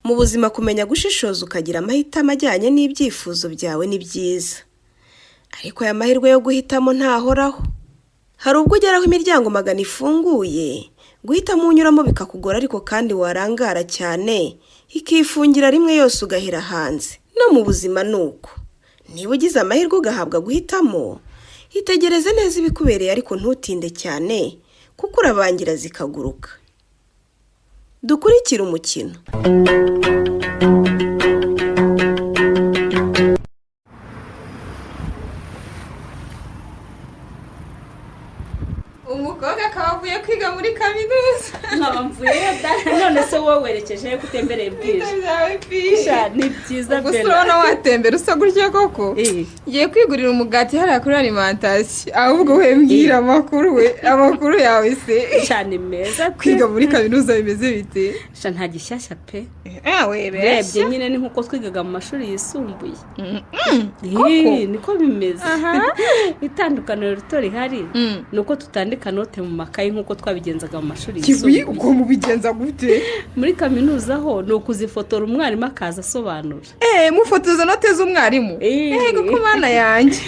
Mu buzima kumenya gushishoza ukagira amahitamo ajyanye n'ibyifuzo byawe ni byiza. Ariko aya mahirwe yo guhitamo ntahoraho. Hari ubwo ugeraho imiryango magana ifunguye, guhitamo unyuramo bikakugora ariko kandi warangara cyane, ikifungira rimwe yose ugahera hanze. No mu buzima nuko. Niba ugize amahirwe ugahabwa guhitamo, itegereze neza ibikubereye ariko ntutinde cyane, kuko urabangira zikaguruka. Dukurikire umukino. Umukobwa akaba avuye kwiga muri kaminuza. Nkabamvuye none se wowe werekeje kutembereye bwije. Ni byiza bela. Gusa watembera usa gutya koko. Ngiye kwigurira umugati hariya kuri alimentation. Ahubwo we mbwira amakuru yawe se. Cyane meza. Kwiga muri kaminuza bimeze bite? Sha nta gishyashya pe. We bese. Rebye nyine ni nkuko twigaga mu mashuri yisumbuye. Niko bimeze. Itandukaniro rito rihari nuko tutandika note mu makayi nkuko twabigenzaga mu mashuri yisumbuye. Uko mubigenza gute? Muri kaminuza ho no kuzifotora umwarimu akaza asobanura. Mufotoza note z'umwarimu. Kuko mana yanjye.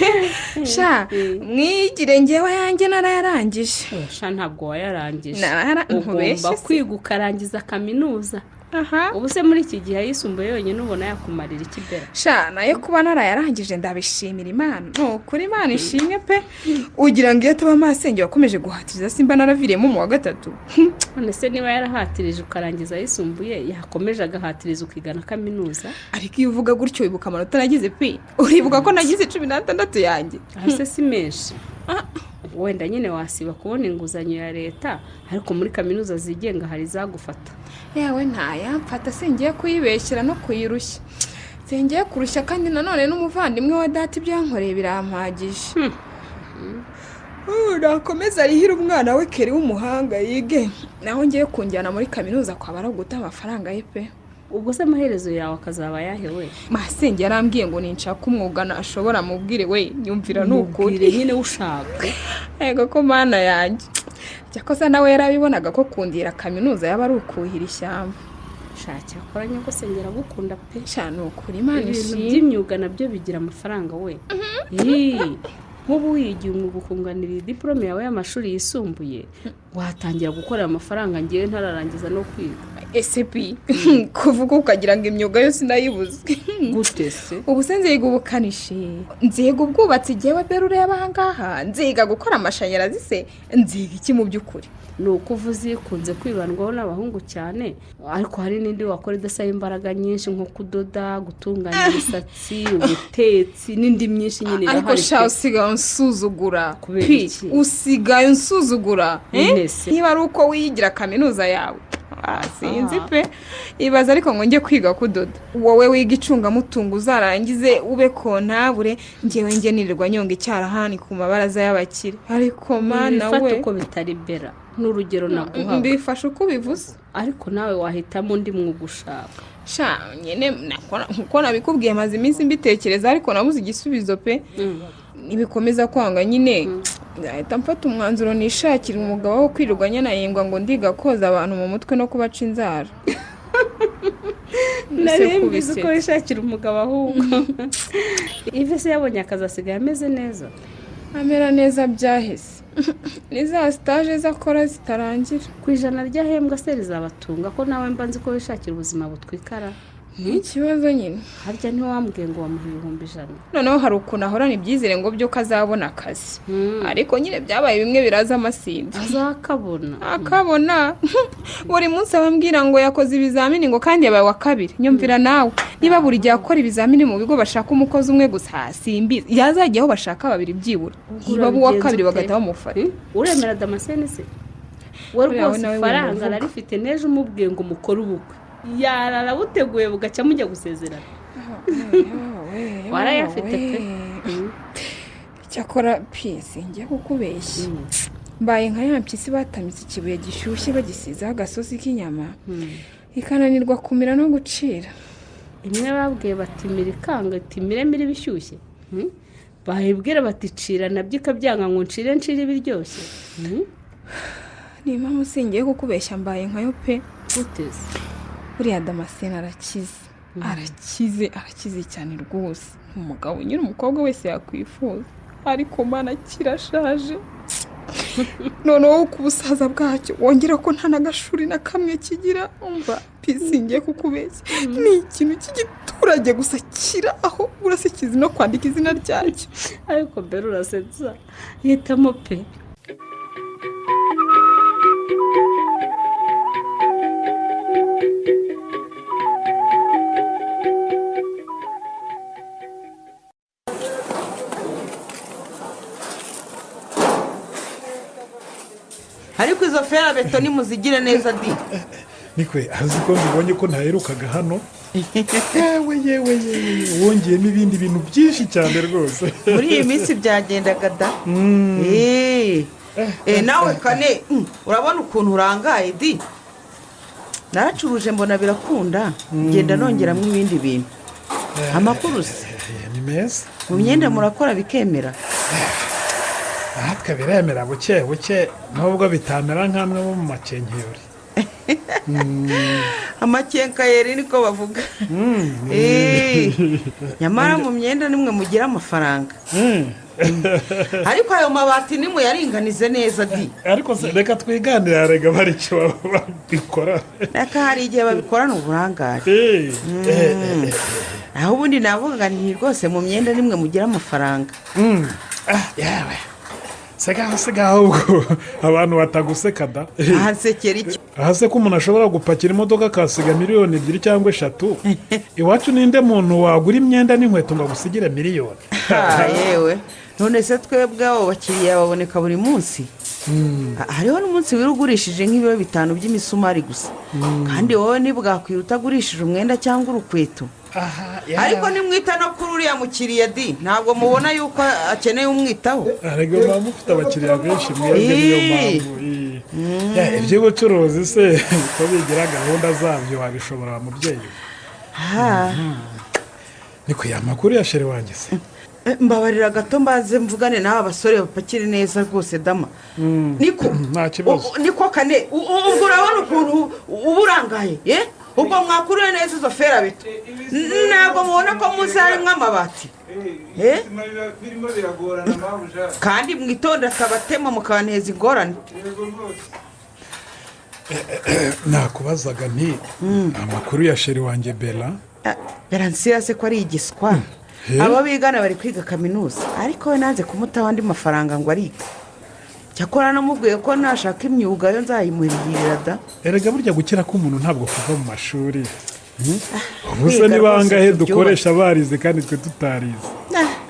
Sha mwigire ngewe yanjye narayarangije. Sha ntabwo wayarangije. Ugomba kwiga ukarangiza kaminuza. Ubu se muri iki gihe yisumbuye yonyine ubona yakumarira ikibera. Sha nayo kuba narayarangije ndabishimira Imana. Kuri Imana ishimwe pe. Ugira ngo iyo tuba amasenge wakomeje guhatiriza simba naraviriyemo mu wa gatatu. None se niba yarahatirije ukarangiza yisumbuye yakomeje agahatiriza ukigana kaminuza. Ariko iyo uvuga gutyo wibuka amanota nagize pe. Uribuka ko nagize 16 yanjye. Ase si menshi. Wenda nyine wasiba kubona inguzanyo ya leta ariko muri kaminuza zigenga hari zagufata. Yewe ntayamfata singiye kuyibeshyira no kuyirushya. Singiye kurushya kandi nanone n'umuvandimwe wa data ibyankoreye birampagije. Nakomeza arihira umwana we keri w'umuhanga yige. Naho ngiye kunjyana muri kaminuza kwa baraguta amafaranga ye pe. Ubwo se amaherezo yawe akazaba yahewe. Masenge yarambwiye ngo ninshaka umwuga nashobora mubwire we nyumvira n'ukuri nyine ushaka. Ego ko mana yanjye. Cyakoze nawe yarabibonaga ko kundira kaminuza yaba ari ukuhira ishyamba. Shaka akoranye ko sengera gukunda pe. Cyane ukuri Imana ishimwe. By'imyuga nabyo bigira amafaranga we. Nk'ubu wigiye umwuga ukunganira diplome yawe y'amashuri yisumbuye watangira gukorera amafaranga ngiye ntararangiza no kwiga. SCP kuvuga ukagira ngo imyuga yose nayibuze. Gute se? Ubu se nziga ubukanishi, nziga ubwubatsi jewe berure y'abangaha, nziga gukora amashanyarazi se, nziga iki mu by'ukuri? Nuko uvuze kunze kwibandwaho n'abahungu cyane ariko hari n'indi wakora idasaba imbaraga nyinshi nko kudoda, gutunganya imisatsi, ubutetsi n'indi myinshi nyine irahari. Ariko sha usigaye unsuzugura. Usigaye unsuzugura. Niba ari uko wiyigira kaminuza yawe. Sinzi pe. Ibaza ariko ngo njye kwiga kudoda. Wowe wiga icungamutungo uzarangize ube kontabure ngewe nge nirirwa nyonga icyarahani ku mabaraza y'abakire. Ariko mana we. Bifata uko bitari bera. N'urugero naguha. Mbifasha uko bivuze. Ariko nawe wahitamo undi mwuga ushaka. Sha nyene nkuko nabikubwiye maze iminsi mbitekereza ariko nabuze igisubizo pe. Nibikomeza kwanga nyine ngahita mfata umwanzuro nishakira umugabo wo kwirirwa nyanayengwa ngo ndiga koza abantu mu mutwe no kubaca inzara. Narembize ko wishakira umugabo ahubwo. Ivese yabonye akazi asigaye ameze neza. Amera neza byahese. Niza stage zakora zitarangira. Kwijana ryahembwa se rizabatunga ko nawe mbanzi ko wishakira ubuzima butwikara. Ikibazo nyine harya niho wambwiye ngo wamuha 100,000. Noneho hari ukuntu ahorana ibyizere ngo byo kazabona akazi. Ariko nyine byabaye bimwe biraza amasinda. Akabona. Buri munsi abambwira ngo yakoze ibizamini ngo kandi yabaye wa kabiri. Nyumvira nawe niba buri gihe akora ibizamini mu bigo bashaka umukozi umwe gusa simbi yazajyaho bashaka babiri byibura. Niba wa kabiri bagata bamufata. Uremera Damascene se? We rwose faranga narifite neje umubwiye ngo mukore ubukwe. Yarara buteguye bugaca mujya gusezerana. Warayafite pe. Cyakora pisi ngiye kukubeshya. Mbaye nka ya mpyisi batamitse ikibuye gishyushye bagisizaho agasozi k'inyama. Ikananirwa kumira no gucira. Imwe babwiye bati mirikanga ati miremire bishyushye. Bahibwira bati cira nabyo ikabyanga ngo ncire ibiryoshye. Ni impamvu singiye kukubeshya mbaye nkayo pe. Uteze. buriya Damascene arakize cyane rwose. Umugabo nyine umukobwa wese yakwifuza, ariko mana kirashaje. Noneho ku busaza bwacyo wongera ko nta n'agashuri na kamwe kigira. Umva pisingiye kukubeshya, ni ikintu cy'igiturage gusa kira aho urase kizi no kwandika izina ryacyo. ariko Bella urasetsa, hitamo pe. ariko izo fera beto nimuzigire neza di. Nikwe azi ko mbibonye ko ntaherukaga hano. yewe wongeyemo ibindi bintu byinshi cyane rwose. muri iyi minsi byagendaga da. nawe Kane urabona ukuntu urangaye di. naracuruje mbona birakunda, ngenda nongeramo ibindi bintu. amakuru se ni meza. mu myenda murakora bikemera? natwe biremera buke nubwo bitamera nk'amwe bo mu makenkeyori. amakenkayeri niko bavuga. nyamara mu myenda nimwe mugira amafaranga. ariko ayo mabati nimwe yaringanize neza di. ariko reka twiganire, rega bari icyo babikora. reka hari igihe babikorana uburangare. naho ubundi navuga nti rwose mu myenda nimwe mugira amafaranga. yawe sigaho ubwo abantu bataguseka da. ahasekera iki? ahase ko umuntu ashobora gupakira imodoka akasiga miliyoni 2 cyangwa 3. iwacu ninde muntu wagura imyenda n'inkweto ngo agusigire miliyoni? yewe none se twebwe abo bakiriya baboneka buri munsi. hariho n'umunsi wirugurishije nk'ibiro 5 by'imisumari gusa. kandi wowe nibwakwira utagurishije umwenda cyangwa urukweto. ariko nimwita no kuri uriya mukiriya di, ntabwo mubona yuko akeneye umwitaho? ariko mpamvu ufite abakiriya benshi mwebwe niyo mpamvu. iby'ubucuruzi se ko bigira gahunda zabyo wabishobora mubyeyi. niko ya makuru ya shere wanjye se. mbabarira gato mbaze mvugane n'aba basore bapakire neza rwose dama. niko nta kibazo. niko Kane ubwo urabona ukuntu uburangaye ubwo mwakuruye neza izo fera beto. ntabwo mubona ko muzi harimo amabati? birimo biragorana mabuja. kandi mwitonda akabatema mukaneza ingorane. nakubazaga nti amakuru ya shere wanjye Bella. Beransiya se ko ari igiswa. abo bigana bari kwiga kaminuza, ariko we nanze kumutaho andi mafaranga ngo ariga. cyakora namubwiye ko nashaka imyuga yo nzayimuhirira da. erega burya gukira k'umuntu ntabwo kuva mu mashuri. ubuse ni bangahe dukoresha barize kandi twe tutarize?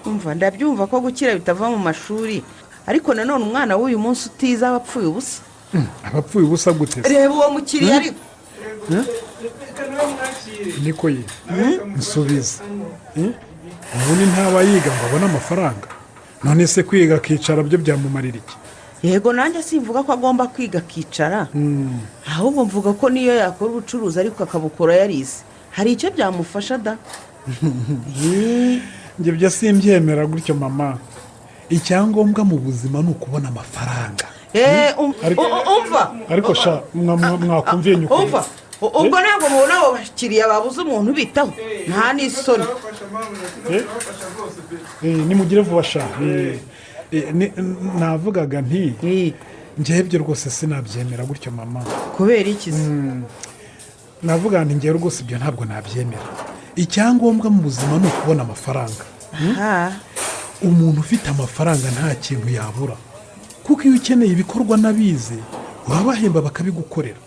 umva ndabyumva ko gukira bitava mu mashuri, ariko nanone umwana w'uyu munsi utiza abapfuye ubusa. abapfuye ubusa gute? reba uwo mukiriya ariko. niko ye nsubiza. ubundi ntaba yiga ngo abone amafaranga, none se kwiga akicara byo byamumarira iki? yego nanjye simvuga ko agomba kwiga akicara, ahubwo mvuga ko niyo yakora ubucuruzi ariko akabukora yarize hari icyo byamufasha da. njye byo simbyemera gutyo mama. icyangombwa mu buzima ni ukubona amafaranga. umva ariko sha mwakumviye nyuko. umva ubwo ntabwo mubona abo bakiriya babuze umuntu bitaho? nta n'isoni. nimugire vuba sha. navugaga nti njyebyo rwose sinabyemera gutyo mama. kubera iki? navuga nti njye rwose ibyo ntabwo nabyemera. icyangombwa mu buzima ni ukubona amafaranga. umuntu ufite amafaranga nta kintu yabura, kuko iyo ukeneye ibikorwa n'abize urabahemba bakabigukorera.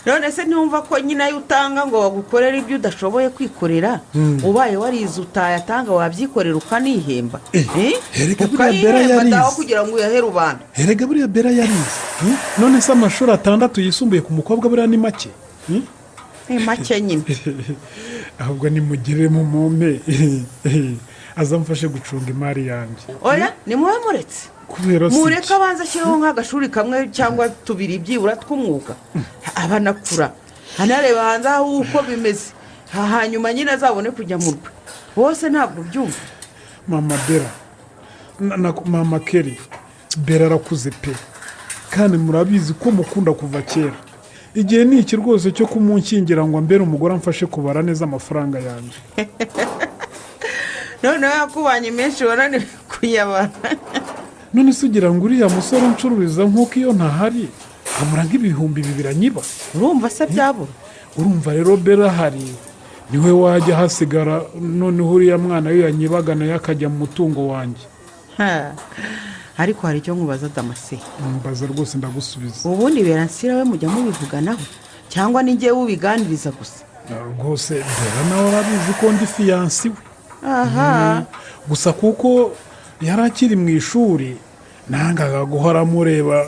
none se ntiwumva ko nyine ayo utanga ngo bagukorere ibyo udashoboye kwikorera? ubaye warize utayatanga wabyikorera ukanihemba. ukayihemba daho kugira ngo uyahe rubanda. erega buriya Bella yarize. none se amashuri 6 yisumbuye ku mukobwa buriya ni make? make nyine. ahubwo nimugire mu mumpe azamfashe gucunga imari yanjye. oya nimuwe muretse mureka abanza ashyiraho nk'agashuri kamwe cyangwa 2 byibura tw'umwuga abanakura anareba hanze aho uko bimeze, hanyuma nyine azabone kujya mu rwe. bose ntabwo byumva. mama Bella na mama Kelly, Bella arakuze pe, kandi murabizi ko mukunda kuva kera. igihe ni iki rwose cyo kumunshyingira ngo ambere umugore amfashe kubara neza amafaranga yanjye. noneho yakubanye menshi wananiwe kuyabara. none se ugira ngo uriya musore uncururiza nk'uko iyo ntahari amura nk'ibihumbi 2 anyiba. urumva se byabura? urumva rero bera ahari niwe wajya hasigara, noneho uriya mwana we yanyibaga nayo akajya mu mutungo wanjye. ariko hari icyo nkubaza Damase. mbaza rwose ndagusubiza. ubundi Beransira we mujya mubivuganaho cyangwa ni njyewe ubiganiriza gusa? rwose bera nawe arabizi ko ndi fiyansi we. aha gusa kuko yari akiri mu ishuri nangaga guhora amureba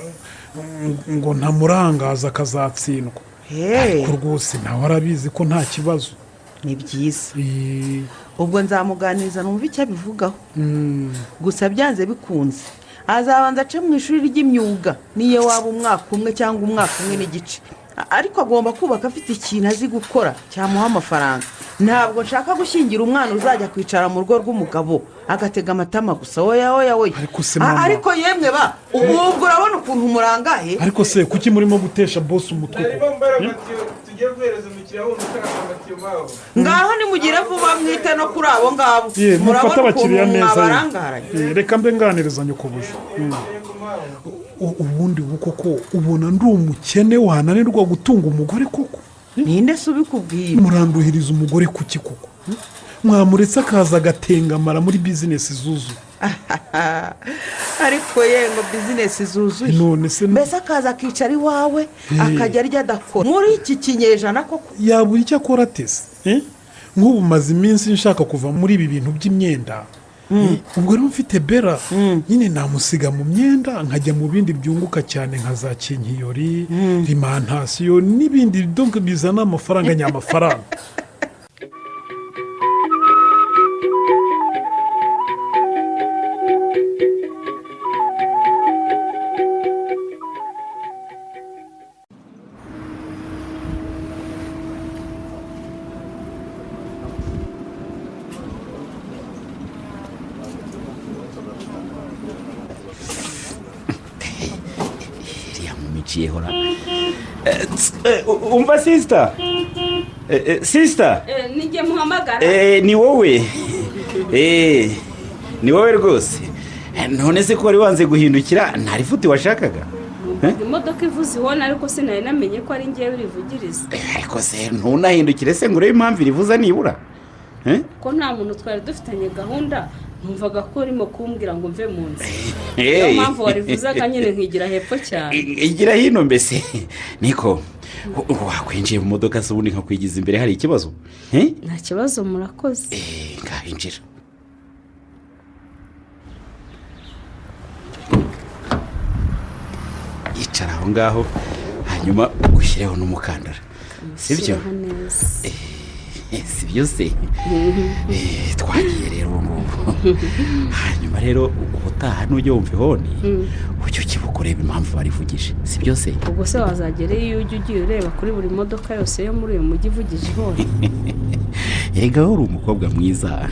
ngo ntamurangaza akazatsindwa. ariko rwose nawe arabizi ko nta kibazo. ni byiza. ubwo nzamuganiriza numva icyo abivugaho. gusa byanze bikunze azabanza ace mu ishuri ry'imyuga niyo waba umwaka umwe cyangwa umwaka umwe n'igice, ariko agomba kubaka afite ikintu azi gukora cyamuha amafaranga. ntabwo nshaka gushyingira umwana uzajya kwicara mu rugo rw'umugabo agatega amatama gusa. oya ariko yemwe ba ubwo urabona ukuntu murangaye. ariko se kuki murimo gutesha bosi umutwe tugiye guhereza umukiriya wundi ushaka amatiyo mawe. ngaho nimugire vuba mwite no kuri abo ngabo. mufate abakiriya neza. mwabarangaranye. reka mbe nganiriza nyokobuje. ubundi koko ubona ndi umukene wananirwa gutunga umugore koko? ninde se ubikubwiye? muranduhiriza umugore kuki koko? mwamuretse akaza agatengamara muri bizinesi zuzuye. ariko ngo bizinesi zuzuye none se mbese akaza akicara iwawe akajya arya adakora muri iki kinyejana koko? yabura icyo akora atese. nk'ubu maze iminsi nshaka kuva muri ibi bintu by'imyenda. ubwo rero mfite bera nyine namusiga mu myenda nkajya mu bindi byunguka cyane nka za kinkiyori, rimantasiyo n'ibindi bizana amafaranga nyamafaranga. umva sisita sisita nijye muhamagara. ni wowe ni wowe rwose. none se ko wari wanze guhindukira ntari futi washakaga? imodoka ivuze ihona ariko sinari namenye ko ari njyewe urivugiriza. ariko se ntunahindukire se ngo urebe impamvu irivuza nibura. ko nta muntu twari dufitanye gahunda numvaga ko urimo kumbwira ngo mve mu nzu. niyo mpamvu warivuzaga nyine nkigira hepfo cyane. igira hino mbese niko wakwinjiye mu modoka se ubundi nkakwigiza imbere hari ikibazo? nta kibazo murakoze. ngahinjira. yicara aho ngaho hanyuma ushyireho n'umukandara sibyo? si byo se? twagiye rero ubu ngubu. hanyuma rero ubutaha n'ujya wumva ihoni ujya ukibuka ureba impamvu barivugije si byo se? ubwo se wazagera iyo ujya ugiye ureba kuri buri modoka yose yo muri uyu mujyi ivugije ihoni? erega uri umukobwa mwiza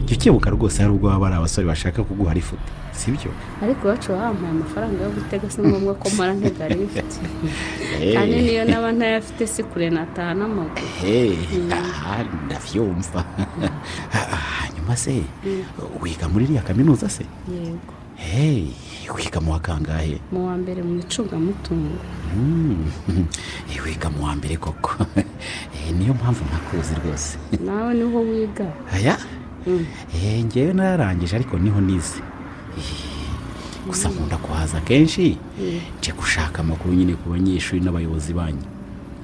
jya ukibuka rwose hari ubwo baba ari abasore bashaka kuguha ifoto si byo? ariko iwacu wahampaye amafaranga yo gutega si ngombwa ko mara ntega rifite. kandi niyo naba ntayafite si kure nataha n'amaguru. ndabyumva. hanyuma se wiga muri iriya kaminuza se? yego. wiga mu wa kangahe? mu wa mbere mu icungamutungo. wiga mu wa mbere koko. niyo mpamvu ntakuzi rwose. nawe niho wiga? aya ngewe nararangije ariko niho nize. gusa nkunda kuhaza kenshi nje gushaka amakuru nyine ku banyeshuri n'abayobozi banyu.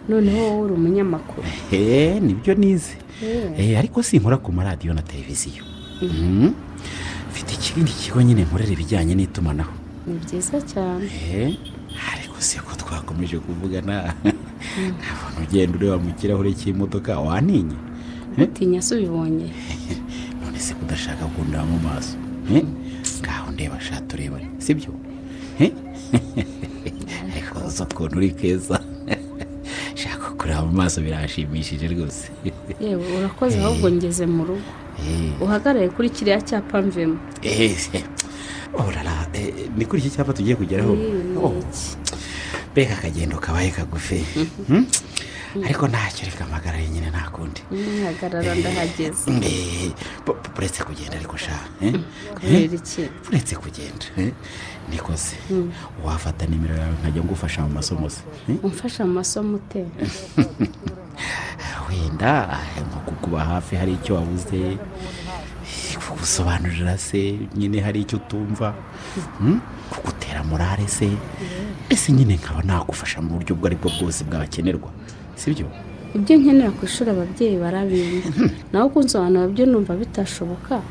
noneho wowe uri umunyamakuru? nibyo nize. ariko sinkora ku maradiyo na televiziyo. mfite ikindi kigo nyine nkorera ibijyanye n'itumanaho. ni byiza cyane. ariko se ko twakomeje kuvugana nkabona ugenda ureba mu kirahure cy'imodoka waninye? utinya se ubibonye? none se kudashaka kundeba mu maso? ngaho ndeba sha turebane si byo? ariko uzi ukuntu uri keza. shaka kureba mu maso birashimishije rwose. yewe urakoze ahubwo ngeze mu rugo. uhagarare kuri kiriya cyapa mvemo. orara ni kuri iki cyapa tugiye kugeraho? mbega akagendo kabaye kagufi ariko ntacyo reka mpagarare nyine nta kundi hagarara ndahageze uretse kugenda ariko kubera iki uretse kugenda nikoze wafata nimero yawe nkajya ngufasha mu masomo se umfasha mu masomo ute wenda nko kukuba hafi hari icyo wabuze kugusobanurira se nyine hari icyo utumva kugutera morale se ese nyine nkaba nagufasha mu buryo ubwo ari bwo bwose bwakenerwa sibyo ibyo nkenera ku ishuri ababyeyi barabimba nawe kunsobanura byo numva bitashoboka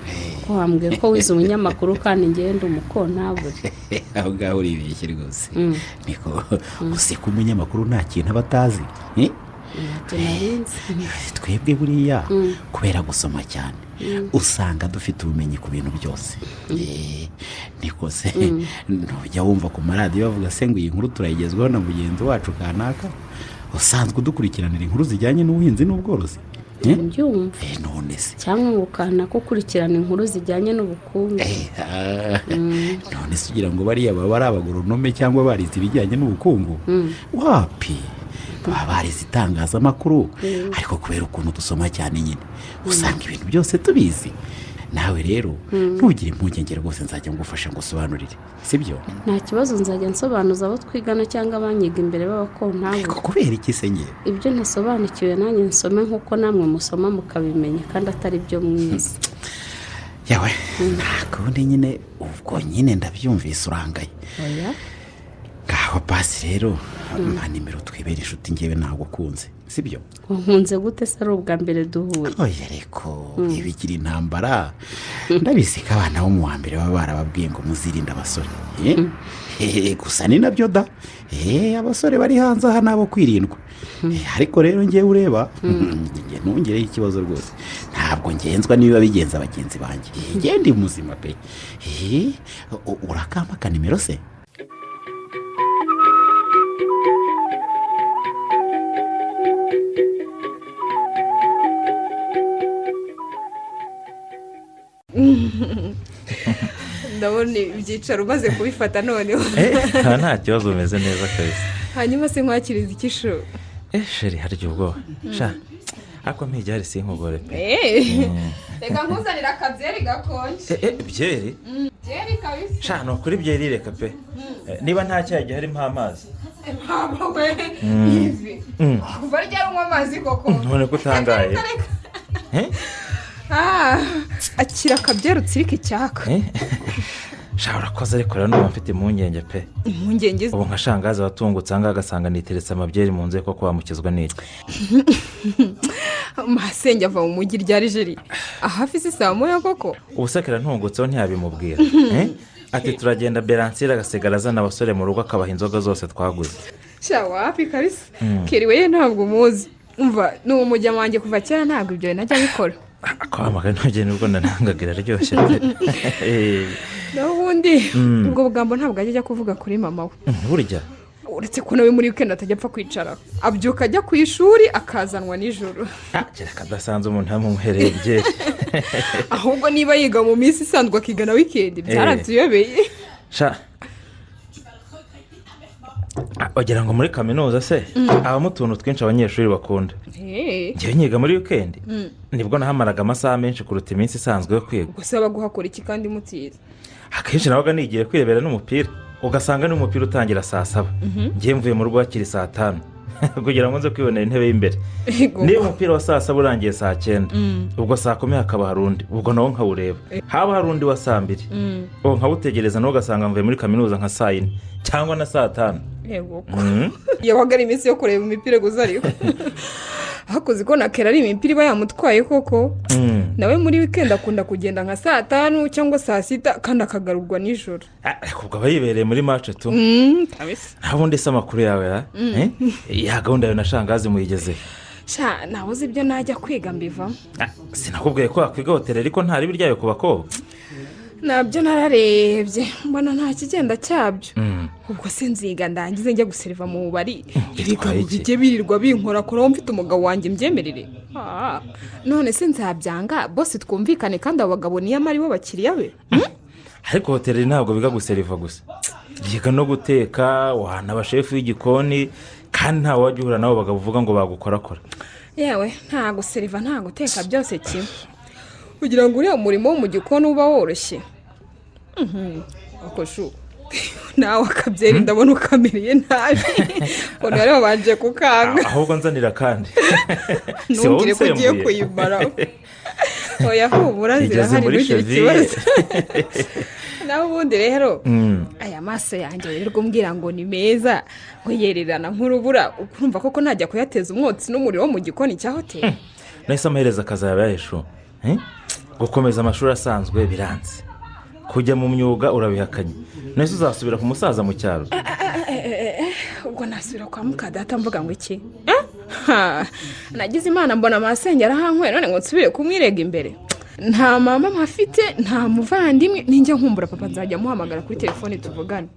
ko wambwiye ko wize umunyamakuru kandi ngende umukontabure aho ngaho uribeshye rwose niko useka umunyamakuru nta kintu aba atazi twebwe buriya kubera gusoma cyane usanga dufite ubumenyi ku bintu byose niko se ntujya wumva ku maradiyo bavuga se ngo iyi nkuru turayigezwaho na mugenzi wacu kanaka usanzwe udukurikiranira inkuru zijyanye n'ubuhinzi n'ubworozi mbyumva none se cyangwa ngo kanaka ukurikirana inkuru zijyanye n'ubukungu none se ugira ngo bariya baba ari abagoronome cyangwa barize ibijyanye n'ubukungu wapi baba barize itangazamakuru ariko kubera ukuntu dusoma cyane nyine usanga ibintu byose tubizi nawe rero ntugire impungenge rwose nzajya ngufasha ngo usobanurire sibyo nta kibazo nzajya nsobanuza abo twigana cyangwa abanyiga imbere b'abakontabure kubera iki se ngewe ibyo ntasobanukiwe nanjye nsome nk'uko namwe musoma mukabimenya kandi atari byo mwiza yawe nta kundi nyine ubwo nyine ndabyumvise urangaye ngaho pasi rero nta nimero twibera inshuti ngewe ntabwo ukunze sibyo nkunze gute se ari ubwa mbere duhuye oya reko ibigira intambara ndabizi ko abana bo mu wa mbere baba barababwiye ngo muzirinde abasore gusa ni nabyo da abasore bari hanze aha nabo kwirindwa ariko rero ngewe ureba ntungereho ikibazo rwose ntabwo ngenzwa niba bigenza bagenzi banjye ngende muzima pe urakamba akanimero se ndabona ibyicaro umaze kubifata noneho nta kibazo umeze neza kabisa hanyuma se nkwakiriza ikisho sheri harya ubwoba ariko ntijyare sinkugore pe reka nkuzanira akabyeri gakonje byeri byeri kabisa ni ukuri byeri reka pe niba nta cyayi giharimo amazi mpamvu we ivi kuva ryari unywa amazi koko none ko utangaye akira akabyeri utsirike icyaka urakoze ariko rero ndumva mfite impungenge pe impungenge ubu nka shangazi watungutse aha ngaha agasanga niteretse amabyeri mu nzu ko wamukizwa n'iki masenge ava mu mujyi ryari jeri ahafi isi saa moya koko ubusekera ntungutseho ntiyabimubwira ati turagenda beransire agasigara azana abasore mu rugo akabaha inzoga zose twaguze wapi kabisa keriwe ye ntabwo umuzi umva ni umujya wanjye kuva kera ntabwo ibyo najya bikora akwamagana ntugende ubwo nanangagira aryoshye n'ubundi ubwo bugambo ntabwo ajya kuvuga kuri mama we burya uretse ko nawe muri weekend atajya apfa kwicara abyuka ajya ku ishuri akazanwa nijoro kera kadasanze umuntu yamumuhereye byeri ahubwo niba yiga mu minsi isanzwe akiga na weekend byaratuyobeye wagira ngo muri kaminuza se habamo utuntu twinshi abanyeshuri bakunda ngewe nyiga muri weekend nibwo nahamaraga amasaha menshi kuruta iminsi isanzwe yo kwiga gusa baguhakora iki kandi mutiza akenshi nabaga nigiye kwirebera n'umupira ugasanga n'umupira utangira saa 7 ngiye mvuye mu rugo hakiri saa 5 kugira ngo nze kwibonera intebe y'imbere niba umupira wa saa 7 urangiye saa 9 ubwo saa 10 hakaba harundi ubwo nawo nkawureba haba harundi wa saa 2 ubwo nkawutegereza nawo ugasanga mvuye muri kaminuza nka saa 4 cyangwa na saa 5 yego yabaga ari iminsi yo kureba imipira gusa ariko hakoze ko nakera ari imipira iba yamutwaye koko nawe muri weekend akunda kugenda nka saa 5 cyangwa saa 6 kandi akagarurwa nijoro ariko ubwo abayibereye muri match tu ntabundi se amakuru yawe ya gahunda yawe na shangazi muyigeze nabuze ibyo najya kwiga mbivamo sinakubwiye ko wakwiga hoteli ariko ntari biryayo ku bakobwa nabyo nararebye mbona nta kigenda cyabyo ubwo se nziga ndangize njya guseriva mu bubari ibigabo bijye birirwa binkorakoraho mfite umugabo wanjye mbyemerere none se nzabyanga bose twumvikane kandi abo bagabo niyo amari bo bakiriya be ariko hoteli ntabwo biga guseriva gusa yiga no guteka wanaba shefu w'igikoni kandi ntawe wajya uhura nabo bakavuga ngo bagukorakora. yewe nta guseriva nta guteka byose kimwe kugira ngo uriya murimo wo mu gikoni uba woroshye. akoshu nawe akabyeri ndabona ukamiriye nabi ngo rero babanje kukanga ahubwo nzanira kandi ntumbwire ko ugiye kuyimara oya humura zirahari ntugire ikibazo. nawe ubundi rero aya maso yanjye rero umbwira ngo ni meza ngo yererana nk'urubura ukumva koko najya kuyateza umwotsi n'umuriro wo mu gikoni cya hoteli. nahise amaherezo akazaba yaheshu gukomeza amashuri asanzwe biranze kujya mu myuga urabihakanye nahise uzasubira ku musaza mu cyaro. ubwo nasubira kwa mukadata mvuga ngo iki nagize imana mbona amasenge arahankwera none ngo nsubire kumwirega imbere. nta mama mpafite nta muvandimwe ninjya nkumbura papa nzajya muhamagara kuri telefone tuvugane.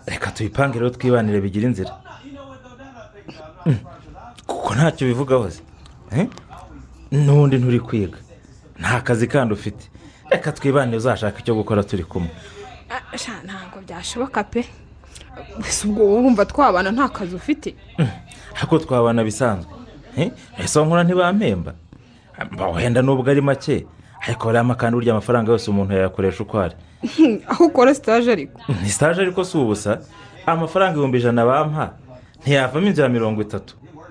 reka tuyipange rero twibanire bigira inzira kuko ntacyo bivugaho se n'ubundi nturi kwiga nta kazi kandi ufite reka twibanire uzashaka icyo gukora turi kumwe. ntabwo byashoboka pe gusa ubwo wumva twabana nta kazi ufite. ariko twabana bisanzwe ese nkura ntibampemba wenda nubwo ari make ariko bariya kandi burya amafaranga yose umuntu yayakoresha uko ari. aho ukora sitaje ariko ni sitaje ariko si ubusa amafaranga 100 bampa ntiyavamo inzu ya 30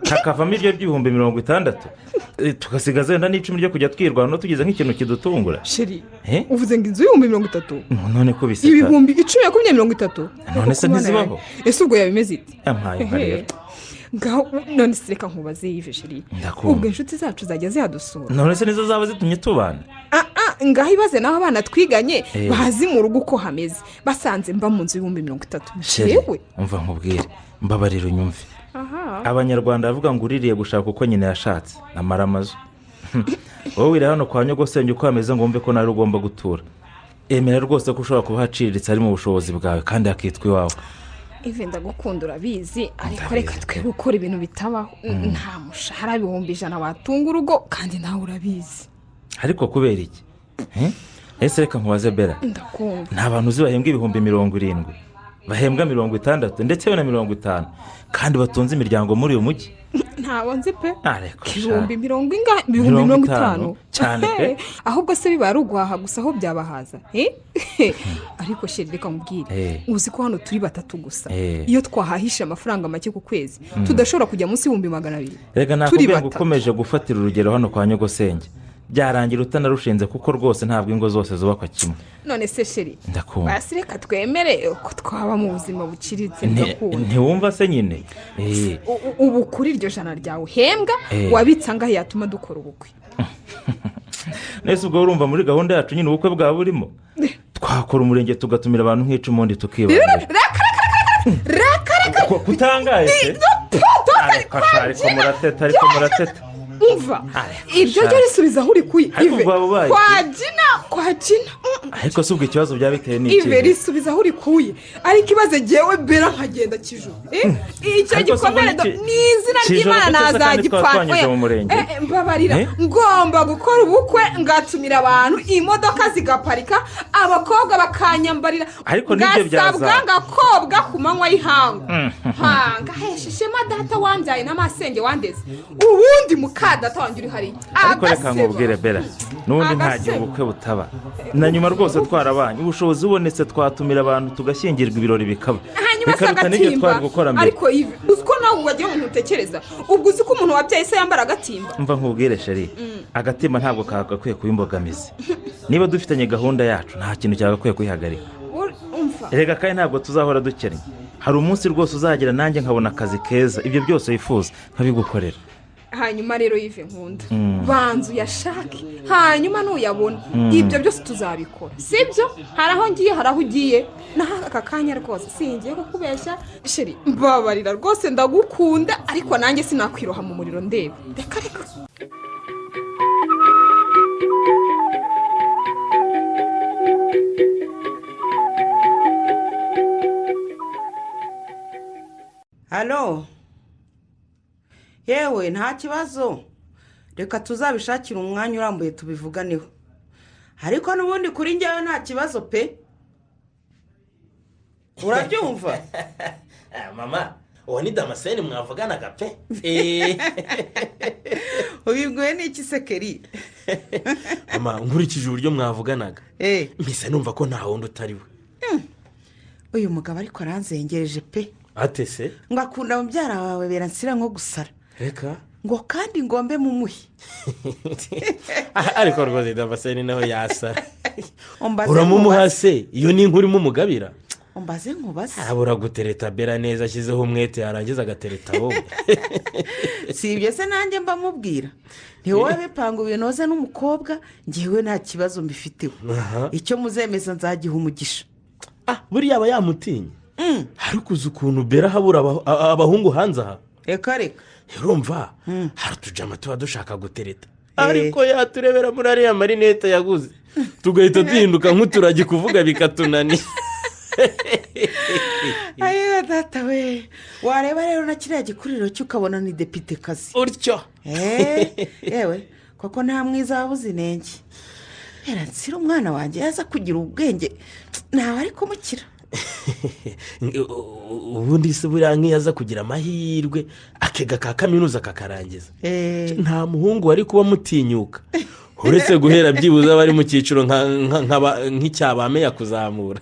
hakavamo ibyo by'ibihumbi 60 tugasigaza wenda n'icumi ryo kujya twirwana no tugize nk'ikintu kidutungura. sheri uvuze ngo inzu y'ibihumbi 30 none ko biseka ibihumbi 10 none se ntizibaho ese ubwo yabimeze ite yampaye rero ngaho none se reka nkubaze yive sheri ubwo inshuti zacu zajya zihadusura none se nizo zaba zitumye tubana. ngaho ibaze naho abana twiganye bazi mu rugo uko hameze basanze mba mu nzu y'ibihumbi 30. yewe umva nkubwire mbabarira unyumve abanyarwanda bavuga ngo uririye gushaka uko nyine yashatse namara amazu. wowe wiri hano kwa nyogosenge uko hameze ngo wumve ko nawe ugomba gutura emera rwose ko ushobora kuba haciriritse ari mu bushobozi bwawe kandi hakitwa iwawe. ive ndagukunda urabizi ariko reka twe gukora ibintu bitabaho nta mushahara 100 watunga urugo kandi nawe urabizi. ariko kubera iki ese reka nkubaze Bella ndakumva nta bantu uzi bahembwa ibihumbi 70 bahembwa 60 ndetse na 50 kandi batunze imiryango muri uyu mujyi. ntawo nzi pe ibihumbi 50 cyane pe ahubwo se biba ari ugwaha gusa aho byabahaza ariko sheri reka mubwire uzi ko hano turi 3 gusa iyo twahahisha amafaranga make ku kwezi tudashobora kujya munsi y'200. rega nakubwiye ngo ukomeje gufatira urugero hano kwa nyogosenge byarangira utanarushinze kuko rwose ntabwo ingo zose zubakwa kimwe. none se sheri ndakumva basi reka twemere ko twaba mu buzima buciritse ndakunda ntiwumva se nyine ubu kuri iryo jana ryawe hembwa wabitsa ngaho yatuma dukora ubukwe. nese ubwo urumva muri gahunda yacu nyine ubukwe bwa burimo twakora umurenge tugatumira abantu nk'icumundi tukibanira. kutangaye se ariko murateta umva iryo ryo risubiza aho uri kuyi ive kwagina ariko si ubwo ikibazo byabiteye n'iki ive risubiza aho uri kuyi ariko ibaze jewe Bella nkagenda kijuru icyo gikomere n'izina ry'Imana nazagipfana mbabarira ngomba gukora ubukwe ngatumira abantu imodoka zigaparika abakobwa bakanyambarira ariko nibyo byaza ngakobwa ku manywa y'ihangu ngahesheje data wambyaye n'amasenge wandeze ubundi mukadata wanjye uri hari ariko reka nkubwire Bella n'ubundi ntagiye ubukwe butaba na nyuma rwose twarabanye ubushobozi bubonetse twatumira abantu tugashyingirwa ibirori bikaba bikaruta n'ibyo twari gukora mbere. ariko ive uziko nawe wagiye umuntu utekereza ubwo uzi ko umuntu wabyaye se yambara agatimba. mva nkubwire sheri agatimba ntabwo kagakwiye kuba imbogamizi niba dufitanye gahunda yacu nta kintu cyagakwiye kuyihagarika. rega kandi ntabwo tuzahora dukennye hari umunsi rwose uzagira nanjye nkabona akazi keza ibyo byose wifuza nkabigukorera. hanyuma rero yive nkunda banzu yashake hanyuma nuyabona ibyo byose tuzabikora sibyo hari aho ngiye hari aho ugiye n'aka kanya rwose singiye kukubeshya sheri mbabarira rwose ndagukunda ariko nanjye sinakwiroha mu muriro ndebe reka halo yewe nta kibazo reka tuzabishakira umwanya urambuye tubivuganeho ariko n'ubundi kuri njyewe nta kibazo pe urabyumva. mama uwo ni damascene mwavuganaga pe. ubibwiwe n'iki se keri? mama nkurikije uburyo mwavuganaga mpise numva ko nta wundi utari we. uyu mugabo ariko aranzengereje pe. ate se? ngo akunda mubyara wawe beransira nko gusara. reka ngo kandi ngombe mumuhe. ariko rwose damascene nawe yasara. uramumuha se? iyo ni inkuru imumugabira. umbaze nkubaze. abura gutereta bera neza ashyizeho umwete yarangiza agatereta wowe. si ibyo se nanjye mba mubwira ntiwowe bipanga ubinoze n'umukobwa ngewe nta kibazo mbifiteho. icyo muzemeza nzagiha umugisha. buriya aba yamutinye. ariko uzi ukuntu bera habura abahungu hanze aha. reka reka urumva hari utujama tuba dushaka gutereta ariko yaturebera muri ariya marinete yaguze tugahita duhinduka nk'uturage kuvuga bikatunanira. ayiwe data we wareba rero na kiriya gikuriro cyo ukabona ni depite kazi utyo. yewe koko nta mwiza wabuze inenge. beransira umwana wanjye yaza kugira ubwenge ntawe ari kumukira. ubundi se buriya nk'iyaza kugira amahirwe akega ka kaminuza kakarangiza nta muhungu wari kuba mutinyuka uretse guhera byibuze abari mu cyiciro nk'icyabame kuzamura.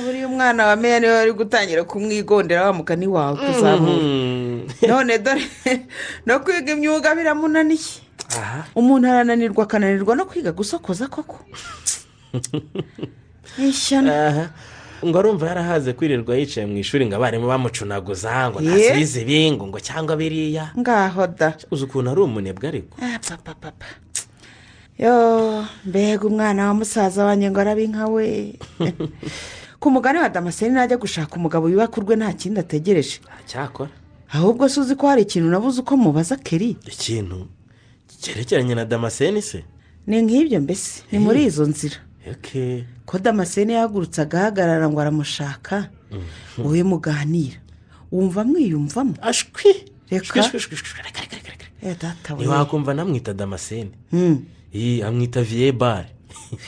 buriya umwana wa meya niwe wari gutangira kumwigondera wa mugani wawe kuzamura. none dore no kwiga imyuga biramunaniye. umuntu arananirwa akananirwa no kwiga gusokoza koko. ishyano. ngo arumva yarahaze kwirirwa yicaye mu ishuri ngo abarimu bamucunaguza ngo ntasubize ibingo ngo cyangwa biriya. ngaho da. uzi ukuntu ari umunebwe ariko. yo mbega umwana wa musaza wanjye ngo arabe inka we. ku mugani wa damascene najya gushaka umugabo yubaka urwe nta kindi ategereje. cyakora ahubwo se uzi ko hari ikintu nabuze uko mubaza keri. ikintu cyerekeranye na damascene se? ni nk'ibyo mbese ni muri izo nzira. ko damascene yahagurutse agahagarara ngo aramushaka wowe muganira wumva mwiyumvamo. ashwi reka ntiwakumva namwita damascene. amwita viyebare.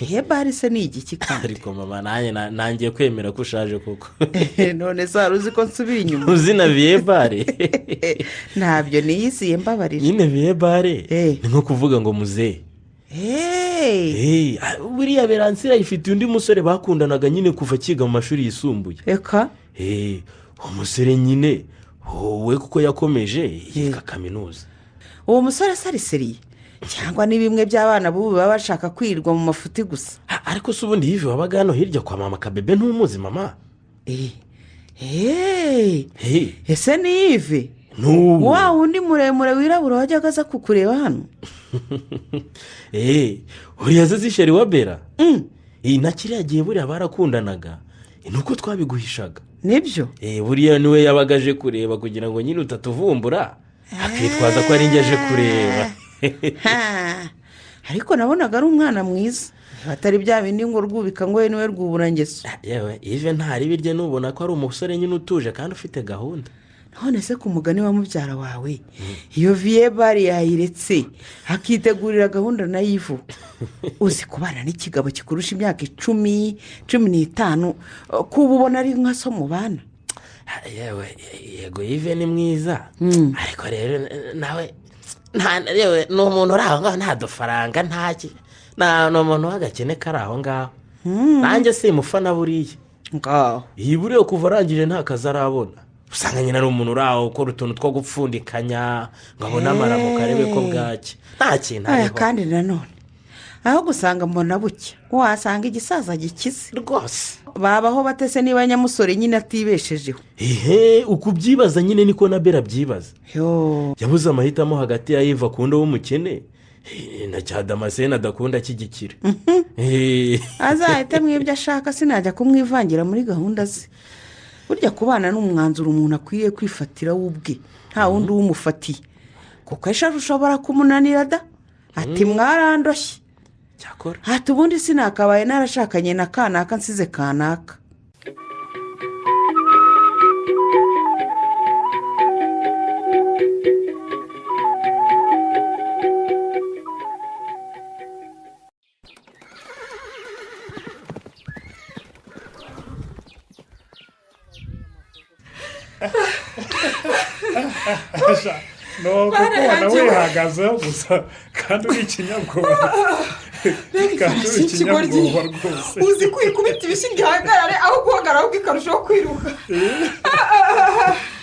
viyebare se ni igiki kandi? ariko mama nanjye kwemera ko ushaje kuko. none se wari uzi ko nsubira inyuma? uzi na viyebare? ntabyo niyisiye mbabarira. nyine viyebare ni nko kuvuga ngo muzehe. buriya beransira ifite undi musore bakundanaga nyine kuva akiga mu mashuri yisumbuye. reka umusore nyine wowe kuko yakomeje yiga kaminuza. uwo musore asariseriye cyangwa ni bimwe by'abana b'ubu baba bashaka kwirirwa mu mafuti gusa? ariko se ubundi yive wabaga hano hirya kwa mama kabebe ntumuzi mama? ese ni yive wa wundi muremure wirabura wajyaga aza kukureba hano? uriya zisheri wa bera. na kiriya gihe buriya barakundanaga ni uko twabiguhishaga. nibyo? buriya niwe yabaga aje kureba kugira ngo nyine utatuvumbura akitwaza ko ari njye aje kureba. ariko nabonaga ari umwana mwiza atari bya bindi ngo rwubika ngo we niwe rw'uburangeso. yewe ive ntari birye nubona ko ari umusore nyine utuje kandi ufite gahunda. none se ku mugani wa mubyara wawe iyo viyebare yayiretse akitegurira gahunda na yivu uzi kubana n'ikigabo kikurusha imyaka 10-15 kuba ubona ari nka so mubana? yewe yego ive ni mwiza ariko rero nawe yewe ni umuntu uri aho ngaho nta dufaranga ntaki ni umuntu w'agakene kari aho ngaho. nanjye simufana buriya ngaho buriya kuva arangije nta kazi arabona. usanga nyine ari umuntu uri aho ukora utuntu two gupfundikanya ngo abone amaramuko arebe ko bwacye nta kintu ariho. kandi nanone aho gusanga mbona bucya wasanga igisaza gikize rwose. babaho batese niba nyamusore nyine atibeshejeho. uko ubyibaza nyine niko na bera byibaza. yabuze amahitamo hagati ya yiva akunda w'umukene na cya damascene adakunda kigikira. azahita mwibyo ashaka sinajya kumwivangira muri gahunda ze. burya kubana n'umwanzuro umuntu akwiye kwifatira w'ubwe nta wundi w'umufatiye kuko ejo ushobora kumunanira da ati mwarandoshye cyakora ati ubundi sinakabaye narashakanye na kanaka nsize kanaka. nuko kubona wihagazeho gusa kandi uri ikinyabwoba kandi uri ikinyabwoba rwose uzi kwikubita ibishyi gihagarare aho guhagarara ahubwo ikarushaho kwiruka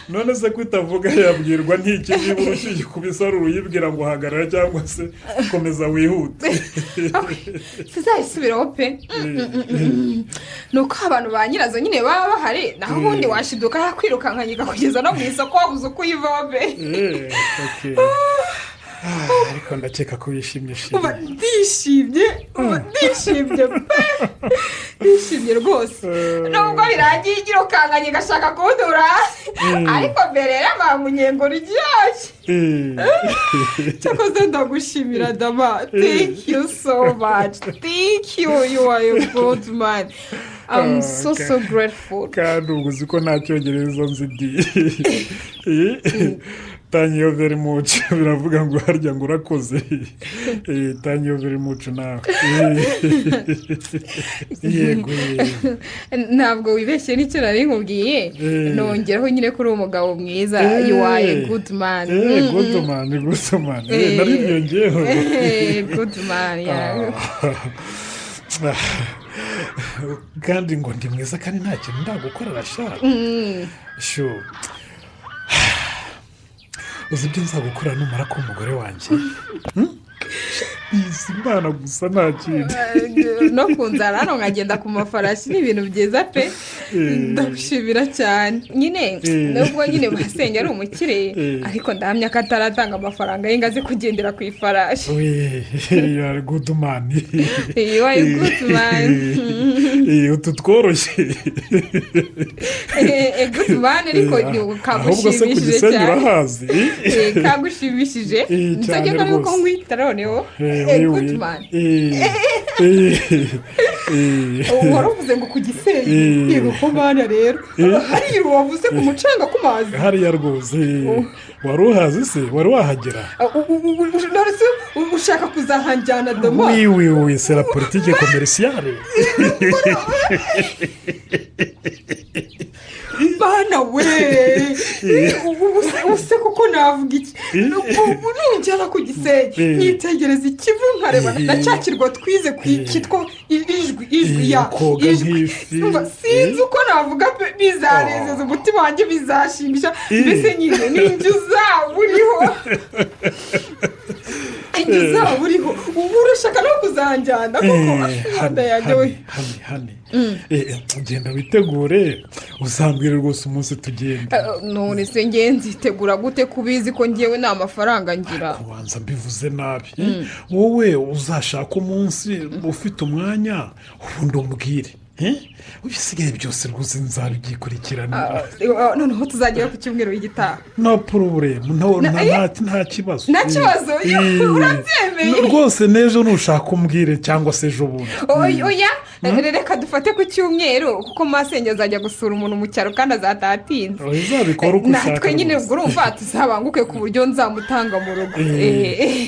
none se ko utavuga yabwirwa n'iki niba urushiye kubisara uruyibwira ngo hagarara cyangwa se komeza wihute sizayisubiraho pe ni uko abantu ba nyirazo nyine baba bahari naho ubundi washiduka yakwirukankanyika kugeza no mu isoko wabuze uko uyivaho pe ariko ndakeka ko wishimye ndishimye pe ndishimye rwose nubwo birangiye igira ukanganye gashaka kuwudura ariko mbere y'amamunyengo ruryoshye cyakoze ndagushimira dama thank you so much thank you you are a good man I'm so grateful kandi ubu uzi ko nta cyongereza nzi thank you very much biravuga ngo harya ngo urakoze thank you very much nawe yego ntabwo wibeshye n'icyo nari nkubwiye nongeraho nyine kuri umugabo mwiza you are a good man good man nari byongeyeho good man kandi ngo ndi mwiza kandi nta kintu ndagukorera shaka sure uzi ibyo nzagukora numara ko umugore wanjye izi mbana gusa nta kintu no ku nzara hano nkagenda ku mafarasi ni ibintu byiza pe ndagushimira cyane nyine nubwo nyine basenge ari umukire ariko ndahamya ko ataratanga amafaranga ye ngo aze kugendera ku ifarashi you are good man you are good man utu tworoshye good man ariko kagushimishije cyane urahazi kagushimishije nsabye ko ariko ngwita noneho good man waravuze ngo ku Gisenyi yego ko bana rero hariya wavuze ku mucanga ku mazi hariya rwose wari uhazi se wari wahagera ushaka kuzahanjyana doma oui c'est la politique commerciale bana we ubuse kuko navuga iki nujyana ku Gisenyi nyitegereza ikivu nkareba na cya kirwa twize kitwa ijwi ya sinzi uko navuga bizanezeza umutima wanjye bizashimisha mbese nyine n'inzu zabo uriho inzu zabo uriho ubu urashaka no kuzanjyana kuko ndayajya we hane genda witegure uzambwire rwose umunsi tugenda none se ngenzi itegura gute kubizi ko ngewe nta mafaranga ngira kubanza mbivuze nabi wowe uzashaka umunsi ufite umwanya ubundi umbwire ubisigaye byose rwose nzabyikurikirana noneho tuzagera ku cyumweru y'igitaha no problem nta kibazo urabyemeye rwose n'ejo nushaka umbwire cyangwa se ejo bundi oya reka dufate ku cyumweru kuko masenge azajya gusura umuntu mu cyaro kandi azataha atinze uzabikora uko ushaka natwe nyine ubwo urumva tuzabanguke ku buryo nzamutanga mu rugo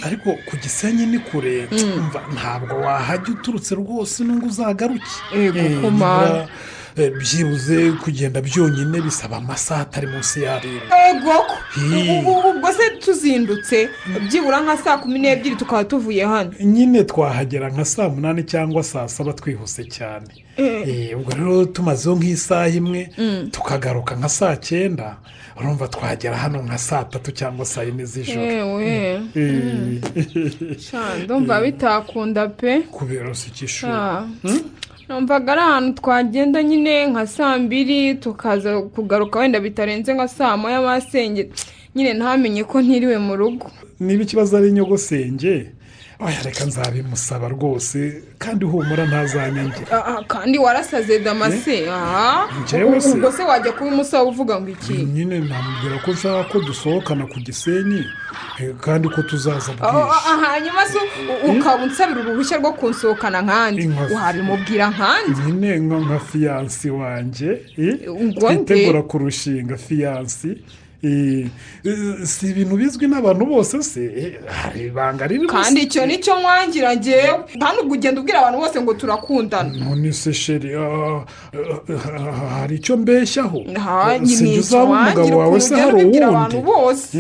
ariko ku Gisenyi ni kure ntabwo wahajya uturutse rwose n'ungu uzagaruke byibuze kugenda byonyine bisaba amasaha atari munsi y'arindwi ubwo se tuzindutse byibura nka saa 12 tukaba tuvuye hano nyine twahagera nka saa 8 cyangwa saa 7 twihuse cyane ubwo rero tumazeho nk'isaha imwe tukagaruka nka saa 9 urumva twagera hano nka saa 3 cyangwa saa 4 z'ijoro ndumva bitakunda pe kubera si ikishuri numvaga ari ahantu twagenda nyine nka saa 2 tukaza kugaruka wenda bitarenze nka saa 1 masenge nyine ntamenye ko ntiriwe mu rugo niba ikibazo ari inyogosenge reka nzabimusaba rwose kandi humura ntazanyangira kandi warasaze damase ubwo se wajya kubimusaba uvuga ngo iki nyine namubwira ko nshaka ko dusohokana ku Gisenyi kandi ko tuzaza bwije hanyuma se ukaba unsabira uruhushya rwo kunsohokana nkandi wabimubwira nkandi nyine nka fiyansi wanjye twitegura kurushinga fiyansi si ibintu bizwi n'abantu bose se hari ibanga riri kandi icyo nicyo mwangira ngewe nta nubwo ugenda ubwira abantu bose ngo turakundana. none se sheri hari icyo mbeshyaho nyine sinjye uzaba umugabo wawe se hari uwundi abantu bose.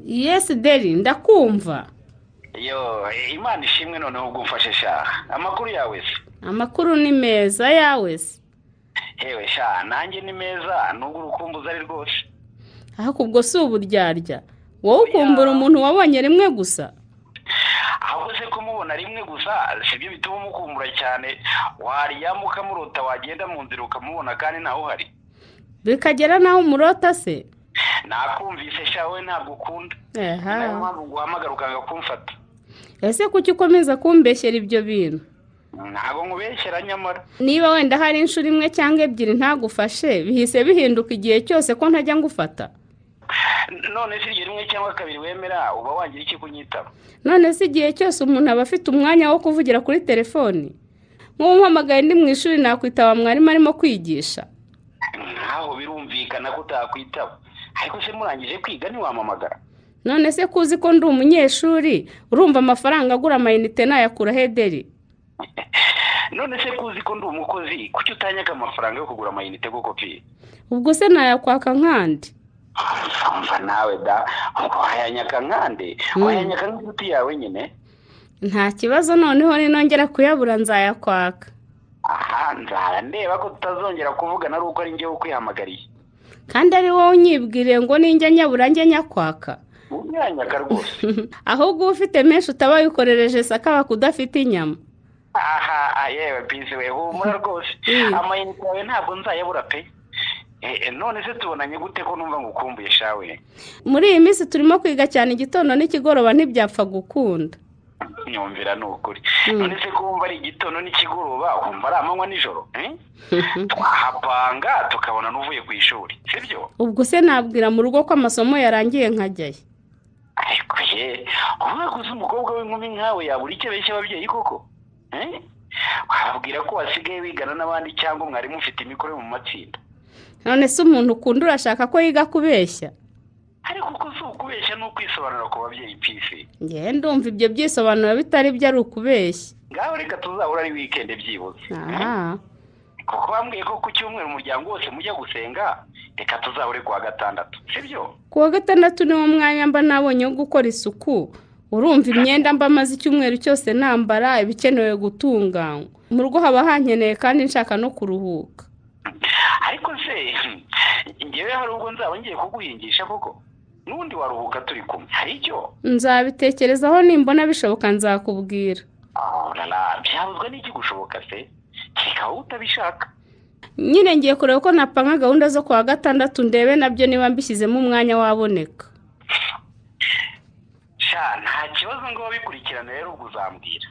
yesi deri ndakumva. Imana ishimwe noneho ubwo umfashe shaha. Amakuru yawe se? Amakuru ni meza yawe se? Hewe shaha nanjye ni meza nubwo urukumbuza ari rwose. Ahubwo ubwo si uburyarya wowe ukumbura umuntu wabonye rimwe gusa? Ahubwo se kumubona rimwe gusa sibyo bituma umukumbura cyane, wariyamo ukamurota wagenda mu nzira ukamubona kandi nawe uhari. Bikagera naho umurota se? Nakumvise shawe ntabwo ukunda. Niyo mpamvu guhamagara ukanga kumfata. Ese kuki ukomeza kumbeshyera ibyo bintu? Ntabwo nkubeshyera nyamara. Niba wenda hari inshuro imwe cyangwa ebyiri ntagufashe bihise bihinduka igihe cyose ko ntajya ngufata. None se igihe rimwe cyangwa kabiri wemera uba wagira iki kunyitaba? None se igihe cyose umuntu aba afite umwanya wo kuvugira kuri telefoni? Nk'ubu mpamagaye ndi mu ishuri nakwitaba mwarimu arimo kwigisha. Nkaho birumvikana ko utakwitaba. Ariko se murangije kwiga ntiwamamagara? None se kuzi ko ndi umunyeshuri urumva amafaranga agura amayinite nayakura hederi? None se kuzi ko ndi umukozi kuki utanyaka amafaranga yo kugura amayinite koko pi? Ubwo se nayakwaka nkandi? Umva nawe da wayanyaka nkande wayanyaka nk'inshuti yawe nyine. Nta kibazo noneho ninongera kuyabura nzayakwaka. Aha nzara ndeba ko tutazongera kuvugana ari uko ari njye ukwihamagariye. Kandi ari wowe unyibwire ngo ninjye nyabura njye nyakwaka. Unyanyaka rwose. Ahubwo ufite menshi utaba wikorereje sakaba kudafite inyama. Aha yewe pisi we humura rwose. Amayinite yawe ntabwo nzayabura pe. None se tubonanye gute ko numva ngukumbuye shawe? Muri iyi minsi turimo kwiga cyane igitondo n'ikigoroba ntibyapfa gukunda. Nyumvira nukuri. None se kumva ari igitondo n'ikigoroba wumva ari amanywa nijoro? Twahapanga tukabona n'uvuye ku ishuri sibyo? Ubwo se nabwira mu rugo ko amasomo yarangiye nkajyayo? Ariko waguze umukobwa w'inkumi nkawe yabura icyo abeshya ababyeyi koko? Wababwira ko wasigaye wigana n'abandi cyangwa mwarimu ufite imikoro mu matsinda? None se umuntu ukunda urashaka ko yiga kubeshya? Ariko uko si ukubeshya ni ukwisobanura ku babyeyi pisi. Ngewe ndumva ibyo byisobanura bitari byo ari ukubeshya. Ngaho reka tuzahura ari weekend byibuze. Kuko bambwiye ko ku cyumweru umuryango wose mujya gusenga, reka tuzahure kuwa gatandatu sibyo? Kuwa gatandatu niwo mwanya mba nabonye wo gukora isuku. Urumva imyenda mba maze icyumweru cyose nambara ibikenewe gutunganywa. Mu rugo haba hankeneye kandi nshaka no kuruhuka. Ariko se ngewe hari ubwo nzaba ngiye kuguhingisha koko? Nundi waruhuka turi kumwe hari icyo? Nzabitekerezaho nimbona bishoboka nzakubwira. Byabuzwa n'iki gushoboka se? Reka wowe utabishaka. Nyine ngiye kureba ko napanga gahunda zo kuwa gatandatu ndebe nabyo niba mbishyizemo umwanya waboneka. Nta kibazo ngo wabikurikirane rero ubwo uzambwira.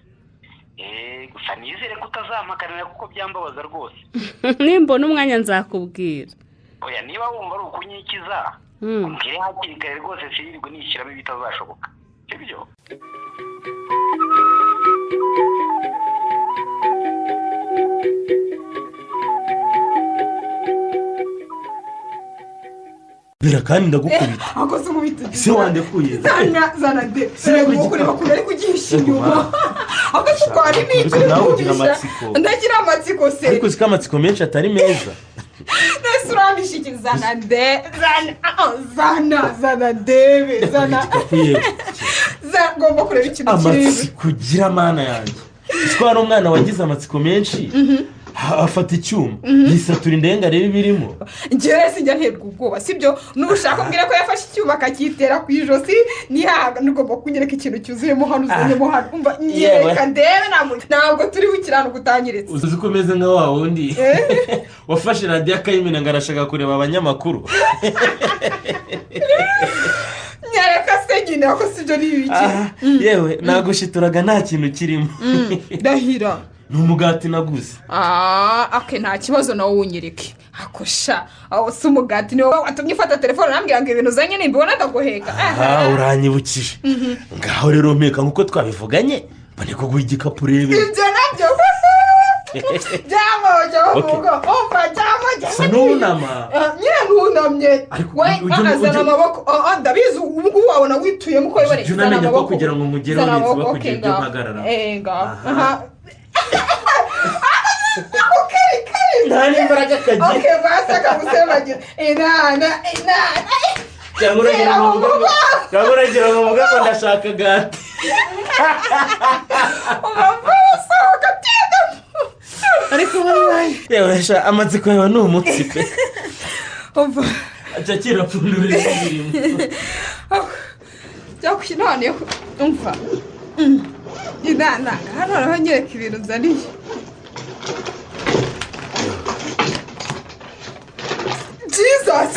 Gusa nizere ko utazampakanira kuko byambabaza rwose. Nimbona umwanya nzakubwira. Oya niba wumva ari ukunyikiza umbwire hakiri kare rwose sirirwe nishyiramo ibitazashoboka sibyo? Bera kandi ndagukubita. Akoze nkubita. Se wandekuye. Zana de. Serego kureba kure ari kugisha inyuma. Akoze kwari n'icyo. Nawe ugira amatsiko. Ndagira amatsiko se. Ariko zika amatsiko menshi atari meza. Nese urambishikira zana de. Zana debe. Zana. Ngomba kureba ikintu kiri. Amatsiko ugira mana yanjye. Twari umwana wagize amatsiko menshi. Afata icyuma yisatura indenga rero ibirimo. Ngewe sinjya nterwa ubwoba sibyo? Nushaka kumbwira ko yafashe icyuma akakitera ku ijosi nihaga nugomba kunyereka ikintu cyuzuyemo hano uzanyemo hano. Umva nyereka ndebe ntabwo turi wikirana gutangiritse. Uzi ko umeze nka wa wundi wafashe radiyo akayimena ngo arashaka kureba abanyamakuru. Nyereka se nyine ako sibyo ni ibiki? Yewe nagushituraga nta kintu kirimo. Ndahira ni umugati naguze. Ake nta kibazo nawe unyereke akosha aho si umugati niwe watumye ufata telefone urambwira ngo ibintu uzanye nimbibona ndaguheka. Uranyibukije ngaho rero mpeka nk'uko twabivuganye mbone kuguha igikapu urebe. Ibyo nabyo byamoje uvuga umva byamoje sinunama nyine ntunamye we azana amaboko ndabizi ubwo wabona wituyemo uko wiboneye zana amaboko kugira ngo mugere neza bakugira ibyo mpagarara. nta n'imbaraga kagira basaka gusemagira inana cyangwa uragira ngo muvuge ko ndashaka gati umavusohoka tida ariko yewe sha amatsiko yawe ni umutsi pe umva acakira pfundura ibirimo cyakwi noneho umva inana hano arahanyereka ibintu nzaniye Jesus!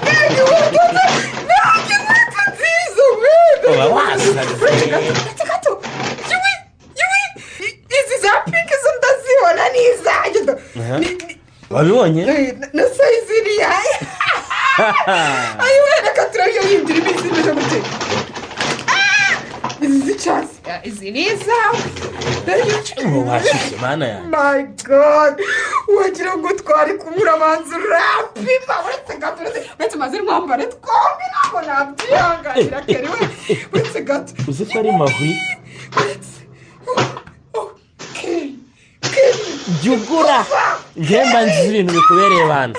Baby, what the fuck? No, you want to Jesus, baby! Oh, what's that? This is a pink as on the sea, and I need that. Wabibonye? No size iri yaye. Ayo wena katrayo yindiri bisi n'ejo gute. Izi chance. Izi niza. Washitse mana ya. My God. Wagira ngo twari kumura manzura. Pima uretse gato. Uretse maziri mwambare twombi nako nabyihanganira keri we. Uretse gato. Uzi ko ari mahwi. Jugura. Ngemba nzi ibintu bikubereye bana.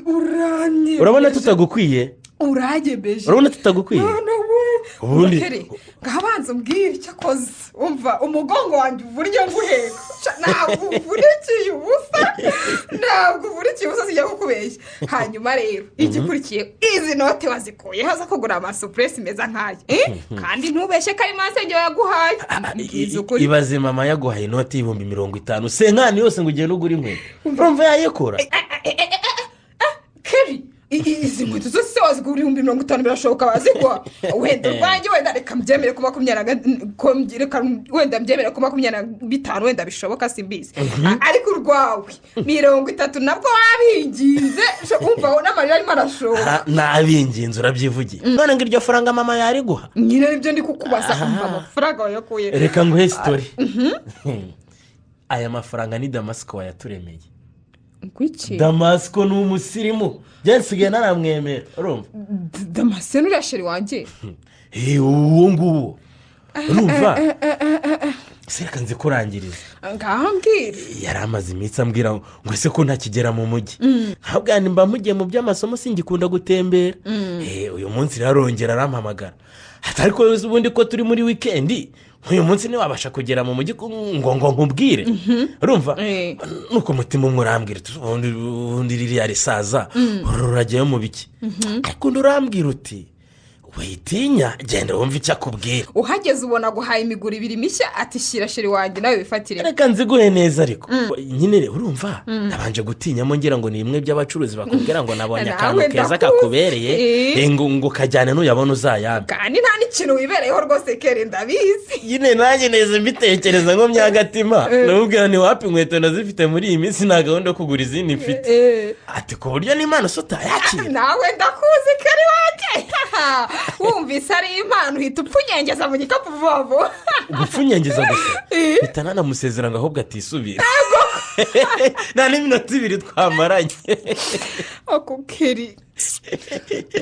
Uranye. Urabona tutagukwiye? Uragebeje. Urabona tutagukwiye? Ubundi ngabanza umbwira icyo akoze umva umugongo wanjye uburyo nguheka ntabwo uvurikiye ubusa sijya kukubeshya hanyuma rero igikurikiye izi note wazikuye haza kugura amasupuresi meza nk'aya kandi ntubeshye ko ari masenge yaguhaye ibaze mama yaguhaye inoti y'ibihumbi 50 senkani yose ngo ugende ugura inkweto urumva yayikora Keri izi nkweto zose wazigura 50 birashoboka bazigwa wenda rwanjye wenda reka mbyemere ku 20 wenda mbyemere ku 25 wenda bishoboka simbizi ariko urwawe 30 nabwo wabinginze umva n'amarira arimo arashoka nabinginze urabyivugiye none ngo iryo faranga mama yari guha nyine nibyo ndi kukubaza umva amafaranga wayakuye reka nguhe story aya mafaranga ni Damasco wayaturemeye. Kuki? Damasco ni umusirimu. Jensigaye naramwemera. Urumva? Damasco ni rasheri wanje. Uwo nguwo. Urumva? Sereka nzi kurangiriza. Ngambwira. Yaramaze imitsi ambwira ngo ese ko ntakigera mu mujyi. Ntabwo mba mugiye mu by'amasomo singikunda gutembera. Uyu munsi rarongera arampamagara. Ariko ubundi ko turi muri weekend. Uyu munsi ni wabasha kugera mu mujyi ngo nkubwire. Urumva? Nuko mutima umurambwira ubundi ririya risaza ururagiye mu biki. Ariko ndurambwira uti witinya genda wumva icyo akubwira. Uhageze ubona guhaye imiguru 2 mishya ati shira shiri wanjye nawe bifatire. Reka nziguhe neza ariko. Nyine urumva nabanje gutinyamo ngira ngo ni imwe by'abacuruzi bakubwira ngo nabonye akantu keza kakubereye ngo kajyane n'uyabona uzayambe. Kandi nta n'ikintu wibereyeho rwose kere ndabizi. Nyine nanjye neza mbitekereza ngo myagatima. Nubwira ni wapi inkweto nazifite muri iyi minsi na gahunda kugura izindi mfite. Ati ko buryo n'Imana sota yakira. Nawe ndakuzi kere wake. Wumvise ari impano uhita upfunyengeza mu gikapu vuba. Gupfunyengeza gusa bitana namusezeranga ahubwo atisubira. Nta n'iminota 2 twamaranye. Ako keri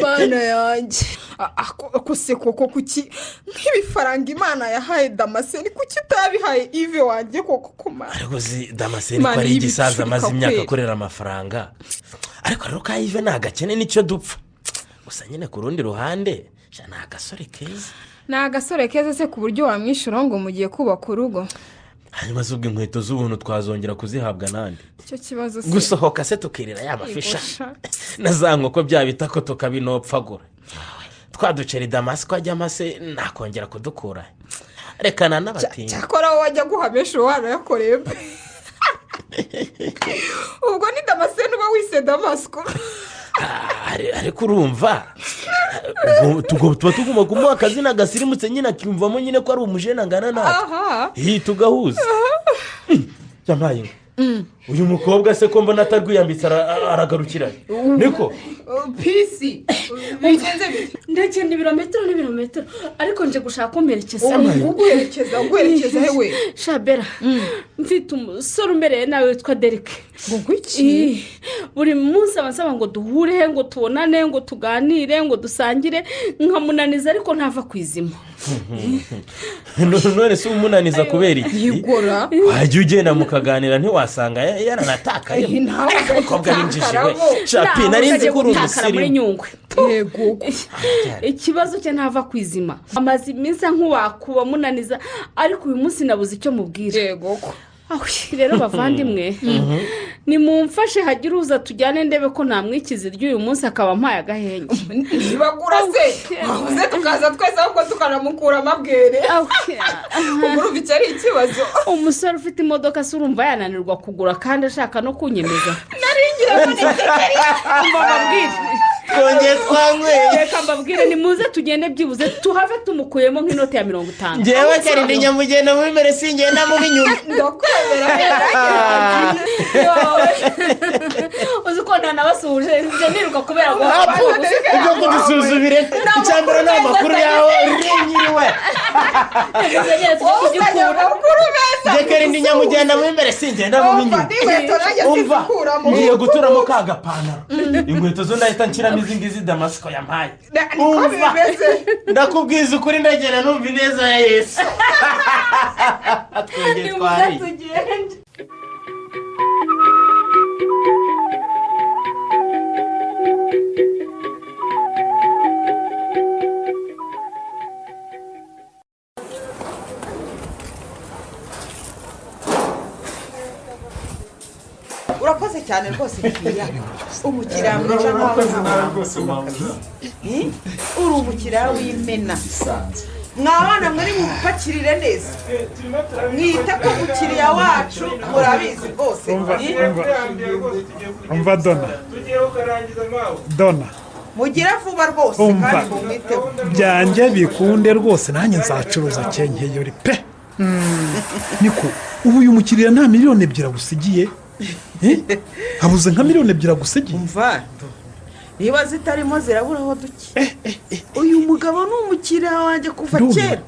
bana yanjye ako se koko kuki nk'ibifaranga Imana yahaye Damascene kuki utabihaye Ive wanjye koko kuma. Ariko zi Damascene ko ari igisaza maze imyaka akorera amafaranga. Ariko rero ka Ive nagakene nicyo dupfa. Gusa nyine ku rundi ruhande ni agasore keza. Ni agasore keza se ku buryo wamwishyura ngo mugiye kubaka urugo. Hanyuma zubwo inkweto z'ubuntu twazongera kuzihabwa nandi. Icyo kibazo se. Gusohoka se tukirira ya mafisha. Nazango ko byabita ko tukabinopfagura. Twaduceri Damasco ajya amase nakongera kudukura. Rekana n'abatinya. Cyakora wajya guhamesha wana yakoreye. Ubwo ni Damascene uba wise Damasco. ariko urumva tuba tugomba kumuha akazina gasirimutse nyine akiyumvamo nyine ko ari umujene angana natwe tugahuza cyambaye uyu mukobwa se ko mbona atarwiyambitse aragarukira niko pisi bigenze bite ndagenda ibirometero ariko nje gushaka kumperekeza uguherekeza hewe shabera mfite umusore umbereye nawe witwa Derek ngo iki buri munsi abasaba ngo duhure ngo tubonane ngo tuganire ngo dusangire nkamunaniza ariko ntava kwizima none se umunaniza kubera iki yigora wajya ugenda mukaganira ntiwasanga yaranatakaye abakobwa binjije we shapi narinzi ko uri umusirimu yego ikibazo cye ntava kwizima amaze iminsi nk'uwakuba munaniza ariko uyu munsi nabuze icyo mubwira yego rero bavandimwe nimumfashe hagire uza tujyane ndebe ko namwikiza ry'uyu munsi akaba ampaye agahenge ntibagura se wabuze tukaza twese ahubwo tukanamukura amabwere urumva icyo ari ikibazo umusore ufite imodoka se urumva yananirwa kugura kandi ashaka no kunyemeza naringira muri kigali mbabwire twongeye twanyweye reka mbabwire nimuze tugende byibuze tuhave tumukuyemo nk'inoti ya 50 njyewe cyari nyamugenda muri mbere singenda mu binyuma ndakwemera uzi ko ntanabasuhuje nje niruka kubera ngo ibyo kudusuzumire icyambere ni amakuru yawe urinyiriwe reka rindi nyamugenda muri mbere singenda mu binyuma umva ngiye guturamo ka gapantaro inkweto zo ndahita nshyiramo izi ngizi damasiko yampaye umva ndakubwiza ukuri ndagenda numva ineza ya Yesu twongeye twari urakoze cyane rwose mukiriya umukiriya mwiza uri umukiriya w'imena mwabana muri mupakirire neza mwite ku mukiriya wacu murabizi rwose umva dona mugire vuba rwose kandi mumwiteho byanjye bikunde rwose nanjye nzacuruza kenkeyori pe niko ubu uyu mukiriya nta miliyoni 2 agusigiye habuze nka miliyoni 2 agusigiye umva niba zitarimo ziraburaho duke uyu mugabo ni umukiriya wanjye kuva kera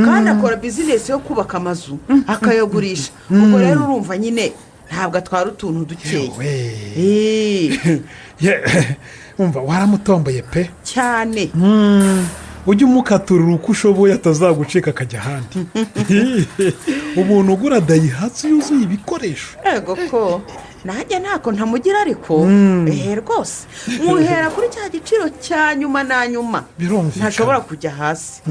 kandi akora bizinesi yo kubaka amazu akayagurisha ubwo rero urumva nyine ntabwo atwara utuntu dukeya umva waramutomboye pe cyane ujye umukaturira uko ushoboye atazagucika akajya ahandi umuntu ugura dayihatsu yuzuye ibikoresho yego ko nanjye ntako ntamugira ariko rwose muhera kuri cya giciro cya nyuma na nyuma ntashobora kujya hasi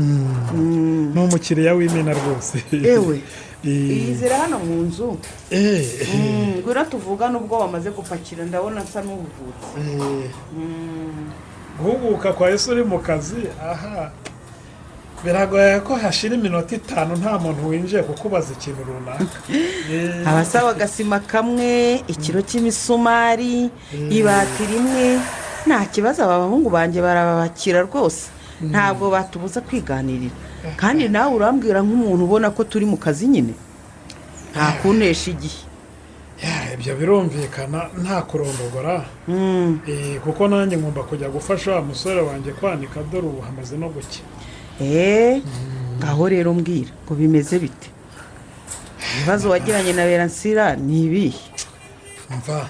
ni umukiriya w'imena rwose yewe yizera hano mu nzu ngwira tuvugane ubwo wamaze gupakira ndabona asa n'ubuvutse guhuguka kwa Yesu uri mu kazi aha biragoye ko hashira iminota 5 nta muntu winjiye kukubaza ikintu runaka abasaba agasima kamwe ikiro cy'imisumari ibati rimwe nta kibazo abahungu banjye barabakira rwose ntabwo batubuza kwiganirira kandi nawe urambwira nk'umuntu ubona ko turi mu kazi nyine nta kunesha igihe ibyo birumvikana nta kurondogora kuko nanjye ngomba kujya gufasha wa musore wanjye kwanika dore ubu hamaze no gucya ngaho rero mbwira ngo bimeze bite ibibazo wagiranye na Beransira ni ibihe mva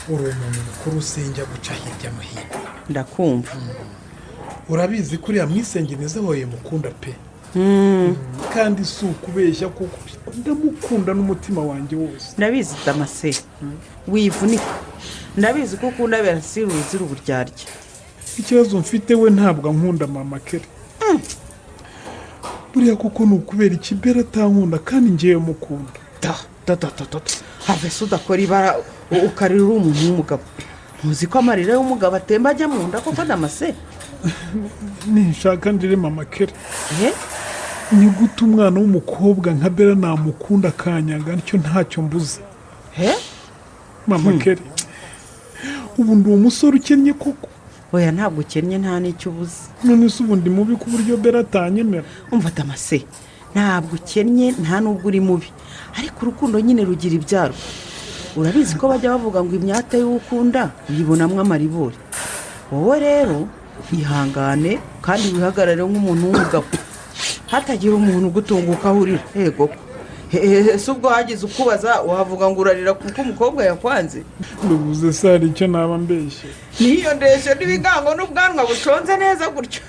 uri umuntu mukuru usenga guca hirya no hino ndakumva urabizi ko uriya mwisengeneza wawe mukunda pe kandi si ukubeshya kuko ndamukunda n'umutima wanjye wose ndabizi damase wivunika ndabizi ko ukunda Beransira uzira uburyarya ikibazo mfite we ntabwo nkunda mama kere buriya kuko ni ukubera ikibera atankunda kandi ngewe mukunda have se udakora ibara ukarira uri umuntu w'umugabo ntuzi ko amarira y'umugabo atemba ajya mu nda koko damase nishaka ndire mama kere ni gute umwana w'umukobwa nka bera namukunda akanyaga nicyo ntacyo mbuze mama kere ubu ndi umusore ukennye koko. oya ntabwo ukennye nta n'icyo ubuze. none se ubu ndi mubi ku buryo bera atanyemera. umva Damase ntabwo ukennye nta n'ubwo uri mubi ariko urukundo nyine rugira ibyaro. urabizi ko bajya bavuga ngo imyata y'ukunda uyibonamo amaribori. wowe rero ihangane kandi wihagarare nk'umuntu w'umugabo hatagira umuntu ugutunguka aho urira. yego si ubwo hagize ukubaza wavuga ngo urarira kuko umukobwa yakwanze. ndubuze se hari icyo naba mbeshye. niyo ndeshyo n'ibigango n'ubwanwa buconze neza gutyo.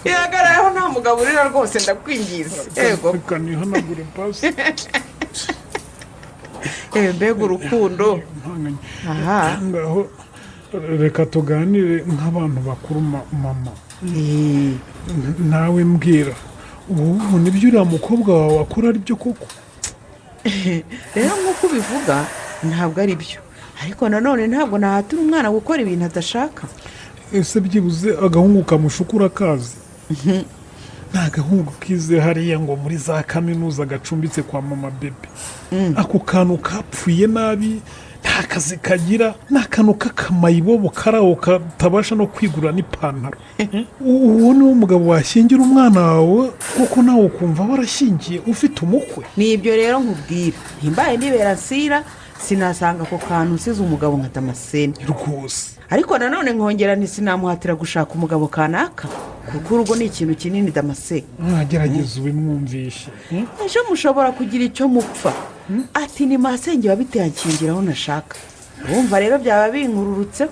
ihagarayeho nta mugabo urira rwose ndakwingiza. yego reka nihanagure pasi. mbega urukundo. aha ngaho reka tuganire nk'abantu bakuru mama. nawe mbwira ubu nibyo uriya mukobwa wawe akora ari byo koko? rero nk'uko ubivuga ntabwo ari byo ariko nanone ntabwo nahatira umwana gukora ibintu adashaka. ese byibuze agahungu kamushukura kazi? nta gahungu kize hariya ngo muri za kaminuza gacumbitse kwa mama bebe. ako kantu kapfuye nabi nta kazi kagira ni akantu k'akamayibobo karaho katabasha no kwigura n'ipantaro. uwo ni wo mugabo washyingira umwana wawe kuko nawe ukumva warashyingiye ufite umukwe. ni ibyo rero nkubwira ntimbaye nibera nsira sinasanga ako kantu usize umugabo nka Damascene rwose. ariko nanone nkongera sinamuhatira gushaka umugabo kanaka kuko urugo ni ikintu kinini Damascene. mwagerageza ubimwumvishe. ejo mushobora kugira icyo mupfa. ati ni masenge wabiteye akingiraho nashaka. wumva rero byaba binkururutse.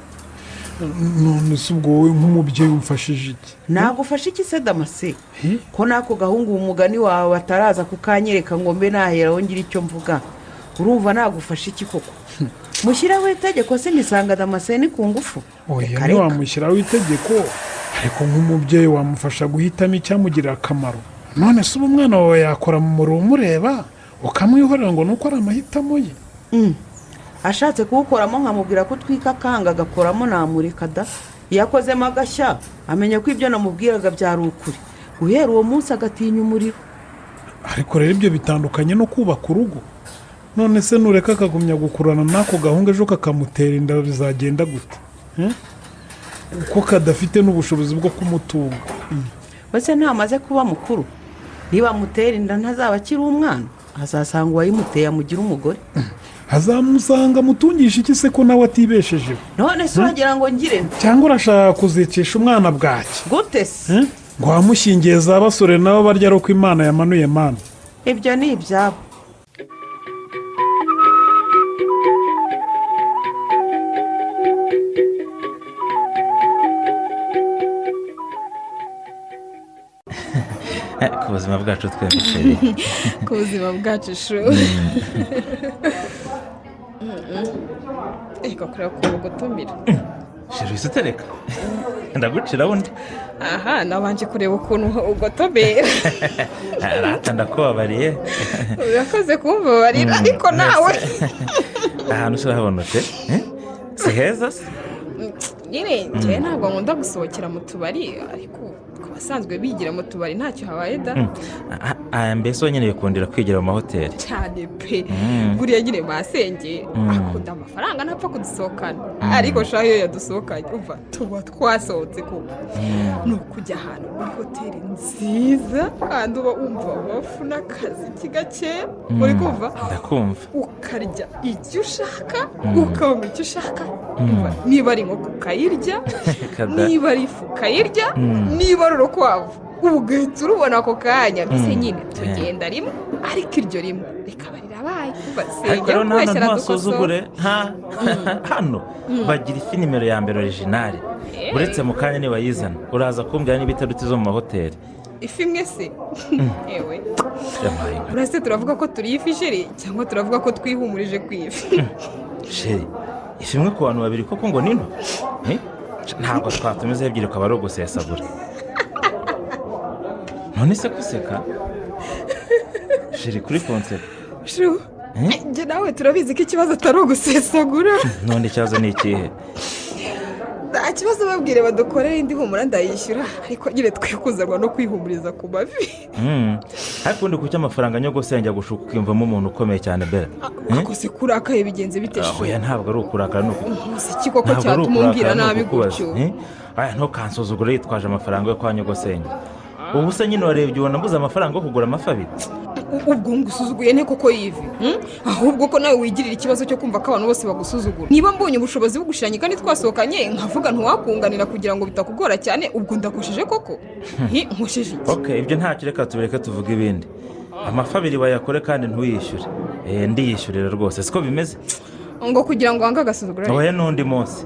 none se ubwo wowe nk'umubyeyi umfashije iki? nagufashe iki se Damascene ko nako gahungu umugani wawe bataraza kukanyereka ngo mbe naheraho ngira icyo mvuga. urumva nagufashe iki koko? mushyiraho itegeko se nisanga Damascene ku ngufu. oya ntiwamushyiraho itegeko ariko nk'umubyeyi wamufasha guhitamo icyamugirira akamaro. none se ubu umwana wawe yakora mu muriro umureba ukamwihorera ngo nuko ari amahitamo ye? ashatse kuwukoramo nkamubwira ko utwika akanga agakoramo namureka da. iyo akozemo agashya amenya ko ibyo namubwiraga byari ukuri guhera uwo munsi agatinya umuriro. ariko rero ibyo bitandukanye no kubaka urugo. none se nureka akagumya gukurana n'ako gahungu ejo kakamutera inda bizagenda gute? uko kadafite n'ubushobozi bwo kumutunga. bose ntamaze kuba mukuru niba amutera inda ntazaba akiri umwana azasanga uwayimuteye amugira umugore. azamusanga amutungisha iki se ko nawe atibeshejeho? none se wagira ngo ngire cyangwa urashaka kuzicisha umwana bwaki? gute se ngo wamushyingiye za basore nabo barya ari uko imana yamanuye mana. ibyo ni ibyabo. ku buzima bwacu twembi. ku buzima bwacu shu. reka kureba ukuntu ugutumira. shira isi utereka ndagucira undi. aha nabanje kureba ukuntu ugotomera. rata ndakubabariye. urakoze kumbabarira ariko nawe. ahantu urahabona ute? si heza se? nyine njyewe ntabwo nkunda gusohokera mu tubari ariko ku basanzwe bigira mu tubari ntacyo habaye da. mbese wenyine bikundira kwigira mu mahoteli cyane pe. buriya nyine masenge akunda amafaranga ntapfa kudusohokana ariko shaho iyo yadusohokanye umva tuba twasohotse kuko ni ukujya ahantu muri hoteli nziza kandi uba wumva wafu n'akazi gake uri kumva. ndakumva. ukarya icyo ushaka ukabona icyo ushaka. niba ari inkoko ukayirya niba ari ifu ukayirya niba ari urukwavu ugahita urubona ako kanya. mbese nyine tugenda rimwe ariko iryo rimwe rikaba rirabaye. ariko rero nta ntasuzugure hano bagira ifi nimero ya mbere orijinali uretse mu kanya nibayizana uraza kumbwira niba itarutse zo mu mahoteli. ifi imwe se? yewe urase turavuga ko turiye ifi sheri cyangwa turavuga ko twihumurije ku ifi? sheri ifi imwe ku bantu babiri koko ngo nino ntabwo twatumizeho ebyiri ukaba ari ugusesagura. none se guseka sheri kuri konseri shu njye nawe turabizi ko ikibazo atari ugusesagura. none ikibazo ni ikihe? nta kibazo maze babwire badukorere indi humura ndayishyura ariko nyine twe kuzanwa no kwihumuriza ku mavi. ariko undi kuki amafaranga nyogosenge gushuka ukiyumvamo umuntu ukomeye cyane bera ako se kurakaye bigenze bite aho ya ntabwo ari ukurakara nuko iki koko cyatuma umbwira nabi gutyo. aya ntukansuzugure yitwaje amafaranga yo kwa nyogosenge ubu se nyine warebye ubona mbuze amafaranga yo kugura amafi abiri ubwo ngusuzuguye nte koko yive ahubwo ko nawe wigirira ikibazo cyo kumva ko abantu bose bagusuzugura niba mbonye ubushobozi bugushiranye kandi twasohokanye nkavuga ntiwakunganira kugira ngo bitakugora cyane ubwo ndakosheje koko nkosheje iki ibyo ntacyo reka tubireke tuvuge ibindi amafi abiri bayakore kandi ntuyishyure ndiyishyurira rwose siko bimeze ngo kugira ngo wange agasuzugura oya n'undi munsi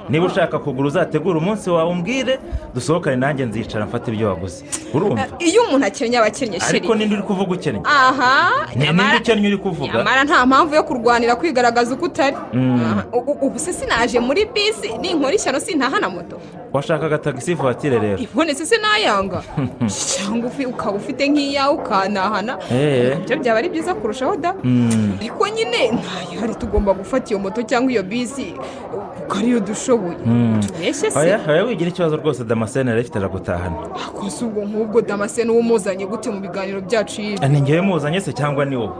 niba ushaka kugura uzategura umunsi wawe umbwire dusohokane nanjye nzicara mfata ibyo waguze urumva iyo umuntu akennye aba akennye sheri ariko ninde uri kuvuga ukennye ninde ukennye uri kuvuga nyamara nta mpamvu yo kurwanira kwigaragaza uko utari ubu se sinaje muri bisi ninkora ishyano sintaha na moto washakaga tagisi vatire rero ibonetse se nayanga cyangwa ukaba ufite nk'iyawe ukanahana ibyo byaba ari byiza kurushaho da ariko nyine ntayihari tugomba gufata iyo moto cyangwa iyo bisi kuko ariyo dushoboye tubeshye se oya wigira ikibazo rwose Damascene arifite aragutahana akoze ubwo nk'ubwo Damascene uwo muzanye gute mu biganiro byacu yiwe ni ngewe muzanye se cyangwa ni wowe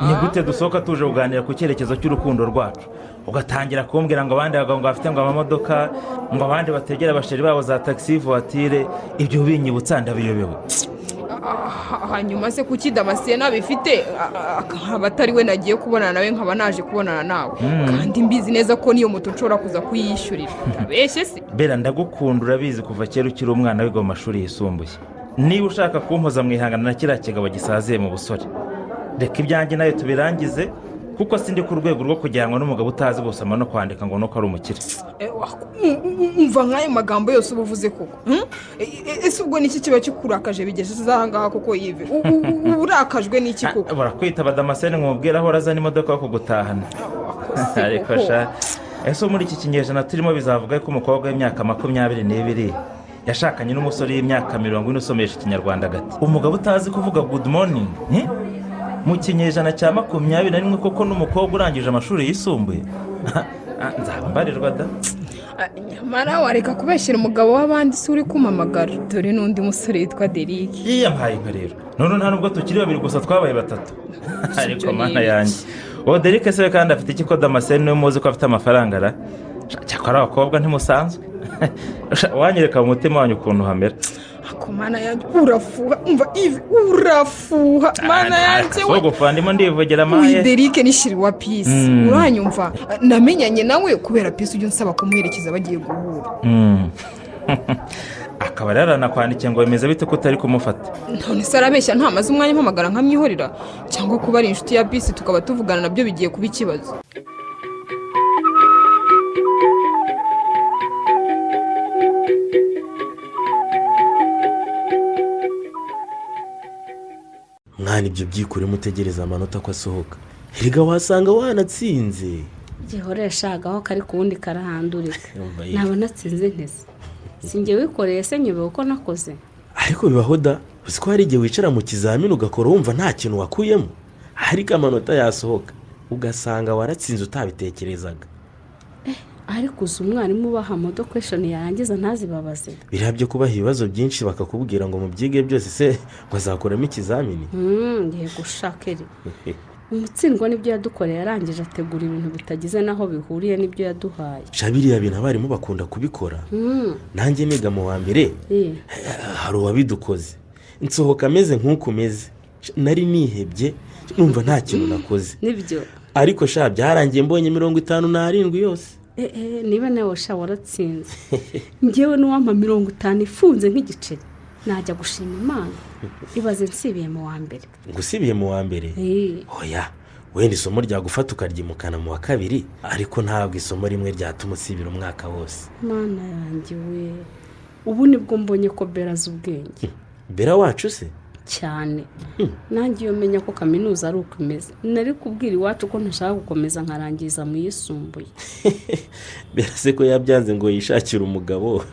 ni gute dusohoka tuje kuganira ku cyerekezo cy'urukundo rwacu ugatangira kumbwira ngo abandi bagabo ngo bafite ngo amamodoka ngo abandi bategera abasheri babo za taxi voiture ibyo binyibutsa ndabiyobewe hanyuma se kuki Damascene abifite akaba atari we nagiye kubonana nawe nkaba naje kubonana nawe kandi mbizi neza ko niyo moto nshobora kuza kuyishyurira ndabeshye se bera ndagukunda urabizi kuva kera ukiri umwana wiga mu mashuri yisumbuye niba ushaka kumpoza mu ihangana na kiriya kigabo gisaziye mu busore reka ibyanjye nawe tubirangize kuko sindi ku rwego rwo kujyanwa n'umugabo utazi gusoma no kwandika ngo nuko ari umukire umva nk'ayo magambo yose uba uvuze koko ese ubwo niki kiba kikurakaje bigeze aha ngaha koko yive urakajwe n'iki koko barakwitaba Damascene nkubwira aho razana imodoka yo kugutahana ariko sha ese muri iki kinyejana turimo bizavuga ko umukobwa w'imyaka 22 yashakanye n'umusore w'imyaka 40 usomesha ikinyarwanda gati umugabo utazi kuvuga good morning mu kinyejana cya 21 koko n'umukobwa urangije amashuri yisumbuye nzambarirwa da nyamara wareka kubeshyira umugabo w'abandi se uri kumamagara dore n'undi musore yitwa Derek yiyampaye nka rero none nta nubwo tukiri babiri gusa twabaye batatu ariko mana yanjye uwo Derek se kandi afite iki ko Damascene niwe muzi ko afite amafaranga ra cyakora abakobwa ntimusanzwe wanyereka mu mutima wanyu ukuntu hamera ako mana yanjye urafuha umva Yves urafuha mana yanjye so gufanda ndimo ndivugera maye Derek ni shiri wa Peace uranyumva namenyanye nawe kubera Peace ujye nsaba kumuherekeza bagiye guhura akaba yaranakwandikiye ngo bimeze bite ko utari kumufata none se arabeshya ntamaze umwanya mpamagara nkamwihorera cyangwa kuba ari inshuti ya Peace tukaba tuvugana nabyo bigiye kuba ikibazo mwana ibyo byikure mutegereza amanota ko asohoka hirga wasanga wanatsinze gihoreshagaho kari ku wundi karahandurika ntabwo natsinze ntese sinjye wikoreye se nyobewe uko nakoze ariko bibaho da uzi ko hari igihe wicara mu kizamini ugakora wumva nta kintu wakuyemo ariko amanota yasohoka ugasanga waratsinze utabitekerezaga ariko uzi umwarimu ubaha modo question yarangiza ntazibabaze biriya byo kubaha ibibazo byinshi bakakubwira ngo mubyige byose se ngo azakuramo ikizamini ngiye gushakere umutsindwa n'ibyo yadukoreye yarangije ategura ibintu bitagize naho bihuriye n'ibyo yaduhaye biriya bintu abarimu bakunda kubikora nanjye niga mu wa mbere hari uwabidukoze nsohoka ameze nk'uko umeze nari nihebye numva nta kintu nakoze nibyo ariko byarangiye mbonye 57 yose niba nawe waratsinze ngewe n'uwampa 50 ifunze nk'igiceri najya gushima Imana ibaze nsibiye mu wa mbere ngo usibiye mu wa mbere oya wenda isomo ryagufata ukaryimukana mu wa kabiri ariko ntabwo isomo rimwe ryatuma usibira umwaka wose Mana yanjye we ubu nibwo mbonye ko beraza ubwenge bera wacu se cyane nanjye iyo menya ko kaminuza ari uko imeze nari kubwira iwacu ko ntashaka gukomeza nkarangiza mu yisumbuye berase ko yabyanze ngo yishakire umugabo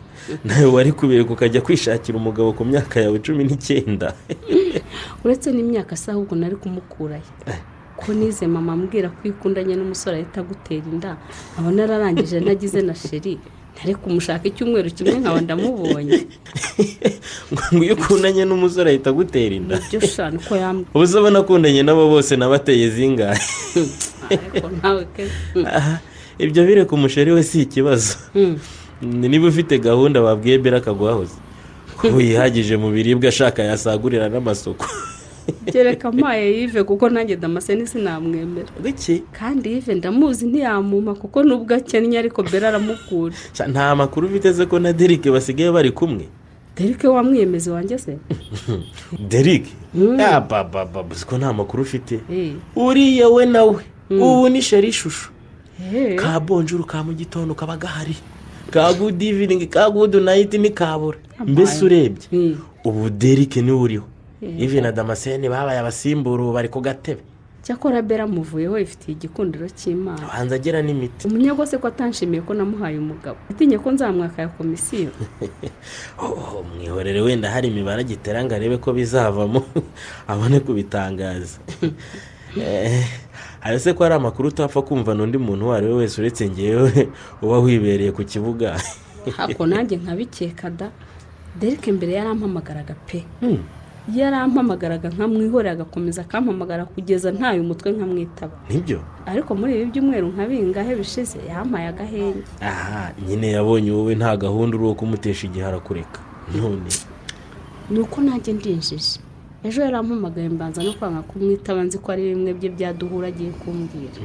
nawe wari kubireka ukajya kwishakira umugabo ku myaka yawe 19 uretse n'imyaka se ahubwo nari kumukurayo ko nize mama ambwira ko ikundanye n'umusore ahita gutera inda abona ararangije ntagize na sheri ariko umushaka icyumweru kimwe nkaba ndamubonye. ngo iyo ukundanye n'umusore ahita agutera inda. Nibyo shana uko yambwiye. ubu se ubona akundanye nabo bose nabateye zingahe? Ariko nawe ke. ibyo bireka umusheri we si ikibazo. niba ufite gahunda babwiye Bera akaguhahoza ko yihagije mu biribwa ashaka yasagurira n'amasoko. Gereka amaye Yves kuko nanjye Damascene sinamwemera. Biki? Kandi Yves ndamuzi ntiyamuma kuko nubwo akennye ariko Bera aramukura. nta makuru biteze ko na Derek basigaye bari kumwe. Derek wamwiyemezi wanjye se? Derek? baba ko nta makuru ufite. uriya we nawe ubu ni sheri ishusho. ka bonjour ka mu gitondo kaba gahari, ka good evening ka good night ni kabura. mbese urebye ubu Derek ni uriho. Yves na Damascene babaye abasimbura ubu bari ku gatebe. Cyakora Bera muvuyeho ifitiye igikundiro cy'Imana. Hanze agira n'imiti. Umunyagose ko atanshimiye ko namuhaye umugabo. Atinye ko nzamwaka ya komisiyo. mwihorere wenda hari imibare agitera ngo arebe ko bizavamo abone kubitangaza. arese ko hari amakuru utapfa kumva n'undi muntu uwo ari we wese uretse ngewe uba wibereye ku kibuga. hako nanjye nkabikeka da. Derek mbere yarampamagaraga pe. yarampamagaraga nkamwihorera agakomeza akampamagara kugeza ntayo umutwe nkamwitaba. Nibyo? Ariko muri ibi byumweru nkabingahe bishize yampaye agahenge. Nyine yabonye wowe nta gahunda uri wo kumutesha igihe arakureka. none nuko nanjye ndinjije. Ejo yarampamagaye mbanza no kwanga kumwitaba nzi ko ari bimwe bye byaduhura agiye kumbwira.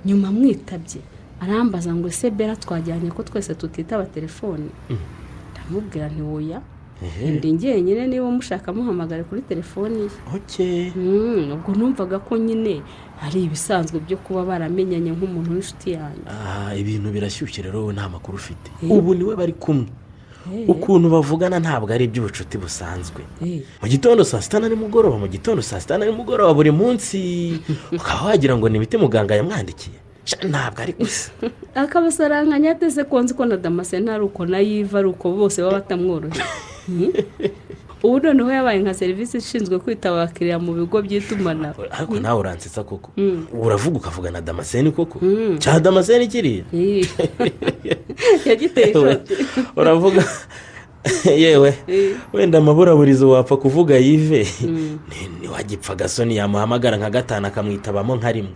Nyuma mwitabye arambaza ngo ese Bera twajyanye ko twese tutitaba telefone. Ndamubwira nti oya. Ndi njyenyine niba mushaka muhamagara kuri telefoni. Ubwo numvaga ko nyine hari ibisanzwe byo kuba baramenyanye nk'umuntu w'inshuti yanjye. Ibintu birashyushye rero wowe nta makuru ufite. Ubu niwe bari kumwe. Ukuntu bavugana ntabwo ari iby'ubucuti busanzwe. Mu gitondo saa sita na nimugoroba, mu gitondo saa sita na nimugoroba buri munsi. Ukaba wagira ngo ni imiti muganga yamwandikiye. Ntabwo ari gusa. Akabasaranganya atese konzi ko na Damascene ari uko na Yves ari uko bose baba batamworoheye. Ubu noneho yabaye nka serivisi ishinzwe kwitaba abakiriya mu bigo by'itumanaho. Ariko nawe uransetsa koko. Uravuga ukavuga na Damascene koko. Cya Damascene kiriya. Yagiteye ishoti. Uravuga yewe wenda amaburaburizo wapfa kuvuga Yves. Niwagipfa Gasoni yamuhamagara nka gatanu akamwitabamo nka rimwe.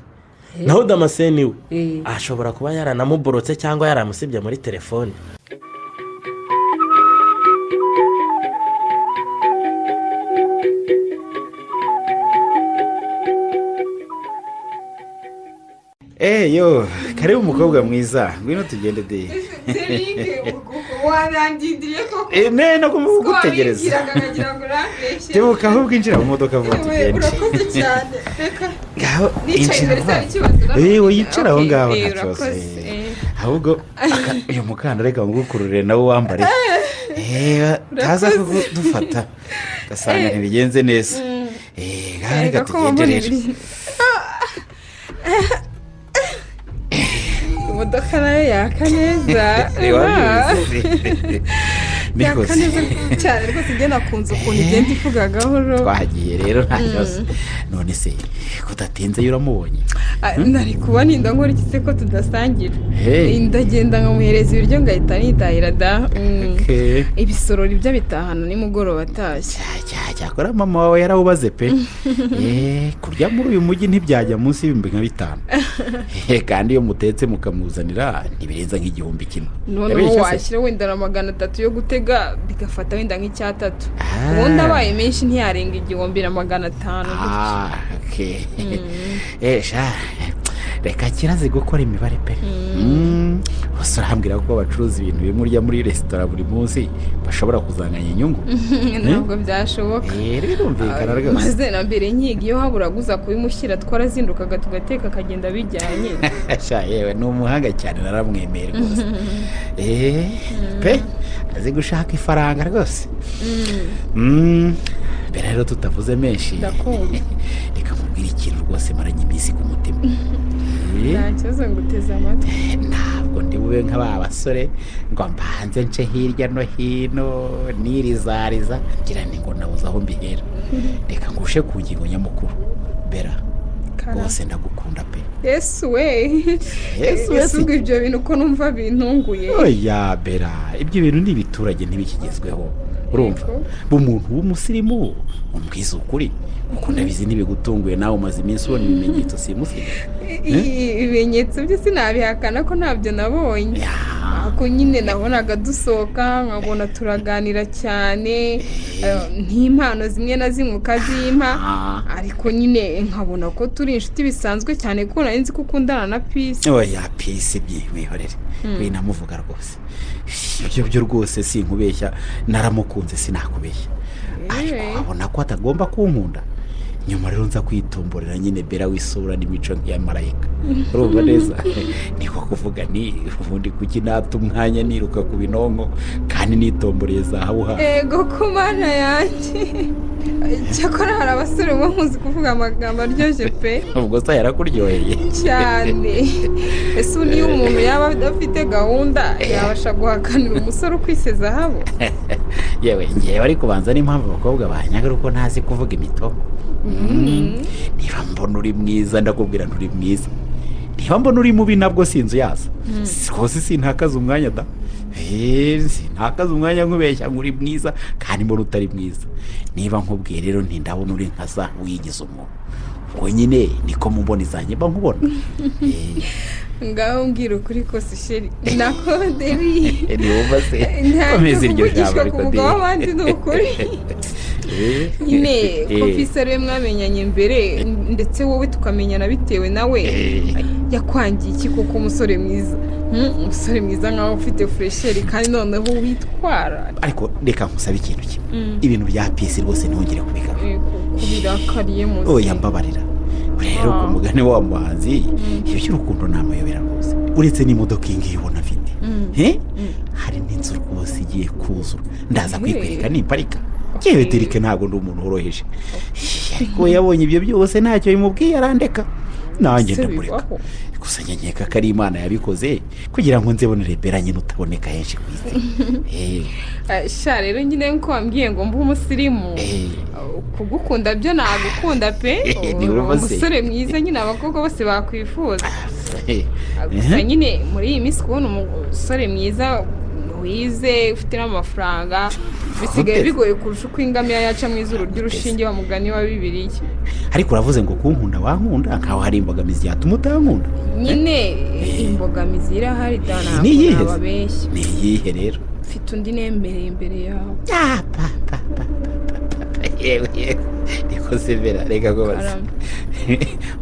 Naho Damascene we ashobora kuba yaranamuborotse cyangwa yaramusibye muri telefone. yo karibu umukobwa mwiza ngwino tugende de. warandindiriye koko. No kumugutegereza. Tebuka ahubwo injira mu modoka vuba tugende. Urakoze cyane. Reka. Ngaho injira. Yicara aho ngaho ntacose. Ahubwo uyu mukanda reka ngukurure nawe wambare. Taza kudufata. Gasanga ntibigenze neza. Reka tugende rero. Imodoka nayo yaka neza. Yaka neza cyane rwose ngenda kunze ukuntu igenda ivuga gahoro. Twagiye rero nta kibazo. None se kudatinze yuramubonye? Nari kuba ninda nkora iki se ko tudasangira. Ndagenda nkamuhereza ibiryo ngahita nitahira da. Ibisorori byo bitahana nimugoroba atashye. Cyakora mama wawe yarawubaze pe. Kurya muri uyu mujyi ntibyajya munsi y'ibihumbi nka 5. Kandi iyo mutetse mukamuzanira ntibirenza nk'igihumbi kimwe. Noneho washyira wenda na 300 yo gutega bigafata wenda nk'I3. Ubundi abaye menshi ntiyarenga igihumbi na 500. Reka kirazi gukora imibare pe. Bose urambwira ko bacuruza ibintu bimwe urya muri resitora buri munsi bashobora kuzanganya inyungu. Ntabwo byashoboka. Birumvikana rwose. Maze na mbere nkiga iyo haburaguza kubimushyira twarazindukaga tugateka akagenda bijyanye. Yewe ni umuhanga cyane naramwemeye rwose. Pe azi gushaka ifaranga rwose. Mbere rero tutavuze menshi. Reka mubwire ikintu rwose maranye iminsi ku mutima. Nta kibazo nguteze amatwi. Ntabwo ndi bube nk'aba basore ngo mbanze nce hirya no hino nirizariza ngira ngo nabuze aho mbihera. Reka ngushe ku ngingo nyamukuru. Bera rwose ndagukunda pe. yesu we Yesu yesu ubwo ibyo bintu ko numva bintunguye. oya bera ibyo bintu ni ibiturage ntibikigezweho urumva umuntu w'umusirimu umbwiza ukuri kuko ndabizi ntibigutunguye nawe umaze iminsi ubona ibimenyetso simusiga. ibimenyetso byo sinabihakana ko ntabyo nabonye ako nyine nabonaga dusohoka nkabona turaganira cyane nk'impano zimwe na zimwe ukazimpa ariko nyine nkabona ko turi inshuti bisanzwe cyane ko nari nzi ko ukundana na Peace. oya Peace byihorere binamuvuga rwose ibyo byo rwose sinkubeshya naramukunze sinakubeshya ariko abona ko atagomba kunkunda nyuma rero nza kwitomborera nyine bera wisura n'imico nk'iya marayika urumva neza niko kuvuga ni ubundi kuki nata umwanya niruka ku binonko kandi nitomboreye zahabu hano. ego ku mana yanjye cyakora hari abasore bo muzi kuvuga amagambo aryoshye pe. ubwo se yarakuryoheye cyane ese niyo umuntu yaba adafite gahunda yabasha guhakanira umusore ukwise zahabu. yewe ngewe ari kubanza n'impamvu abakobwa banyaga uko ntazi kuvuga imitomo. niba mbona uri mwiza ndakubwira nturi mwiza niba mbona uri mubi nabwo sinzi yaza rwose sintakaza umwanya da sintakaza umwanya nkubeshya ngo uri mwiza kandi mbona utari mwiza niba nkubwiye rero ntindabona uri nka za wigize umuntu ubwo nyine niko mubona izanjye mba nkubona. ngaho mbwira ukuri kose sheri nako deri niwumva se komeza iryo jambo ariko deri abandi ni ukuri nyine ko Peace ariwe mwamenyanye mbere ndetse wowe tukamenyana bitewe nawe yakwangiye iki kuko umusore mwiza umusore mwiza nkaho ufite furesheri kandi noneho witwara. ariko reka nkusabe ikintu kimwe ibintu bya Peace rwose ntongere kubigaho kubirakariye muzi oya mbabarira rero ku mugani wa muhanzi ibyo by'urukundo namayobera rwose uretse n'imodoka iyi ngiyi ubona afite hari n'inzu rwose igiye kuzura ndaza kwikwereka niparika yewe Derike ntabwo ndi umuntu woroheje ariko yabonye ibyo byose ntacyo bimubwiye arandeka nanjye ndamureka gusa nkeka ko ari Imana yabikoze kugira ngo nzibonere bera nyine utaboneka henshi ku isi. sha rero nyine nko wambwiye ngo mbe umusirimu kugukunda byo nagukunda pe umusore mwiza nyine abakobwa bose bakwifuza gusa nyine muri iyi minsi kubona umusore mwiza wize ufite n'amafaranga bisigaye bigoye kurusha uko ingamiya yaca mu izuru ry'urushinge wa mugani wa Bibiliya. ariko uravuze ngo kunkunda wankunda nkaho hari imbogamizi yatuma utankunda nyine imbogamizi irahari dana ababeshya ni iyihe rero mfite undi nembereye imbere yawe. yewe niko severa reka ko basi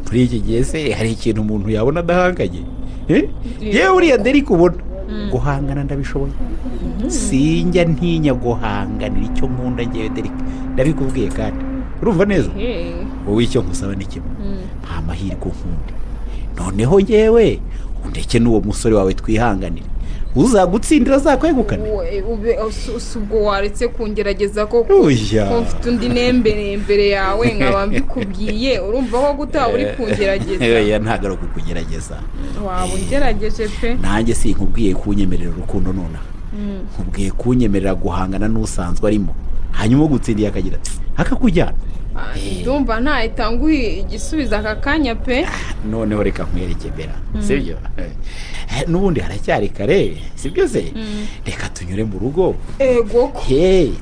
muri iki gihe se hari ikintu umuntu yabona adahanganye yewe uriya Derike ubona guhangana ndabishoboye sinjya ntinya guhanganira icyo nkunda ngewe Derike ndabikubwiye kandi urumva neza wowe icyo nkusaba ni kimwe nta mahirwe nkundi noneho ngewe undeke n'uwo musore wawe twihanganire uzagutsindira azakwegukana. ubwo waretse kungerageza koko mfite undi nembereye imbere yawe nkaba mbikubwiye urumva ko gutaha uri kungerageza. oya ntabwo ari ukukugerageza waba ungerageje pe. nanjye sinkubwiye kunyemerera urukundo nonaha nkubwiye kunyemerera guhangana n'usanzwe arimo hanyuma ugutsindiye akagira akakujyana. ndumva ntahita nguhe igisubizo aka kanya pe. noneho reka nkwereke bera sibyo n'ubundi haracyari kare sibyo se reka tunyure mu rugo. ego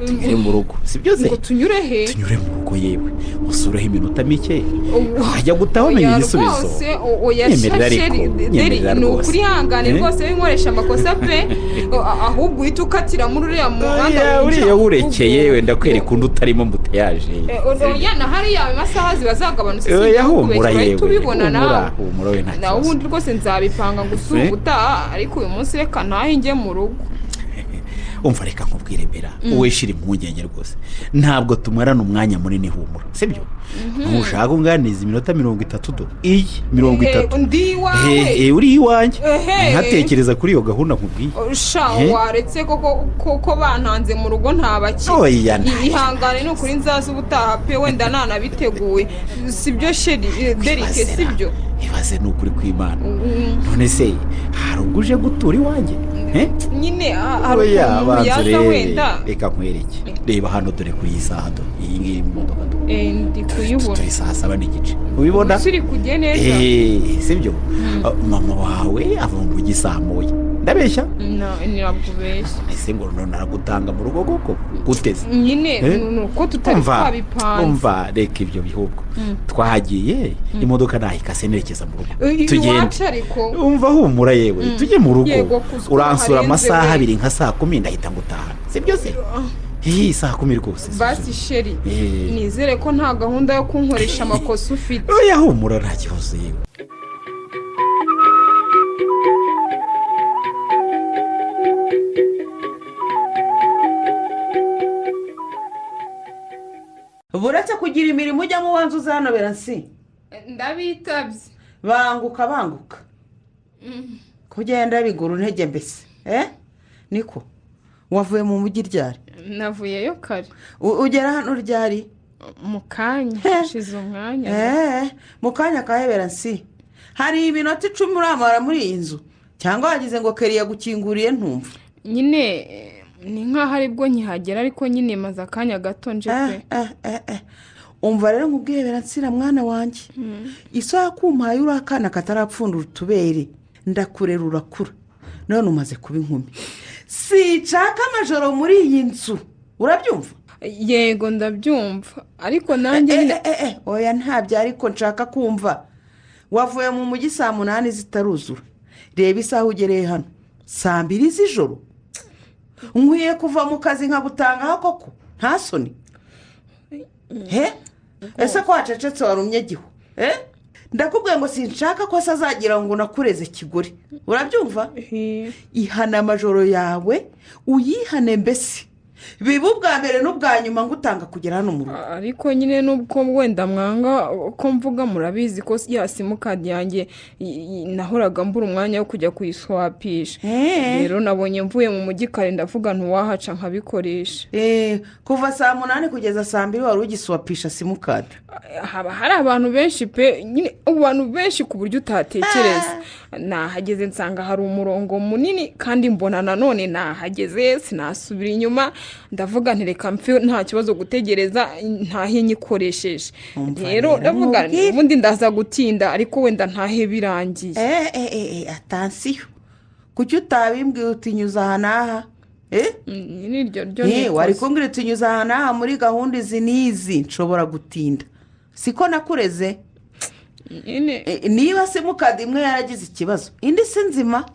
tunyure mu rugo sibyo se ngo tunyure he tunyure mu rugo yewe usureho iminota mike wajya gutaha umenya igisubizo. nyemerera rwose ni ukuri hangane rwose winkoresha amakosa pe ahubwo uhita ukatira muri uriya muhanda uriya wurekeye wenda kwereka undi utarimo mbuteyaje. na hariya amasaha ziba zagabanutse yahumura yewe tubibona nawe we nta nawe ubundi rwose nzabipanga ngo usure ubutaha ariko uyu munsi reka ntahe njye mu rugo. umva reka nkubwire bera wowe shira impungenge rwose ntabwo tumarana umwanya munini humura sibyo ntushaka unganiza iminota 30 do iyi 30 ndi iwawe uri iwanjye ntatekereza kuri iyo gahunda nkubwiye. waretse koko bantanze mu rugo ntabaki ihangane n'ukuri nzaza ubutaha pe wenda nanabiteguye sibyo sheri Derike sibyo ibaze ni ukuri kw'imana none se hari ubwo uje gutura iwanjye nyine hari umuntu yaza wenda reka nkwereke reba hano dore kuri iyi saha iyi ngiyi mu modoka ndi kuyibona turi saa 7:30 ubibona uri kujya neza sibyo mama wawe ava mu rugo saa 1 ndabeshya ntabwo ubeshya ese ngo naragutanga mu rugo koko guteze nyine nuko tutari twabipanze umva reka ibyo bihugu twahagiye imodoka nahikase nerekeza mu rugo tugende umva humura yewe tujye mu rugo uransura amasaha 2 nka saa 10 ndahita ngutahana sibyo se saa 10 rwose basi sheri nizere ko nta gahunda yo kunkoresha amakosa ufite oya humura nta kibazo yewe buretse kugira imirimo ujyamo ubanza uzanobera nsi ndabitabye banguka kugenda bigura intege mbese niko wavuye mu mujyi ryari navuyeyo kare ugera hano ryari mu kanya hashize umwanya mu kanya kahebera nsi hari iminota 10 uramara muri iyi nzu cyangwa wagize ngo keri yagukinguriye ntumva nyine ni nk'aho aribwo nkihagera ariko nyine maze akanya gato nje pe umva rero nkubwirebera nsira mwana wanjye isaha kumpaye uri akana katarapfundura utubere ndakurera urakura none umaze kuba inkumi sinshaka amajoro muri iyi nzu urabyumva yego ndabyumva ariko nanjye oya ntabyo ariko nshaka kumva wavuye mu mujyi saa 8 zitaruzura reba isaha ugereye hano saa 2 z'ijoro nkwiye kuva mu kazi nkagutangaho koko nta soni ese ko wacecetse warumye giho ndakubwiye ngo sinshaka ko azagira ngo nakureze kigore urabyumva ihana amajoro yawe uyihane mbese biba ubwa mbere n'ubwa nyuma ngutanga kugera hano mu rugo ariko nyine n'ubwo wenda mwanga ko mvuga murabizi ko ya simukadi yanjye nahoraga mbura umwanya wo kujya kuyiswapisha rero nabonye mvuye mu mujyi kare ndavuga ntuwahaca nkabikoresha kuva saa 8 kugeza saa 2 wari ugiswapisha simukadi haba hari abantu benshi pe nyine abantu benshi ku buryo utatekereza nahageze nsanga hari umurongo munini kandi mbona nanone nahageze sinasubira inyuma ndavuga ntireka mfe nta kibazo gutegereza ntahe nyikoresheje rero ndavuga ubundi ndaza gutinda ariko wenda ntahe birangiye atansiyo kuki utabimbwiye utinyuza aha wari kumbwira utinyuza aha muri gahunda izi n'izi nshobora gutinda siko nakureze niba simukadi imwe yaragize ikibazo indi si nzima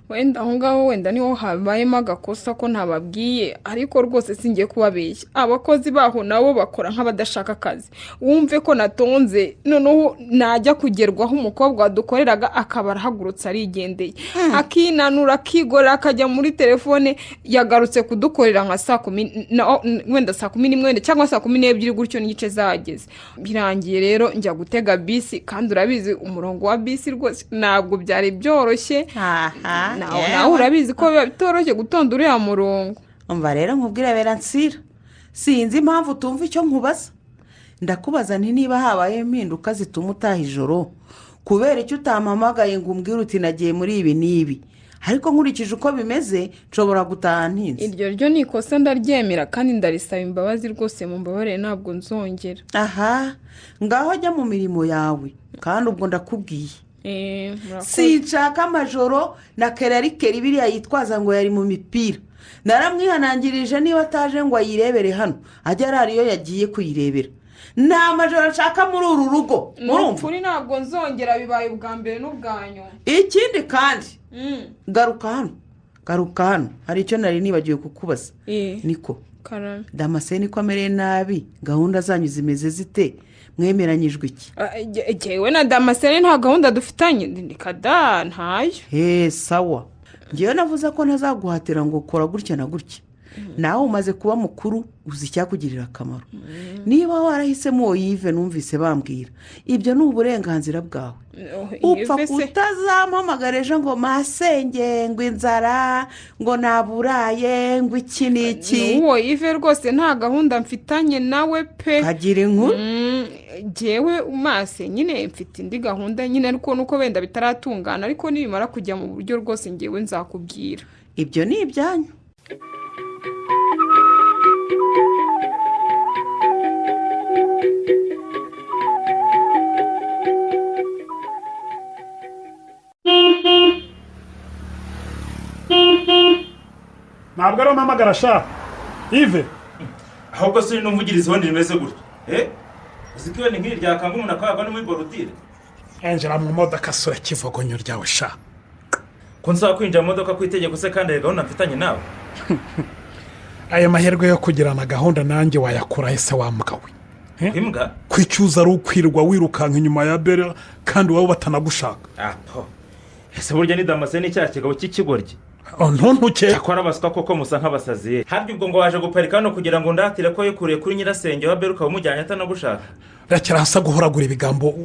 wenda aho ngaho wenda niho habayemo agakosa ko ntababwiye ariko rwose singiye kubabeshya abakozi baho nabo bakora nk'abadashaka akazi wumve ko natonze noneho najya kugerwaho umukobwa wadukoreraga akaba arahagurutse arigendeye akinanura akigora akajya muri telefone yagarutse kudukorera nka saa 10 wenda saa 11 cyangwa saa 12 gutyo n'igice zageze birangiye rero njya gutega bisi kandi urabizi umurongo wa bisi rwose ntabwo byari byoroshye nawe urabizi ko biba bitoroshye gutonda uriya murongo umva rero nkubwirebera nsira sinzi impamvu tumva icyo nkubaza ndakubaza nti niba habaye impinduka zituma utaha ijoro kubera icyo utampamagaye ngo umbwire uti nagiye muri ibi n'ibi ariko nkurikije uko bimeze nshobora gutaha ntinze iryo ryo ni ikosa ndaryemera kandi ndarisaba imbabazi rwose mu mbabarire ntabwo nzongera ngaho jya mu mirimo yawe kandi ubwo ndakubwiye sinshaka amajoro na kerarikeri biriya yitwaza ngo yari mu mipira naramwihanangirije niba ataje ngo ayirebere hano ajya arara iyo yagiye kuyirebera nta majoro nshaka muri uru rugo kuri ntabwo nzongera bibaye ubwa mbere n'ubwanyu ikindi kandi garuka hano hari icyo nari nibagiwe kukubaza niko damascene ko amereye nabi gahunda zanyu zimeze zite mwemeranyijwe iki jewe na damascene nta gahunda dufitanye ndikada ntayo sawa ngewe navuze ko ntazaguhatira ngo ukora gutya na gutya nawe umaze kuba mukuru uzi icyakugirira akamaro niba warahisemo uwo yive numvise bambwira ibyo ni uburenganzira bwawe upfa kutazampamagara ejo ngo masenge ngo inzara ngo naburaye ngo iki n'iki uwo yive rwose nta gahunda mfitanye nawe pe kagira inkuru ngewe umase nyine mfite indi gahunda nyine ariko nuko wenda bitaratungana ariko nibimara kujya mu buryo rwose ngewe nzakubwira. Ibyo ni ibyanyu. ntabwo ari umpamagara sha Yves ahubwo se n'umvugirizi wundi rimeze gutyo uzi ko iyo ni nk'iri ryakanga umuntu akabagwa no muri borudire. injira mu modoka sura kivogonyo ryawe sha ko nsaba kwinjira mu modoka ku itegeko se kandi hari gahunda mfitanye nawe. ayo mahirwe yo kugirana gahunda nanjye wayakura ese wambwawe imbwa kwicuza ari ukwirwa wirukanka inyuma ya bera kandi wowe batanagushaka. ese burya ni Damascene n'icyaha kigabo cy'ikigoryi ntuntuke cyakora abaswa koko musa nk'abasaziye harya ubwo ngo waje guparika hano kugira ngo ndatire ko yikuriye kuri nyirasenge wa bera ukaba umujyanye atanagushaka. rekera hasa guhoragura ibigambo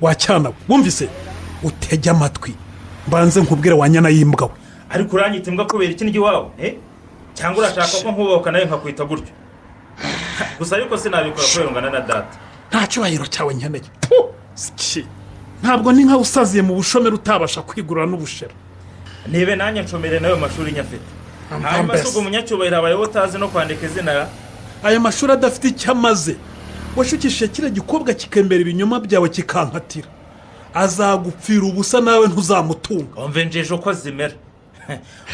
wacyana wumvise utege amatwi mbanze nkubwire wanyana y'imbwa we. ariko uranyita imbwa kubera iki n'igiwawe cyangwa urashaka ko nkubahuka nawe nkakwita gutyo gusa ariko sinabikora kubera ungana na data. nta cyubahiro cyawe nkeneye ntabwo ni nkaho usaziye mu bushomeri utabasha kwigurira n'ubushera. nibe nanjye nshomere nayo mashuri nyafite hanyuma se ubwo umunyacyubahiro abayeho utazi no kwandika izina. ayo mashuri adafite icyo amaze washukishije kiriya gikobwa kikembera ibinyoma byawe kikankatira azagupfira ubusa nawe ntuzamutunga. wumve njeje uko zimera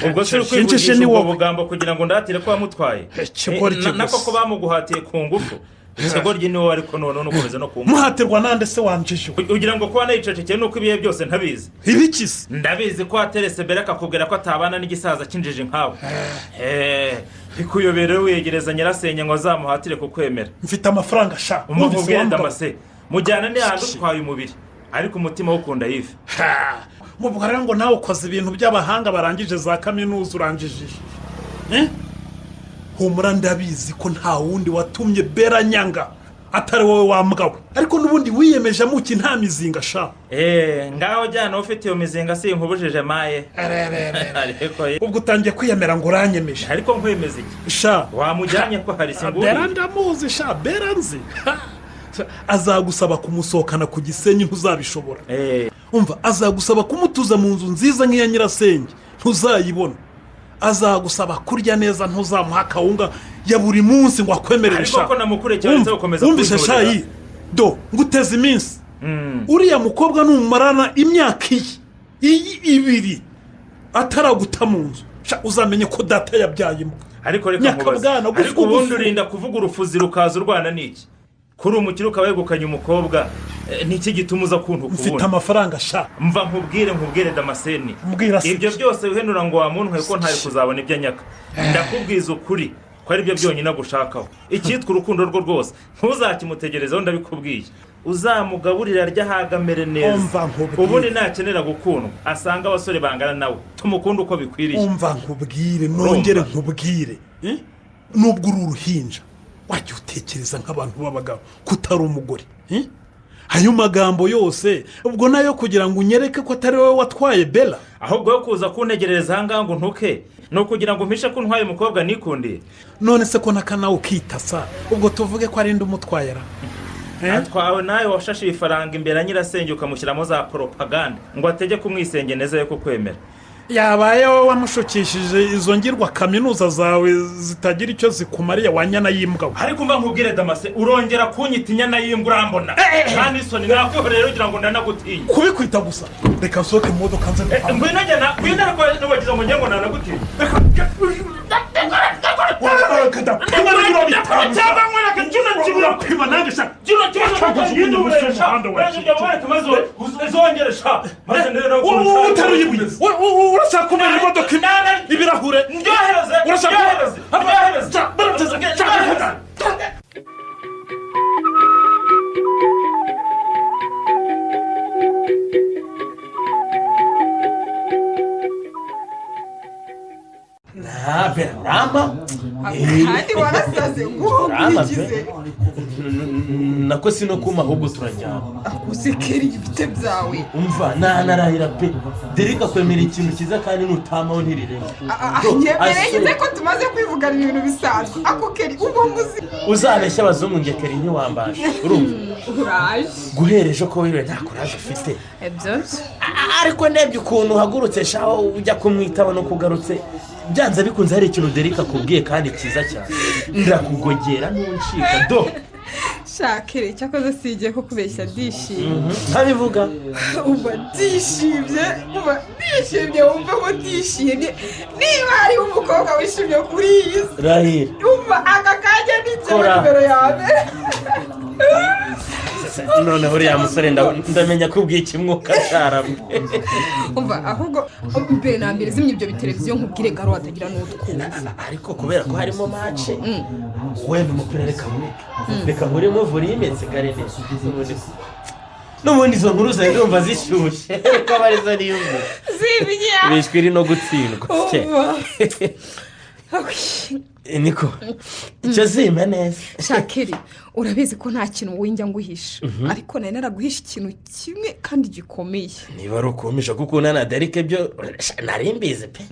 ubwo se uri kwivugisha ubwo bugambo kugira ngo ndatire ko wamutwaye nako ko bamuguhatiye ku ngufu ikigoryi ni wowe ariko none nukomeza no kumva muhatirwa nande se wanjije ugira ngo kuba nayicecekeye nuko ibihe byose ntabizi. ibikisi ndabizi ko waterese bere akakubwira ko atabana n'igisaza cy'injiji nkawe bikuyobera wegereza nyirasenge ngo azamuhatire kukwemera. mfite amafaranga sha umuntu ugenda amase mujyana n'ihandi utwaye umubiri ariko umutima wukunda Yves. muvuga rero ngo nawe ukoze ibintu by'abahanga barangije za kaminuza urangijije humura ndabizi ko nta wundi watumye bera nyanga atari wowe wambwawe ariko n'ubundi wiyemeje amuki nta mizinga sha. ngaho jyana ufite iyo mizinga si nkubujije maye. ubwo utangiye kwiyemera ngo uranyemeje ariko nkwemeza iki sha wamujyanye ko hari singuri bera ndamuzi sha bera nzi azagusaba kumusohokana ku Gisenyi ntuzabishobora. umva azagusaba kumutuza mu nzu nziza nk'iya nyirasenge ntuzayibona. azagusaba kurya neza ntuzamuha akawunga ya buri munsi ngo akwemerere sha. ariko namukure cyane cyo gukomeza kwinjira shayi do nguteze iminsi uriya mukobwa numarana imyaka ibiri ataraguta mu nzu uzamenye ko data yabyaye imbwa. ariko reka nkubaze ariko ubundi urinda kuvuga urufuzi rukaza urwana n'iki kuri umukiri ukaba yegukanye umukobwa niki gituma uza kuntu kubona. mfite amafaranga sha mva nkubwire Damascene ibyo byose uhenura ngo wa muntu ko ntari kuzabona ibyo nyaka ndakubwiza ukuri ko ari byo byonyine gushakaho icyitwa urukundo rwo rwose ntuzakimutegerezeho ndabikubwiye uzamugaburira ryahagamere neza ubundi nakenera gukundwa asanga abasore bangana nawe tumukunde uko bikwiriye. umva nkubwire nongere nkubwire nubwo uri uruhinja wajya utekereza nk'abantu b'abagabo kutari umugore. ayo magambo yose ubwo nayo kugira ngo unyereke ko atari wowe watwaye bela ahubwo yo kuza kuntegereza ahangaha ngo ntuke ni ukugira ngo mpishe ko ntwaye umukobwa nikundiye. none se ko n'akanawe ukitasa ubwo tuvuge ko ari indi umutwayera atwawe nawe washashe ifaranga imbere ya nyirasenge ukamushyiramo za poropaganda ngo atege kumwisenge neza yo kukwemera. yabaye wowe wamushukishije izo ngirwa kaminuza zawe zitagira icyo zikumariye wanyana y'imbwa we. ariko mba nkubwire Damascene urongera kunyita inyana y'imbwa urambona nta n'isoni nakuhore rero ugira ngo ndanagutinya kubikwita gusa reka nsohoke mu modoka nze ngwino njyana ngwino ariko nubagize ngo njye ngo ndanagutinya urashaka kumenya imodoka ibirahure urashaka uramba kandi warasaze wigize nako si no kuma ahubwo turajyana usekera ibite byawe umva narahira pe dereka akwemera ikintu cyiza kandi nutamaho ntirireme nyemereye ko tumaze kwivugana ibintu bisanzwe ako keri uba muzi uzabeshya abazungu nge keri ntiwambashe urumva uraje guhera ejo ko wiriwe nta kuraje ufite ibyo ariko ndebye ukuntu uhagurutse shaho ujya kumwitaba no kugarutse byanze bikunze hari ikintu dereka akubwiye kandi cyiza cyane ndakugogera ntuncika do shakere cyakoze sigiye ko kubeshya ndishimye ntabivuga uba ndishimye wumva ko ndishimye niba hariho umukobwa wishimye kuri iyi si rahira umva aka kanya nditseho nimero yawe noneho uriya musore ndamenya ko ubwiye ikimwuka cyaramwe umva ahubwo mbere na mbere zimwe ibyo biteleviziyo nkubwire garo watagira n'utwumva ariko kubera ko harimo mace wenda umupira reka nkuremo volume nsigare neza n'ubundi izo nkuru zawe ndumva zishyushye reka aba arizo niyumva zibya bishwe iri no gutsindwa niko icyo zima neza shakiri urabizi ko nta kintu winjya nguhisha ariko nari naraguhisha ikintu kimwe kandi gikomeye niba ari ukumisha kuko unanadarike byo nari mbizi pe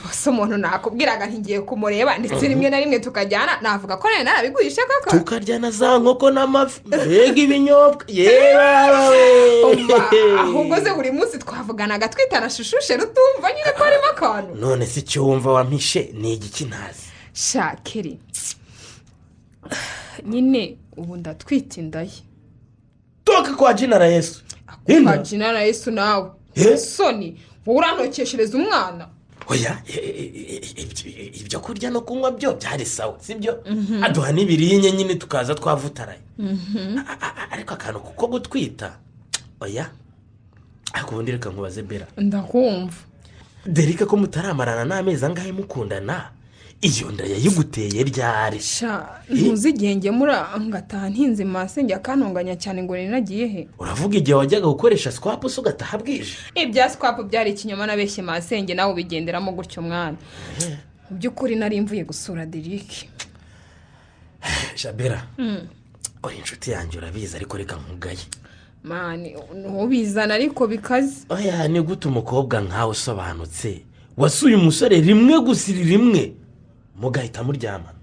gusa umuntu nakubwiraga ntigiye kumureba ndetse rimwe na rimwe tukajyana navuga ko nari narabiguhisha koko tukaryana za nkoko n'amafi mbega ibinyobwa yewe ahubwo ze buri munsi twavuganaga twitana shushushe rutumva nyine ko harimo akantu none si icyo wumva wampishe ni igiki ntazi shakiri nyine ubu ndatwita inda ye toka kwa jinara yesu kwa jinara yesu nawe soni wowe urantokeshereza umwana oya ibyo kurya no kunywa byo byari sawa sibyo aduha n'ibiriye nyine tukaza twavutaraye ariko akantu kuko gutwita oya ariko ubundi reka nkubaze bera ndakumva dereka ko mutaramarana n'amezi angahe mukundana iyo nda yayiguteye ryari ntuzi igihe ngemura ngataha ntinze masenge akanonganya cyane ngo ninagiye he uravuga igihe wajyaga gukoresha swapu se ugataha bwije ibya swapu byari ikinyoma nabeshye masenge nawe ubigenderamo gutyo mwana mu by'ukuri nari mvuye gusura derike jabera uri inshuti yanjye urabizi ariko reka nkugaye mani ntubizana ariko bikaze oya ni gute umukobwa nkawe usobanutse wasuye umusore rimwe gusa rimwe mugahita muryamana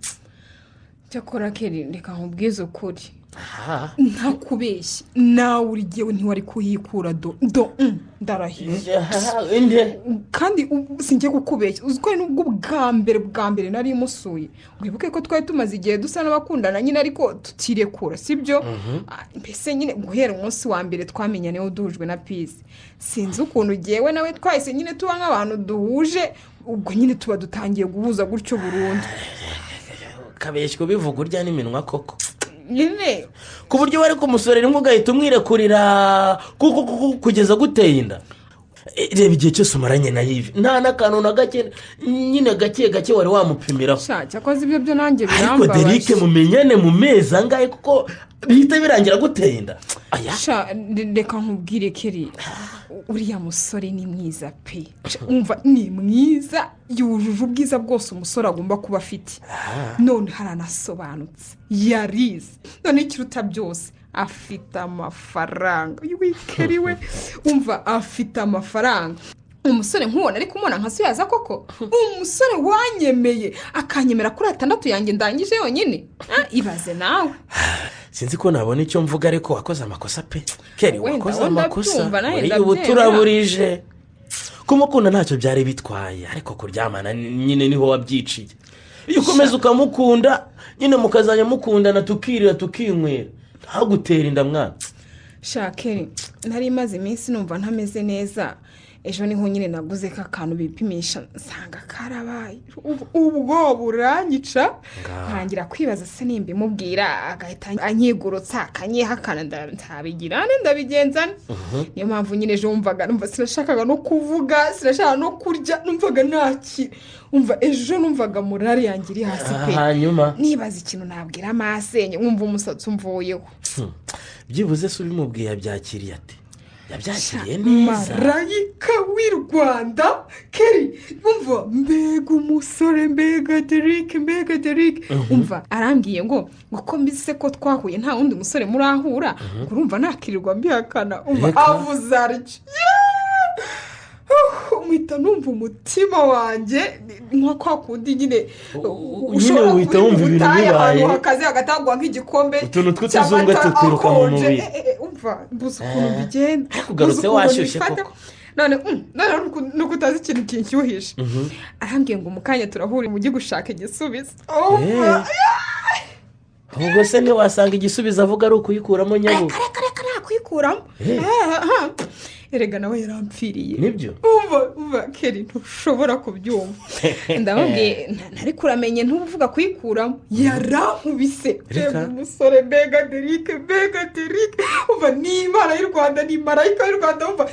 cyakora keri reka nkubwize ukuri ntakubeshye nawe uri jyewe ntiwari kuhikura ndarahiye kandi sinjye kukubeshya uzi ko nubwo bwa mbere nari musuye wibuke ko twari tumaze igihe dusa n'abakundana nyine ariko tutirekura sibyo mbese nyine guhera umunsi wa mbere twamenyaniyeho duhujwe na pisi sinzi ukuntu jyewe nawe twahise nyine tuba nk'abantu duhuje ubwo nyine tuba dutangiye guhuza gutyo burundu kabeshywa bivuga urya n'iminwa koko nyine ku buryo wari kumusore rimwe ugahita umwirekurira kugeza guteye inda reba igihe cyose umaranye na yive nta n'akantu na gake nyine gake wari wamupimiraho cyakoze ibyo byo nanjye birambabaje ariko derike mumenyane mu mezi angahe kuko bihita birangira guteye inda reka nkubwire keri uriya musore ni mwiza pe umva ni mwiza yujuje ubwiza bwose umusore agomba kuba afite none haranasobanutse yarize none ikiruta byose afite amafaranga wikeri we umva afite amafaranga umusore nkubona ariko umubona nka so yaza koko umusore wanyemeye akanyemera kuri 6 yanjye ndangije yonyine ibaze nawe sinzi ko nabona icyo mvuga ariko wakoze amakosa pe keri wakoze amakosa ubu turaburije kumukunda ntacyo byari bitwaye ariko kuryamana nyine niho wabyiciye iyo ukomeza ukamukunda nyine mukazanya mukundana tukirira tukinywera ntagutera inda mwana shakeri nari imaze iminsi numva ntameze neza ejo niho nyine naguze akantu bipimisha nsanga karabaye ubwo buranyica ntangira kwibaza se nimba imubwira agahita anyigurutsa akanyihakana ntabigira ndabigenzana niyo mpamvu nyine ejo wumvaga numva sinashakaga no kuvuga sinashaka no kurya numvaga ntaki umva ejo numvaga morale yanjye iri hasi pe hanyuma nibaza ikintu nabwira amasenye wumva umusatsi umvuyeho byibuze se ubimubwiye byakiriye ate yabyakiriye neza. marayika w'i rwanda keri umva mbega umusore mbega derike umva arambwiye ngo ko mbise ko twahuye nta wundi musore murahura urumva nakirirwa mbihakana umva avuze aricyo uhita numva umutima wanjye nka kwa kundi nyine ushobora uhita wumva ibintu bibaye hakazi hagatangwa nk'igikombe utuntu tw'utuzungu tukwiruka mu mubiri umva mbuze ukuntu bigenda ariko ugarutse washyushye koko none nuko utazi ikintu kinshyuhisha arambwiye ngo mu kanya turahura mujye gushaka igisubizo ubwo se ntiwasanga igisubizo avuga ari ukuyikuramo nyabu reka nakuyikuramo erega nawe yarampfiriye nibyo umva keri ntushobora kubyumva ndamubwiye ntari kuramenye ntuvuga kuyikuramo yarankubise reba umusore mbega derike umva ni imana y'u rwanda ni marayika y'u rwanda umva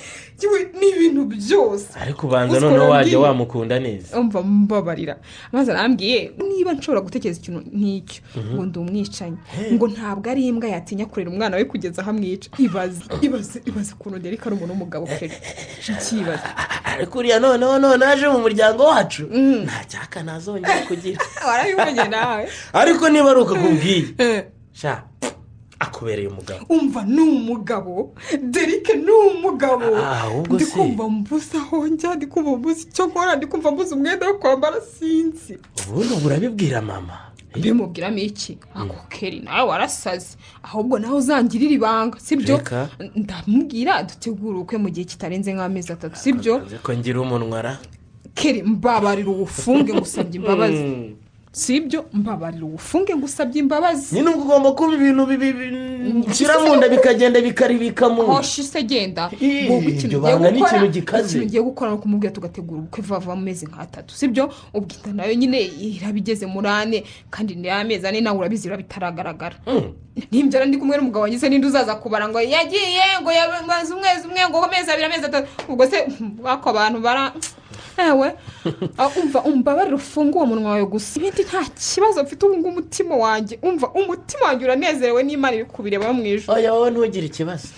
ni ibintu byose ariko ubanza noneho wajya wamukunda neza umva mbabarira maze arambwiye niba nshobora gutekereza ikintu nk'icyo ngo ndi umwicanyi ngo ntabwo ari imbwa yatinya kurera umwana we kugeza aho amwica ibaze ukuntu derike ari umuntu w'umugabo keri ikibazo ariko uriya noneho naje mu muryango wacu nta cyaka nazongera kugira warabibonye nawe ariko niba ari ukakubwiye sha akubereye umugabo umva ni umugabo derike ni umugabo ndi kumva mbuze aho njya ndi kumva mbuze icyo nkora ndi kumva mbuze umwenda wo kwambara sinzi ubundi urabibwira mama bimubwiramo iki ako keri nawe warasaze ahubwo nawe uzangirira ibanga sibyo ndamubwira dutegura ubukwe mu gihe kitarenze nk'amezi 3 sibyo ko ngira umunwa ra keri mbabarira ubufunge ngusabye imbabazi sibyo mbabarira ubufunge ngusabye imbabazi nyine ugomba kuba ibintu nshyira mu nda bikagenda bikaribika mu hoshi se genda ibyo banga n'ikintu gikaze ikintu ugiye gukora no kumubwira tugategura ubukwe vava mu mezi nka 3 sibyo ubwita nayo nyine irabigeze muri 4 kandi ni amezi 4 nawe urabizira bitaragaragara nimbyara ndi kumwe n'umugabo wangize ninde uzaza kubara ngo yagiye ngo yabanze umwezi umwe ngo amezi 2 amezi 3 ubwo se bako abantu bara ewe umva umbabarira ufunga uwo munwa wawe gusa ibindi nta kibazo mfite ubu umutima wanjye umva umutima wanjye uranezerewe n'Imana iri kubireba mu ijuru oya wowe ntugire ikibazo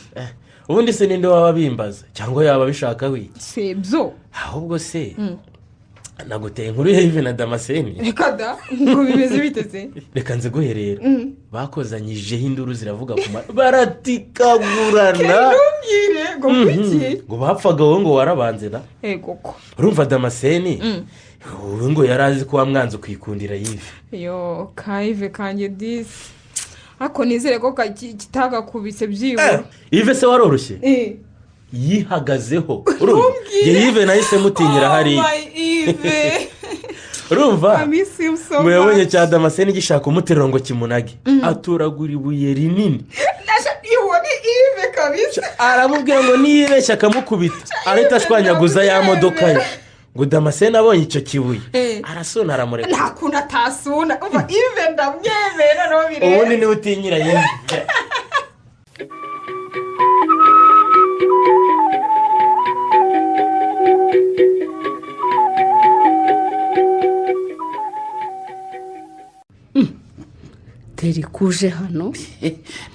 ubundi se ninde waba bimbaza cyangwa yaba bishaka wiki sebyo ahubwo se naguteye inkuru ya Yves na Damascene reka da ngo bimeze biteze reka nze guherera bakozanyijeho induru ziravuga ku baratikagurana ngo kuki ngo bapfaga wowe ngo warabanze na ego ko urumva Damascene wowe ngo yarazi ko wamwanze ukikundira Yves yo Yves kanje disi ako nizere ko kitagakubise byibura Yves se waroroshye yihagazeho Yves nahise mutinyira hari urumva ngo yabonye cya Damascene gishaka umuterero ngo kimunage aturagura ibuye rinini Yves kabisa aramubwira ngo niyibeshya akamukubita ahita ashwanyaguza ya modoka ye ngo Damascene abonye icyo kibuye arasuna aramureka nta kuntu atasuna umva Yves ndamwemera no bireba ubundi niwe utinyira Yves teri kuje hano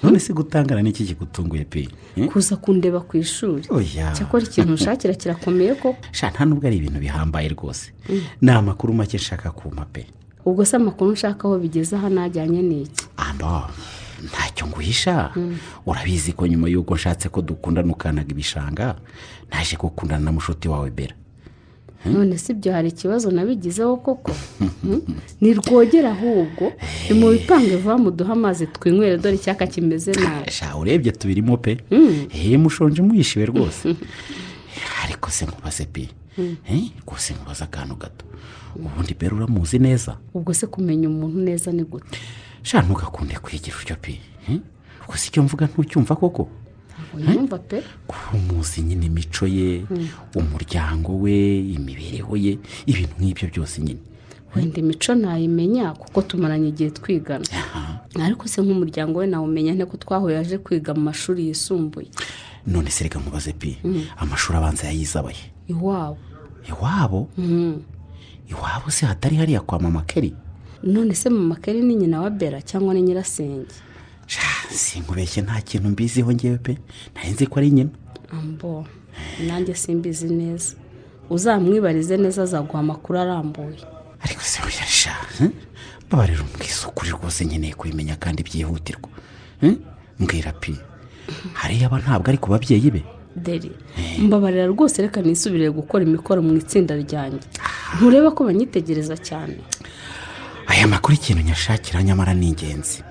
none se gutangana n'iki kigutunguye pe kuza kundeba ku ishuri cyakora ikintu ushakira kirakomeye ko nta nubwo ari ibintu bihambaye rwose ni amakuru make nshaka kumpa pe ubwo se amakuru nshaka aho bigeze aha najyanye n'iki ntacyo nguhisha urabizi ko nyuma y'uko nshatse ko dukundana ukanaga ibishanga naje gukundana na mushuti wawe Bera none si byo hari ikibazo nabigizeho koko ni rwogera ahubwo ni mu bipange vuba muduha amazi twinywere dore icyaka kimeze nabi urebye tubirimo pe mushonje muyishiwe rwose ariko se nkubaze pe rwose nkubaza akantu gato ubundi Bera uramuzi neza ubwo se kumenya umuntu neza ni gute ntugakunde kwigira utyo pe ubwo si icyo mvuga ntucyumva koko yumva pe umuzi nyine imico ye umuryango we imibereho ye ibintu nk'ibyo byose nyine wenda imico ntayimenya kuko tumaranye igihe twigana ariko se nk'umuryango we nawumenya nte ko twahuye yaje kwiga mu mashuri yisumbuye none se reka nkubaze pe amashuri abanza yayizabaye iwabo iwabo se hatari hariya kwa mama Keri none se mama Keri ni nyina wa Bera cyangwa ni nyirasenge sinkubeshye nta kintu mbiziho ngewe pe nari nzi ko ari nyina ambo nanjye simbizi neza uzamwibarize neza azaguha amakuru arambuye. ariko se uyasha mbabarira umwisukuri rwose nkeneye kubimenya kandi byihutirwa. mbwira pi hariya aba ntabwo ari ku babyeyi be. Deri mbabarira rwose reka nisubire gukora imikoro mu itsinda ryanjye. Ntureba ko banyitegereza cyane. aya makuru ikintu nyashakira nyamara ni ingenzi.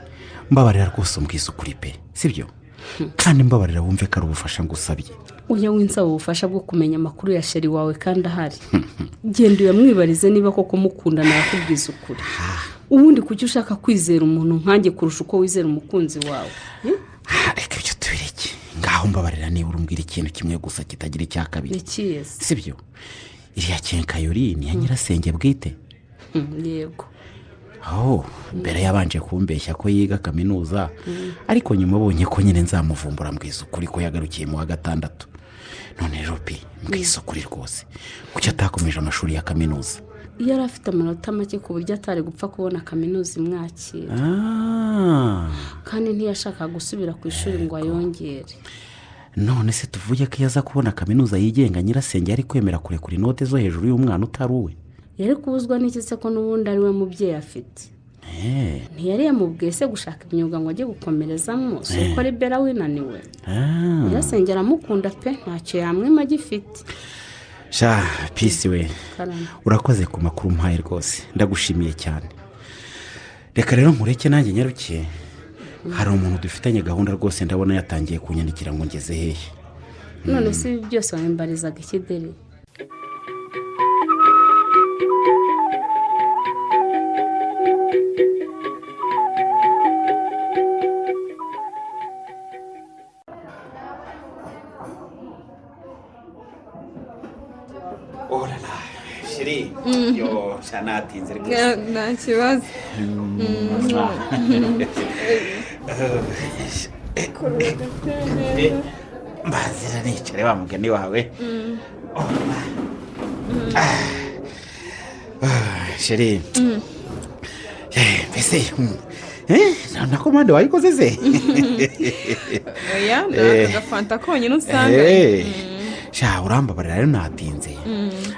mbabarira rwose umwisukuri pe sibyo kandi mbabarira wumve ko ari ubufasha ngusabye. Uya winsaba ubufasha bwo kumenya amakuru ya sheri wawe kandi ahari. Genda uyamwibarize niba koko mukundana yakubwiza ukuri. Ubundi kuki ushaka kwizera umuntu nkanjye kurusha uko wizera umukunzi wawe? reka ibyo tubireke ngaho mbabarira niba urumbwira ikintu kimwe gusa kitagira icya kabiri. sibyo iriya kenkayori ni ya nyirasenge bwite. Yego. mbere yabanje kumbeshya ko yiga kaminuza ariko nyuma abonye ko nyine nzamuvumbura mbwiza ukuri ko yagarukiye mu wa 6. none rero pi mbwiza ukuri rwose kuki atakomeje amashuri ya kaminuza. Iyo yari afite amanota make ku buryo atari gupfa kubona kaminuza imwakira. Kandi ntiyashaka gusubira ku ishuri ngo ayongere. none se tuvuge ko iyo aza kubona kaminuza yigenga nyirasenge yari kwemera kurekura inote zo hejuru y'umwana utari uwe? Yari kubuzwa n'iki se ko n'ubundi ari we mubyeyi afite? Ntiyari yamubwiye se gushaka imyuga ngo ajye gukomerezamo si uko ari bera winaniwe. Nyirasenge aramukunda pe ntacyo yamwima agifite. sha pisi we urakoze ku makuru mpaye rwose ndagushimiye cyane. reka rero nkureke nanjye nyarukiye hari umuntu dufitanye gahunda rwose ndabona yatangiye kunyandikira ngo ngeze hehe. none se ibi byose wambarizaga iki Deri? shiri yo shanatinze rwose. nta kibazo. mbazira nicare wa mugani wawe. shiri mbese na komande wayikoze se? oya ndakagafanta konyine usanga. sha urambabarira rero natinze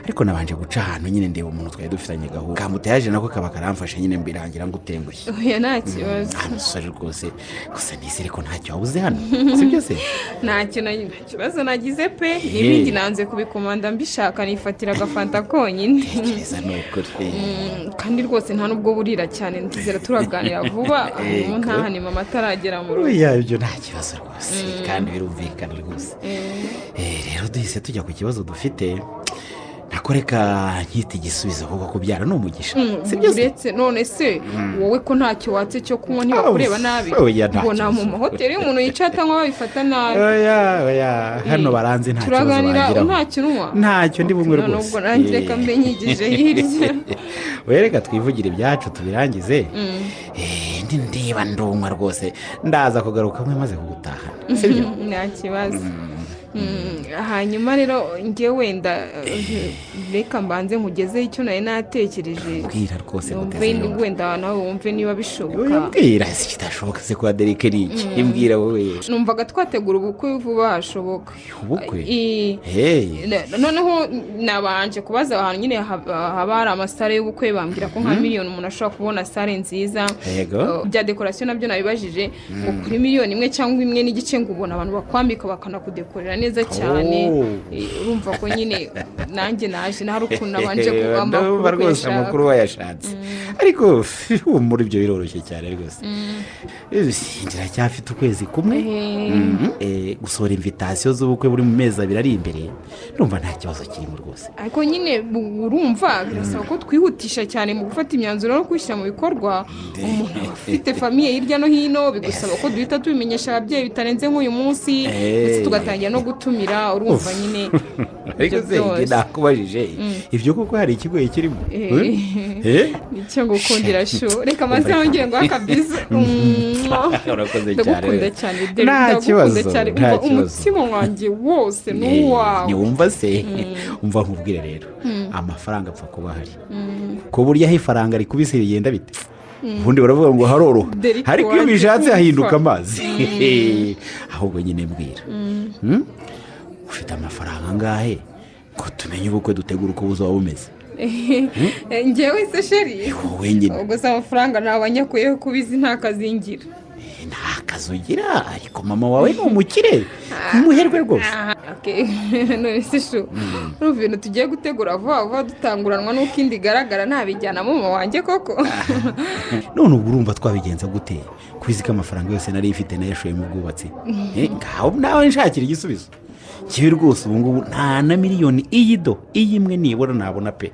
ariko nabanje guca ahantu nyine ndeba umuntu twari dufitanye gahunda kamutayaje nako kaba karamfashe nyine mbirangira ngo utengushye. oya nta kibazo. sorry rwose gusa nizere ko ntacyo wabuze hano sibyo se? nta kibazo nagize pe n'ibindi nanze kubikomanda mbishaka nifatira agafanta konyine. tekereza ni ukuri. kandi rwose nta nubwo burira cyane ndizera turaganira vuba mu ntahane mama ataragera mu rugo. oya ibyo nta kibazo rwose kandi birumvikana rwose. rero duhise tujya ku kibazo dufite nakoreka nkita igisubizo kuko kubyara ni umugisha sibyo se? uretse none se wowe ko ntacyo watse cyo kunywa ntibakureba nabi ubona mu mahoteli umuntu yicaye atanywa babifata nabi. oya hano baranze nta kibazo turaganira ntacyo unywa? ntacyo ndi bumwe rwose. nubwo nanjye reka mbe nyigije hirya. wereka twivugire ibyacu tubirangize. ndiba ndumwa rwose ndaza kugaruka mwe maze kugutahana sibyo? nta kibazo. hanyuma rero njye wenda reka mbanze nkugezeho icyo nari natekereje. mbwira rwose wenda nawe wumve niba bishoboka. mbwira si kitashoboka se kwa Derek ni iki? mbwira wowe. numvaga twategura ubukwe vuba hashoboka. ubukwe? noneho nabanje kubaza ahantu nyine haba hari amasare y'ubukwe bambwira ko nka miliyoni umuntu ashobora kubona sare nziza. bya dekorasiyo nabyo nabibajije ngo kuri miliyoni 1 cyangwa 1 n'igice ngo ubona abantu bakwambika bakanakudekorera neza cyane. urumva ko nyine nanjye naje nta rukundo nabanje kugamba ko rwose amakuru wayashatse ariko muri ibyo biroroshye cyane rwose. ngira cyafite ukwezi kumwe gusohora invitation z'ubukwe buri mu mezi 2 ari imbere numva nta kibazo kirimo rwose. ariko nyine urumva birasaba ko twihutisha cyane mu gufata imyanzuro no kwishyira mu bikorwa. umuntu ufite famiye hirya no hino bigusaba ko duhita tubimenyesha ababyeyi bitarenze nk'uyu munsi ndetse tugatangira no gutumira. urumva nyine ariko se nakubajije ibyo koko hari ikigoye kirimo? nicyo ngukundira sho reka maze wongere ngo akabiza. urakoze ndagukunda cyane nta kibazo umutima wanjye wose n'uwawe. niwumva se umva nkubwire rero amafaranga apfa kuba ahari ku buryo aho ifaranga rikubise rigenda bite ubundi baravuga ngo haroroha ariko iyo bishatse hahinduka amazi. ahubwo nyine mbwira ufite amafaranga angahe ngo tumenye ubukwe dutegura uko buzaba bumeze. ngewe se sheri wowe nyine ubwo se amafaranga ntabanyakuyeho kubizi nta kazingira. nta kazi ugira ariko mama wawe ni umukire umuherwe rwose. none se shu urumva ibintu tugiye gutegura vuba vuba dutanguranwa n'uko indi igaragara ntabijyanamo mama wanjye koko. none ubwo urumva twabigenza gute kubizi ko amafaranga yose nari ifite nayashoye mu bwubatsi. ngaho nawe nshakira igisubizo kibi rwose. ubu ngubu nta na miliyoni iyi imwe nibura nabona pe.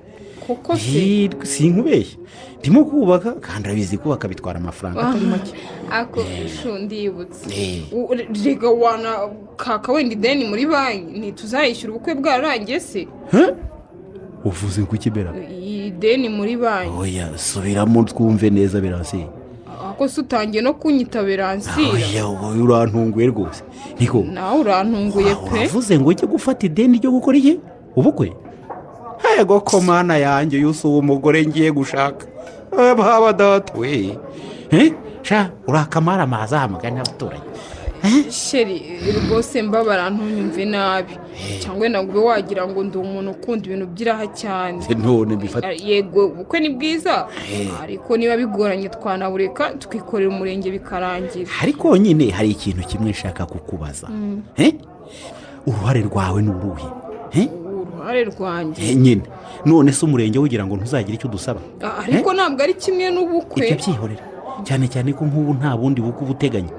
koko se sinkubeshye ndimo kubaka kandi urabizi kubaka bitwara amafaranga atari make. ako shu ndibutse rega wana kaka wenda ideni muri banki ntituzayishyura ubukwe bwararangiye se. uvuze ngo ikibera ideni muri banki. oya subiramo twumve neza Beransi. ako se utangiye no kunyita Beransira. oya wowe urantunguye rwose niko nawe urantunguye pe. uravuze ngo ujye gufata ideni ryo gukora iki ubukwe. yego ko mana yanjye yusuye umugore ngiye gushaka baba data we sha urakamara amazi ahamagara n'abaturanyi. sheri rwose mbabara ntunyumve nabi cyangwa ntabwo ube wagira ngo ndi umuntu ukunda ibintu by'iraha cyane. none mbifata yego ubukwe ni bwiza ariko niba bigoranye twanabureka twikorera umurenge bikarangira. ariko nyine hari ikintu kimwe nshaka kukubaza. uruhare rwawe ni uruhe? uruhare rwanjye nyine none se umurenge wugira ngo ntuzagire icyo udusaba. ariko ntabwo ari kimwe n'ubukwe. ibyo byihorera cyane cyane ko nk'ubu nta bundi bukwe uba uteganya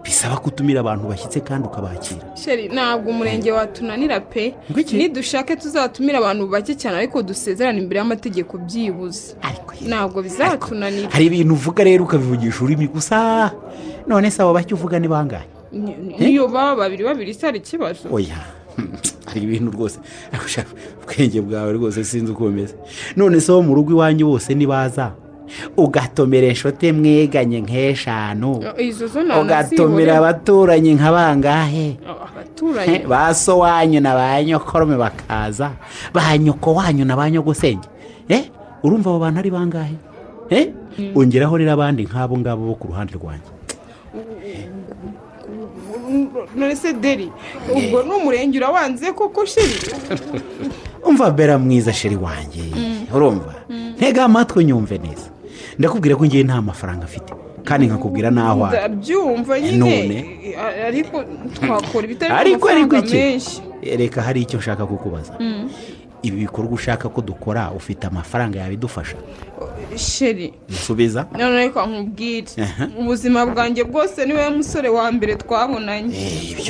bisaba kutumira abantu bashyitse kandi ukabakira. sheri ntabwo umurenge watunanira pe. nidushake tuzatumira abantu bake cyane ariko dusezerane imbere y'amategeko byibuze. ntabwo bizatunanira. hari ibintu uvuga rero ukabivugisha ururimi gusa. none se abo bake uvuga ni bangahe? niyo baba babiri se hari ikibazo. oya hari ibintu rwose ubwenge bwawe rwose sinzi uko bumeze. none se wo mu rugo iwanyu bose nibaza ugatomera inshuti mweganye nk'eshanu ugatumira abaturanyi nka bangahe? ba so wanyu na ba nyokorome bakaza ba nyoko wanyu na ba nyogosenge. urumva abo bantu ari bangahe? ongeraho rero abandi nk'abo ngabo bo ku ruhande rwanjye. none se deri ubwo ni umurenge urawanze koko sheri? umva bera mwiza sheri wanjye urumva ntega amatwi nyumve neza ndakubwira ko ngiye nta mafaranga afite kandi nkakubwira n'aho ari. ndabyumva nyine ariko twakora ibitari amafaranga menshi. reka hari icyo nshaka kukubaza. ibi bikorwa ushaka ko dukora ufite amafaranga yabidufasha? sheri nsubiza. none reka nkubwire ubuzima bwanjye bwose niwe musore wa mbere twabonanye.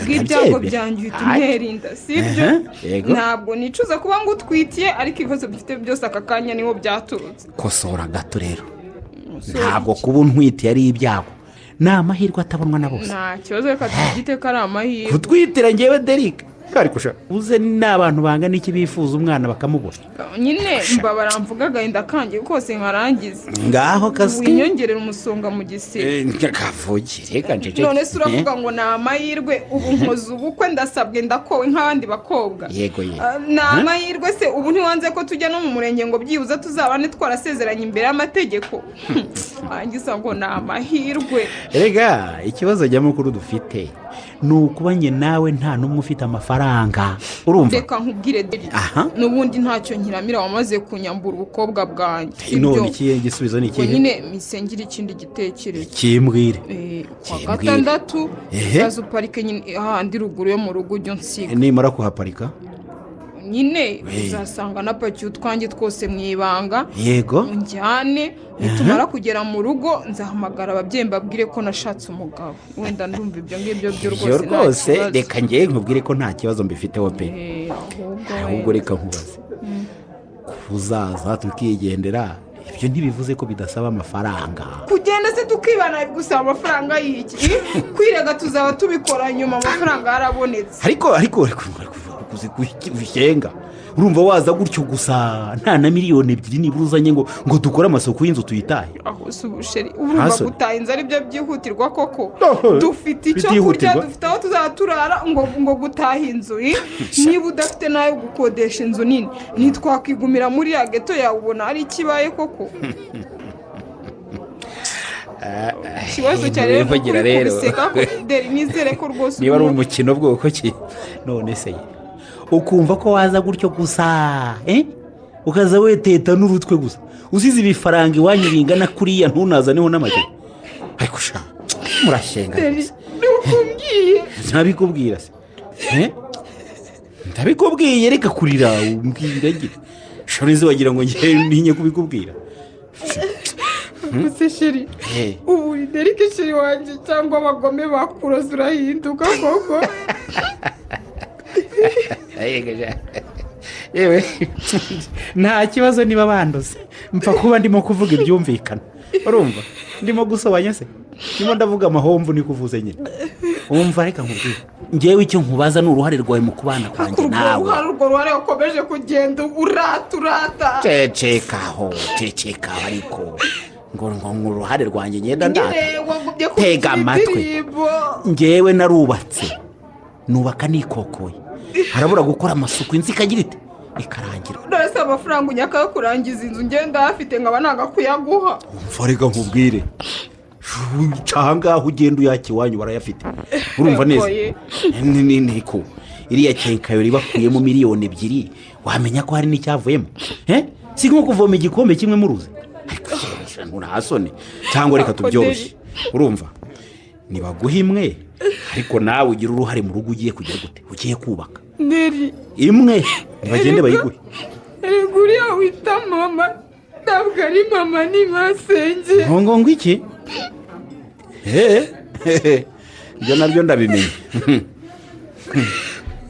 bw'ibyago byanjye uhita unterinda sibyo? ntabwo nicuza kuba ngo utwitiye ariko ibibazo bifite byose aka kanya niho byaturutse. kosora gato rero ntabwo kuba untwitiye ari ibyago ni amahirwe atabonwa na bose. nta kibazo reka tugite ko ari amahirwe. kutwitira ngewe derike ariko uze n'abantu bangana iki bifuza umwana bakamubura. nyine mbabara mvuga agahinda kanjye kose nkarangiza. ngaho kazi winyongerera umusonga mu gisebe. kavugire kanjye. none se uravuga ngo ni amahirwe ubu nkoze ubukwe ndasabwe ndakowe nk'abandi bakobwa. yego ye ni amahirwe se ubu ntiwanze ko tujya no mu murenge ngo byibuze tuzabane twarasezeranye imbere y'amategeko. wangiza ngo ni amahirwe. rega ikibazo nyamukuru dufite ni ukuba njye nawe nta n'umwe ufite amafaranga. urumva reka nkubwire deri n'ubundi ntacyo nkiramira wamaze kunyambura ubukobwa bwanjye. none ikihe igisubizo ni ikihe? nyine misengire ikindi gitekerezo. kimbwire. kwa gatandatu uzaza uparike nyine ahandi ruguru yo mu rugo ujya unsiga. nimara kuhaparika nyine uzasanga napakiye utwanjye twose mu ibanga. yego njyane nitumara kugera mu rugo nzahamagara ababyeyi mbabwire ko nashatse umugabo. wenda ndumva ibyo ngibyo byo rwose nta kibazo. reka ngewe nkubwire ko nta kibazo mbifiteho pe. ahubwo reka nkubaze uzaza tukigendera ibyo ntibivuze ko bidasaba amafaranga. kugenda se tukibana gusaba amafaranga y'iki? kwirega tuzaba tubikora nyuma amafaranga yarabonetse. ariko kuzigenga urumva waza gutyo gusa nta na miliyoni 2 nibura uzanye ngo dukore amasoko y'inzu tuyitahe. aho se ubusheri urumva gutaha inzu ari byo byihutirwa koko? dufite icyo kurya dufite aho tuzaba turara ngo gutaha inzu. niba udafite nayo gukodesha inzu nini ntitwakwigumira muri ya geto yawe ubona ari ikibaye koko? ikibazo cyane rero kubiseka deri nizere ko rwose niba ari umukino bwoko ki? none se ukumva ko waza gutyo gusa ukaza weteta n'urutwe gusa usize ibifaranga iwanyu bingana kuriya ntunazaneho n'amajyana ariko sha murashenga ntabikubwira se ndabikubwiye reka kurira umbwira ngira shorize wagira ngo ntinye kubikubwira gusa sheri ubu ni derike sheri wanjye cyangwa abagome bakuroza urahinduka koko yewe nta kibazo niba banduze mpfa kuba ndimo kuvuga ibyumvikana urumva ndimo gusobanya se ndimo ndavuga amahomvu ni kuvuze nyine wumva reka nkubwire ngewe icyo nkubaza ni uruhare rwawe mu kubana kwanjye nawe urwo ruhare ukomeje kugenda urata cecekaho ariko ngo uruhare rwanjye ngenda ndata tega amatwi ngewe narubatse nubaka nikokoye harabura gukora amasuku inzu ikagira ite ikarangira ndetse amafaranga unyaka yo kurangiza inzu ngenda hafite nkaba nanga kuyaguha umva reka nkubwire ahangaha ugenda uyaka iwanyu barayafite urumva neza niko iriya kenkayori ibakuyemo miliyoni 2 wamenya ko hari n'icyavuyemo si nko kuvoma igikombe kimwe muruzi ariko ntasone cyangwa reka tubyoroshye urumva nibaguha imwe ariko nawe ugira uruhare mu rugo ugiye kugira gute ugiye kubaka imwe ntibagende bayiguhe uriya wita mama ntabwo ari mama ni masenge ngo iki ibyo nabyo ndabimenye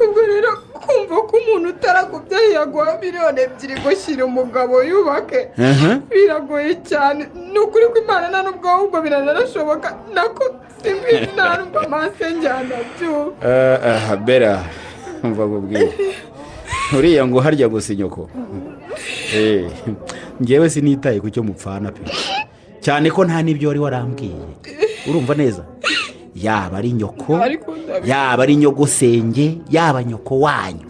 ubwo rero kumva ko umuntu utarakubyaye yaguha miliyoni 2 ngo shyira umugabo yubake biragoye cyane ni ukuri ko imana nta n'ubwo ahubwo biranarashoboka nako simbizi nta n'ubwo masenge anabyuka bera mva kubwira uriya ngo harya gusa inyoko ngewe sinitaye ku cyo mupfana pe cyane ko nta n'ibyo wari warambwiye urumva neza yaba ari nyoko yaba ari nyogosenge yaba nyoko wanyu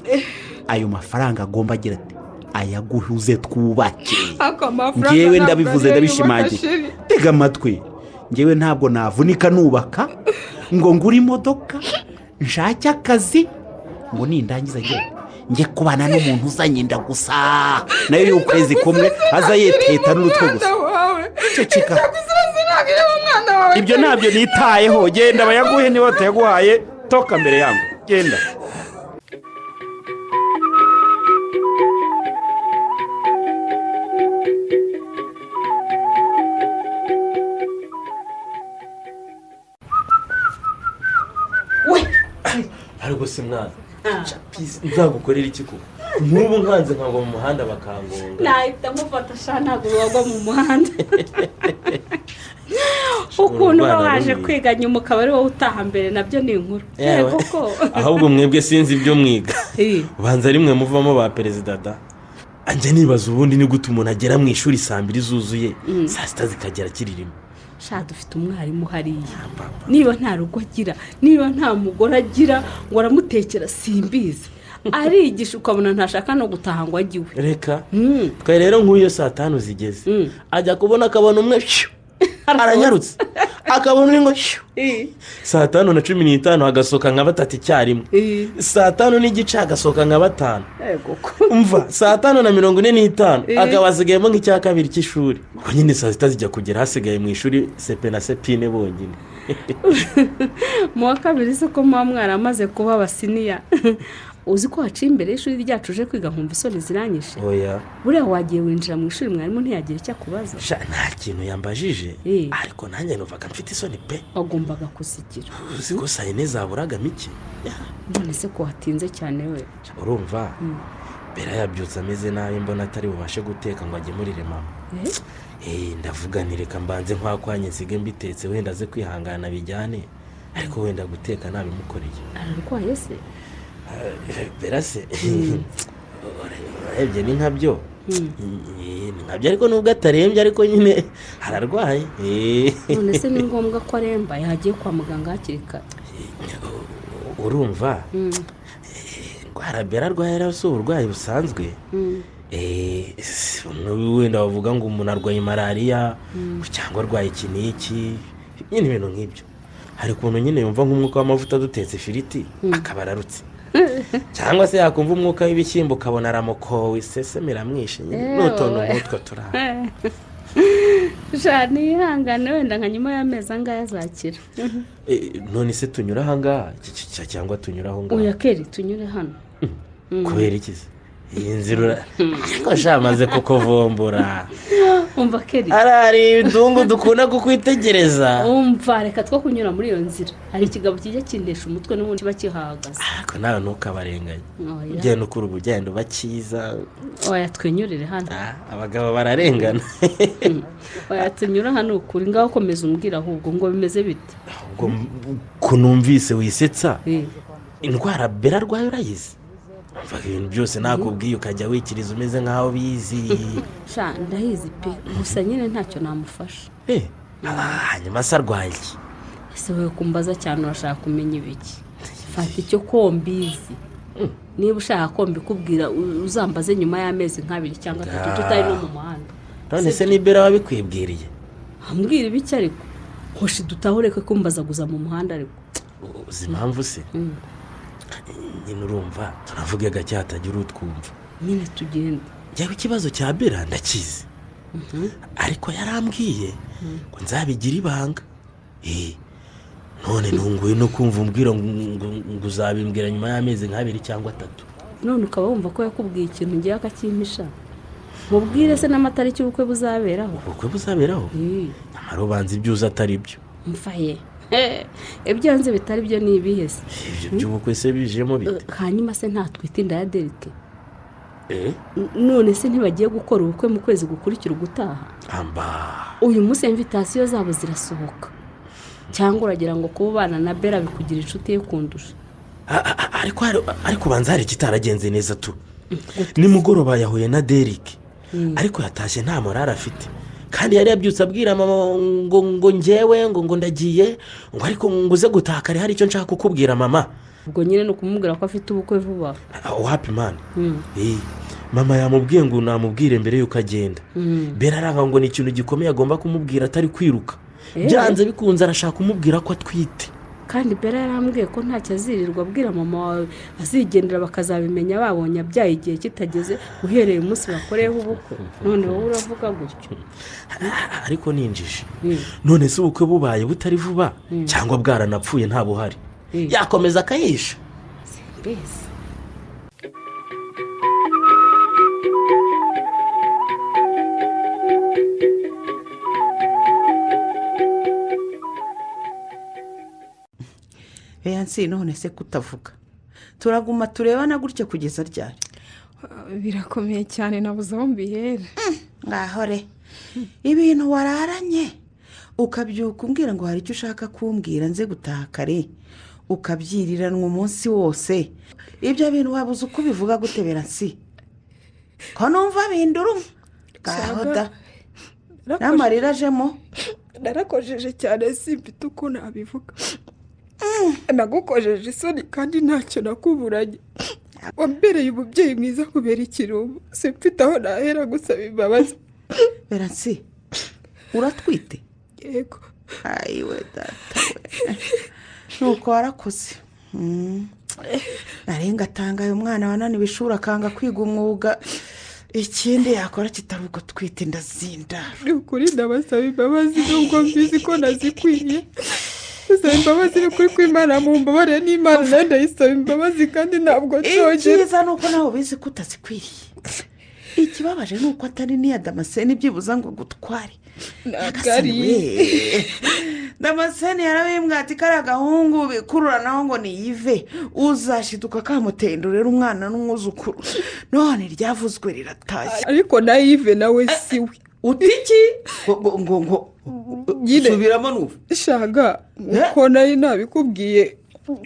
ayo mafaranga agomba agira ati ayaguhuze twubake ngewe ndabivuze ndabishimangiye tega amatwi ngewe ntabwo navunika nubaka ngo ngure imodoka nshake akazi ngo nindangiza njye kubana n'umuntu uzanye inda gusa nayo y'ukwezi kumwe aza yeteta n'urutwe gusa ceceka ibyo ntabyo nitayeho genda bayaguhe niba batayaguhaye toka mbere yangu genda ariko si mwana nzagukorera iki ko nk'ubu nkanze nkagwa mu muhanda bakangonga nahita mufata sha ntabwo wagwa mu muhanda ukuntu uba waje kwiga nyuma ukaba ari wowe utaha mbere nabyo ni inkuru koko ahubwo mwebwe sinzi ibyo mwiga ubanza rimwe muvamo ba perezida da anjye nibaza ubundi ni gute umuntu agera mu ishuri 2 zuzuye saa 6 zikagera kiririmo sha dufite umwarimu hariya niba nta rugo agira niba nta mugore agira ngo aramutekera simbizi arigisha ukabona ntashaka no gutaha ngo agiwe reka twe rero nk'uyo saa 5 zigeze ajya kubona akabona umwe aranyarutse akabona ngo saa 5:15 agasoka nka 3 icyarimwe saa 5 n'igice agasoka nka 5 umva saa 5:45 akabasigayemo nk'icya kabiri cy'ishuri ubwo nyine saa 6 zijya kugera hasigaye mu ishuri sepe na sepine bonyine mu wa kabiri se ko mwari amaze kuba abasiniya uzi ko haciye imbere y'ishuri ryacu uje kwiga nkumva isoni ziranyishe oya buriya wagiye winjira mu ishuri mwarimu ntiyagira icyo akubaza nta kintu yambajije ariko nanjye numvaga mfite isoni pe wagombaga kuzigira uzi ko saa 4 zaburaga mike none se ko watinze cyane we urumva bera yabyutse ameze nabi mbona atari bubashe guteka ngo agemurire mama ndavuga nti reka mbanze nkwanye nsige mbitetse wenda aze kwihangana bijyane ariko wenda guteka nabimukoreye ararwaye se berase urebye ni nkabyo ariko nubwo atarembye ariko nyine hararwaye none se ni ngombwa ko aremba yagiye kwa muganga hakiri kare urumva indwara bera arwaye si uburwayi busanzwe wenda bavuga ngo umuntu arwaye malariya cyangwa arwaye iki n'iki nyine ibintu nk'ibyo hari ukuntu nyine yumva nk'umwuka w'amavuta dutetse ifiriti akaba ararutse cyangwa se yakumva umwuka w'ibishyimbo ukabona aramukowe isesemera mwinshi n'utuntu nk'utwo turaha jani ihangane wenda nka nyuma y'amezi angahe azakira. none se tunyura ahangaha cyangwa tunyura aho ngaho? oya keri tunyure hano. kubera iki se iyi nzira ariko shamaze kukuvumbura. umva keri hari indungu dukunda kukwitegereza. umva reka two kunyura muri iyo nzira hari ikigabo kijya kindesha umutwe n'ubundi kiba kihahagaze. ariko nawe ntukabarenganye ugenda ukura ubugendo bakiza. oya twenyurire hano. abagabo bararengana. oya tunyura hano ukuri ngaho komeza umbwira ahubwo ngo bimeze bite. ubwo kunumvise wisetsa indwara bera arwaye urayizi. ibintu byose nakubwiye ukajya wikiriza umeze nk'aho bizi. ndahizi pe gusa nyine ntacyo namufasha. hanyuma se arwaye iki? ese wowe kumbaza cyane urashaka kumenya ibiki? fata icyo ko mbizi. niba ushaka ko mbikubwira uzambaze nyuma y'amezi nk'abiri cyangwa atatu tutari no mu muhanda. none se nibera wabikwibwiriye? ambwira ibiki ariko hoshi dutahureke kumbazaguza mu muhanda ariko. uzi impamvu se? nyine urumva turavuga gake hatagira utwumva. nyine tugenda. njyewe ikibazo cya bera ndakizi ariko yarambwiye ngo nzabigira ibanga. none ntunguye no kumva umbwira ngo uzabimbwira nyuma y'amezi nk'abiri cyangwa atatu. none ukaba wumva ko yakubwiye ikintu ngiye akakimpisha. mubwire se n'amatariki ubukwe buzaberaho. ubukwe buzaberaho? nyamara ubanza ibyo uzi atari byo. mfaye ibyo nzi bitari byo ni ibihe se? ibyo by'ubukwe se bijemo bite? hanyuma se ntatwite inda ya Derike. none se ntibagiye gukora ubukwe mu kwezi gukurikira ugutaha? uyu munsi invitasiyo zabo zirasohoka. cyangwa uragira ngo kuba ubana na bera bikugira inshuti ye kundusha? ariko ubanza hari ikitaragenze neza tu. nimugoroba yahuye na Derike ariko yatashye nta morale afite. kandi yari yabyutse abwira mama ngo njyewe ngo ndagiye ngo ariko ngo uze gutaha kare hari icyo nshaka kukubwira mama. ubwo nyine ni ukumubwira ko afite ubukwe vuba. wapi mani? mama yamubwiye ngo namubwire mbere y'uko agenda. bera aranga ngo ni ikintu gikomeye agomba kumubwira atari kwiruka. byanze bikunze arashaka kumubwira ko atwite. kandi bera yarambwiye ko ntacyo azirirwa abwira mama wawe azigendera bakazabimenya babonye abyaye igihe kitageze uhereye umunsi bakoreyeho ubukwe. none wowe uravuga gutyo? ariko ninjije none se ubukwe bubaye butari vuba cyangwa bwaranapfuye nta buhari yakomeza akayisha? mbese beyansi none se kutavuga turaguma turebana gutya kugeza ryari? birakomeye cyane nabuze aho mbihera. ngaho re ibintu wararanye ukabyuka umbwira ngo hari icyo ushaka kumbwira nze gutaha kare ukabyiriranwa umunsi wose. ibyo bintu wabuze uko ubivuga gute beyansi? ko numva binduruma ngaho da n'amarira ajemo. narakojeje cyane simfite uko nabivuga. nagukojeje isoni kandi ntacyo nakuburanye. wambereye umubyeyi mwiza kubera ikirumbo simfite aho nahera gusaba imbabazi. beyansi uratwite? yego. ayiwe data we nuko warakoze. narenga atangaye umwana wananiwe ishuri akanga kwiga umwuga ikindi yakora kitari uko twite ndazinda. ni ukuri ndabasaba imbabazi nubwo mbizi ko nazikwiye. usaba imbabazi ni kuri kw'Imana mu mbabare n'Imana nayo ndayisaba imbabazi kandi ntabwo nzongera. icyiza ni uko nawe ubizi ko utazikwiriye. ikibabaje ni uko atari n'iya Damascene byibuza ngo gutware. nagari Damascene yarabimbwa ati kari agahungu bikururanaho ngo niyive uzashiduka kamutendurera umwana n'umwuzukuru. none ryavuzwe riratashye. ariko na Yves nawe siwe. utiki ngo subiramo nuva shaga uko nayo nabikubwiye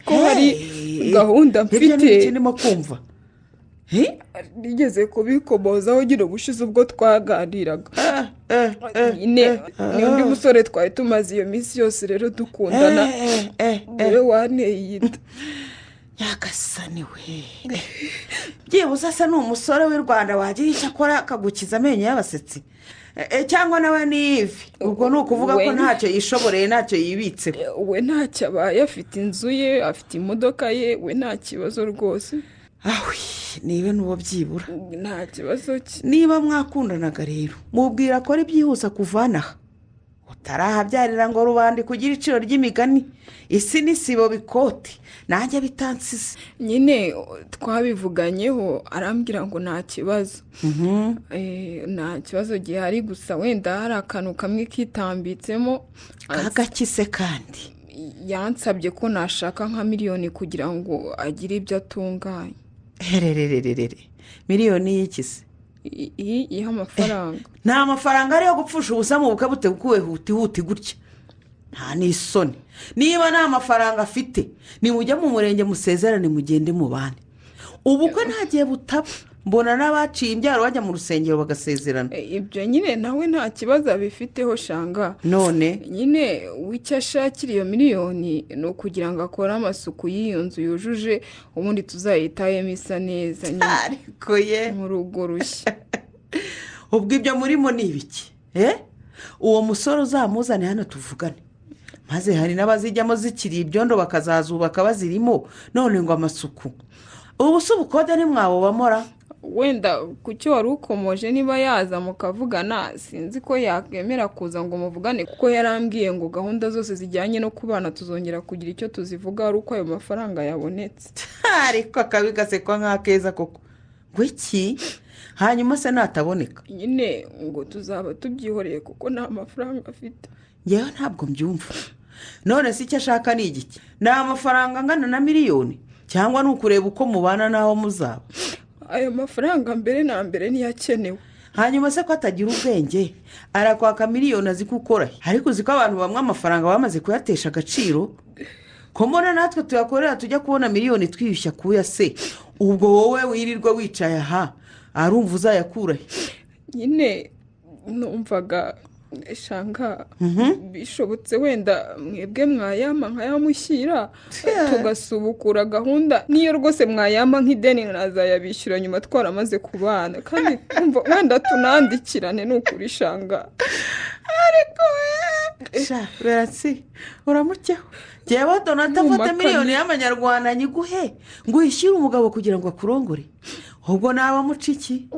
ko hari gahunda mfite. ibyo ni ikintu kumva nigeze kubikomozaho nyine ubushize ubwo twaganiraga. nyine ni undi musore twari tumaze iyo minsi yose rero dukundana. niwe wanteye iyi nda. nyagasani we byibuze asa ni umusore w'i Rwanda wagira icyo akora akagukiza amenyo y'abasetsi. cyangwa nawe ni ivi ubwo ni ukuvuga ko ntacyo yishoboreye ntacyo yibitse. we ntacyo abaye, afite inzu ye, afite imodoka ye, we nta kibazo rwose. awi niba n'uwo byibura nta kibazo cye. niba mwakundanaga rero mubwira ko ari byihuse kuvanaha utarahabyarira ngo rubandi kugira iciro ry'imigani isi n'isibo bikoti nanjye bitansize. nyine twabivuganyeho arambwira ngo nta kibazo. nta kibazo gihari, gusa wenda hari akantu kamwe kitambitsemo. kagakise kandi yansabye ko nashaka nka miliyoni kugira ngo agire ibyo atunganya. hererererere miliyoni y'ikise iyi amafaranga. nta mafaranga ariyo gupfusha ubusa mu bukwe buteguwe huti gutya. nta n'isoni. niba nta mafaranga afite nimujya mu murenge musezerane mugende mubane. ubukwe nta gihe butaba, mbona n'abaciye imbyaro bajya mu rusengero bagasezerana. ibyo nyine nawe nta kibazo abifiteho shanga. none nyine w'icyo ashakira iyo miliyoni ni ukugira ngo akore amasuku y'iyo nzu yujuje, ubundi tuzayitayemo isa neza ariko ye mu rugo rushya. ubwo ibyo murimo ni ibiki? uwo musore uzamuzane hano tuvugane, maze hari n'abazijyamo zikiri ibyondo bakazazubaka bazirimo, none ngo amasuku. ubu si ubukode ntimwabubamora? wenda ku cyo wari ukomoje niba yaza mukavugana, sinzi ko yakemera kuza ngo muvugane, kuko yarambwiye ngo gahunda zose zijyanye no kubana tuzongera kugira icyo tuzivuga ari uko ayo mafaranga yabonetse. ariko akabi gasekwa nk'akeza koko. ngo iki? hanyuma se nataboneka? nyine ngo tuzaba tubyihoreye kuko nta mafaranga afite. ngewe ntabwo mbyumva. none si icyo ashaka ni igiki? ni amafaranga angana na miliyoni cyangwa ni ukureba uko mubana n'aho muzaba? ayo mafaranga mbere na mbere niyakenewe. hanyuma se ko atagira ubwenge arakwaka miliyoni azi ko ukora, ariko uzi ko abantu bamwe amafaranga bamaze kuyatesha agaciro. ko mbona natwe tuyakorera tujya kubona miliyoni twiyushya kuya se, ubwo wowe wirirwa wicaye aha arumva uzayakura he? nyine numvaga shanga bishobotse wenda mwebwe mwayama nkayamushyira tugasubukura gahunda, niyo rwose mwayama nk'ideni nazayabishyura nyuma twaramaze kubana, kandi wenda tunandikirane ni ukuri shanga. ariko beratsi uramucyaho. jyewe donata afata miliyoni y'amanyarwanda nyiguhe ngo uyishyire umugabo kugira ngo akurongore, ubwo naba muciki?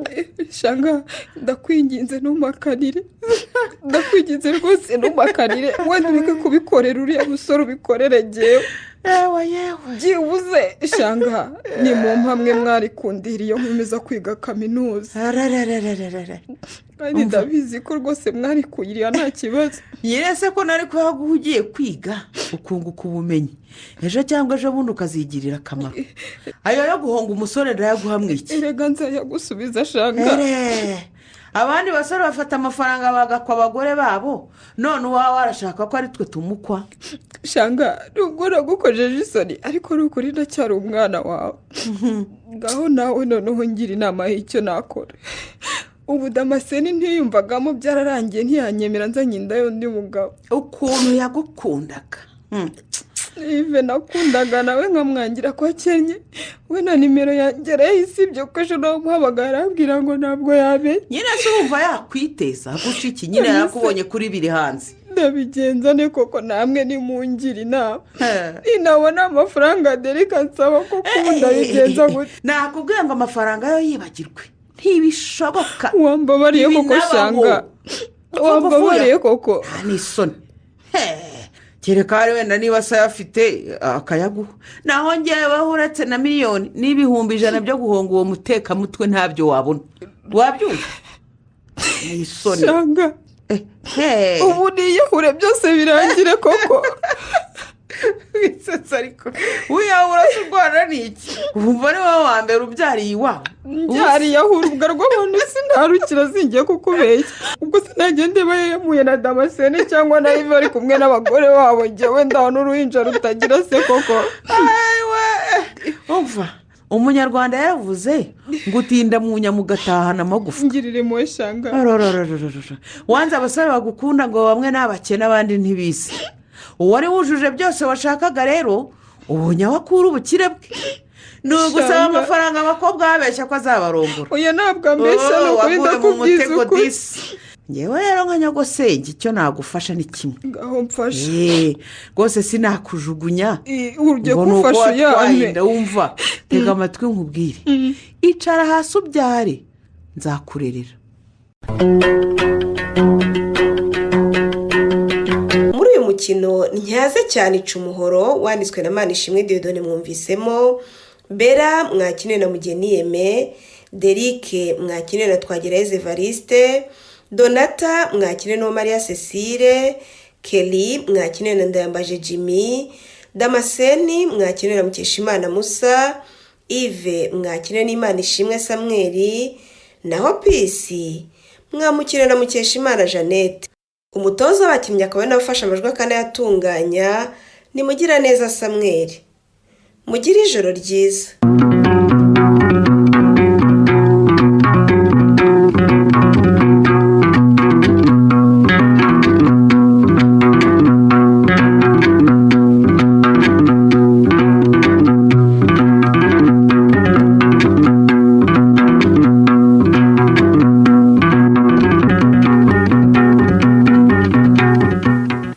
shanga ndakwinginze ntumakanire, ndakwinginze rwose ntumakanire, wenda ureke kubikorera uriya musore ubikorere jyewe. yewe byibuze shanga ni mu mpamwe mwari kundira iyo nkomeza kwiga kaminuza, kandi ndabizi ko rwose mwari kuyiriya nta kibazo. nyirese ko nari kuhaguha ugiye kwiga ukunguka ubumenyi, ejo cyangwa ejo bundi ukazigirira akamaro. ayo yo guhonga umusore ndayaguha mwiki? erega nzayagusubiza shanga. abandi basore bafata amafaranga bagakwa abagore babo, none uwawe arashaka ko ari twe tumukwa. shanga nubwo nagukojeje isoni ariko nukuri ndacyari umwana wawe. ngaho nawe noneho ngira inama y'icyo nakora. ubu damascene ntiyumvagamo byararangiye, ntiyanyemera nzanye inda y'undi mugabo. ukuntu yagukundaga. ive nakundaga nawe nkamwangira ko akennye, we na nimero yanjye yahise ibyo ko ejo namuhamagara arambwira ngo ntabwo yamenye. nyine se wumva yakwiteza guca iki? nyine yakubonye kuri biri hanze. ndabigenza ne koko namwe nimungire inama. ninabona amafaranga dereka nsaba ko kubunda bigenza gute? nakubwiye ngo amafaranga yo yibagirwe ntibishoboka. wambabariye koko shanga, wambabariye koko. nta n'isoni. kereka hari wenda niba se ayafite akayaguha, naho ngeweho uretse na miliyoni n'ibihumbi 100 byo guhonga uwo mutekamutwe ntabyo wabona. wabyumva? ni isoni shanga. ubu niyahure byose birangire koko. wisetsa ariko wiyahura se urwara n'iki? wumva ari wowe wa mbere ubyariye iwawe? byariyahura ubwo rw'abantu sinarukira zingiye kukubeshya. ubwo sinagende bayamuye na damascene cyangwa na ive ari kumwe n'abagore wabo, njyewe ndaho n'uruhinja rutagira se koko. umva umunyarwanda yaravuze ngo utinda mu nyama ugatahana amagufa. ngirire mu shanga. wanze abasore bagukunda ngo bamwe n'abakene abandi ntibizi. uwari wujuje byose washakaga rero ubonye aho akura ubukire bwe. ni ugusaba amafaranga abakobwa babeshya ko azabarongora. oya ntabwo ambeshya ni ukuri ndakubwiza ukuri. ngewe rero nka nyogosenge icyo nagufasha ni kimwe ngaho mfashe rwose sinakujugunya urya ngo ni uko gufasha watwaye yame inda wumva tega amatwi nkubwire icara hasi ubyare nzakurerera. muri uyu mukino ntyaze cyane ica umuhoro wanditswe na Manishimwe Dieudonne mwumvisemo Bera mwakine na Mugeni Yeme, Derike mwakine na Twagirayezu Evariste, Donata mwakine na Maria Cecile, Kelly mwakine na Ndayambaje Jimmy, Damascene mwakine na Mukeshimana Musa, Yves mwakine na Imanishimwe Samuel, naho Peace mwamukine na Mukeshimana Jeannette. Umutoza w'abakinnyi akaba n'abafasha amajwi akanayatunganya ni Mugiraneza Samuel. Mugire ijoro ryiza.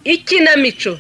Ikinamico.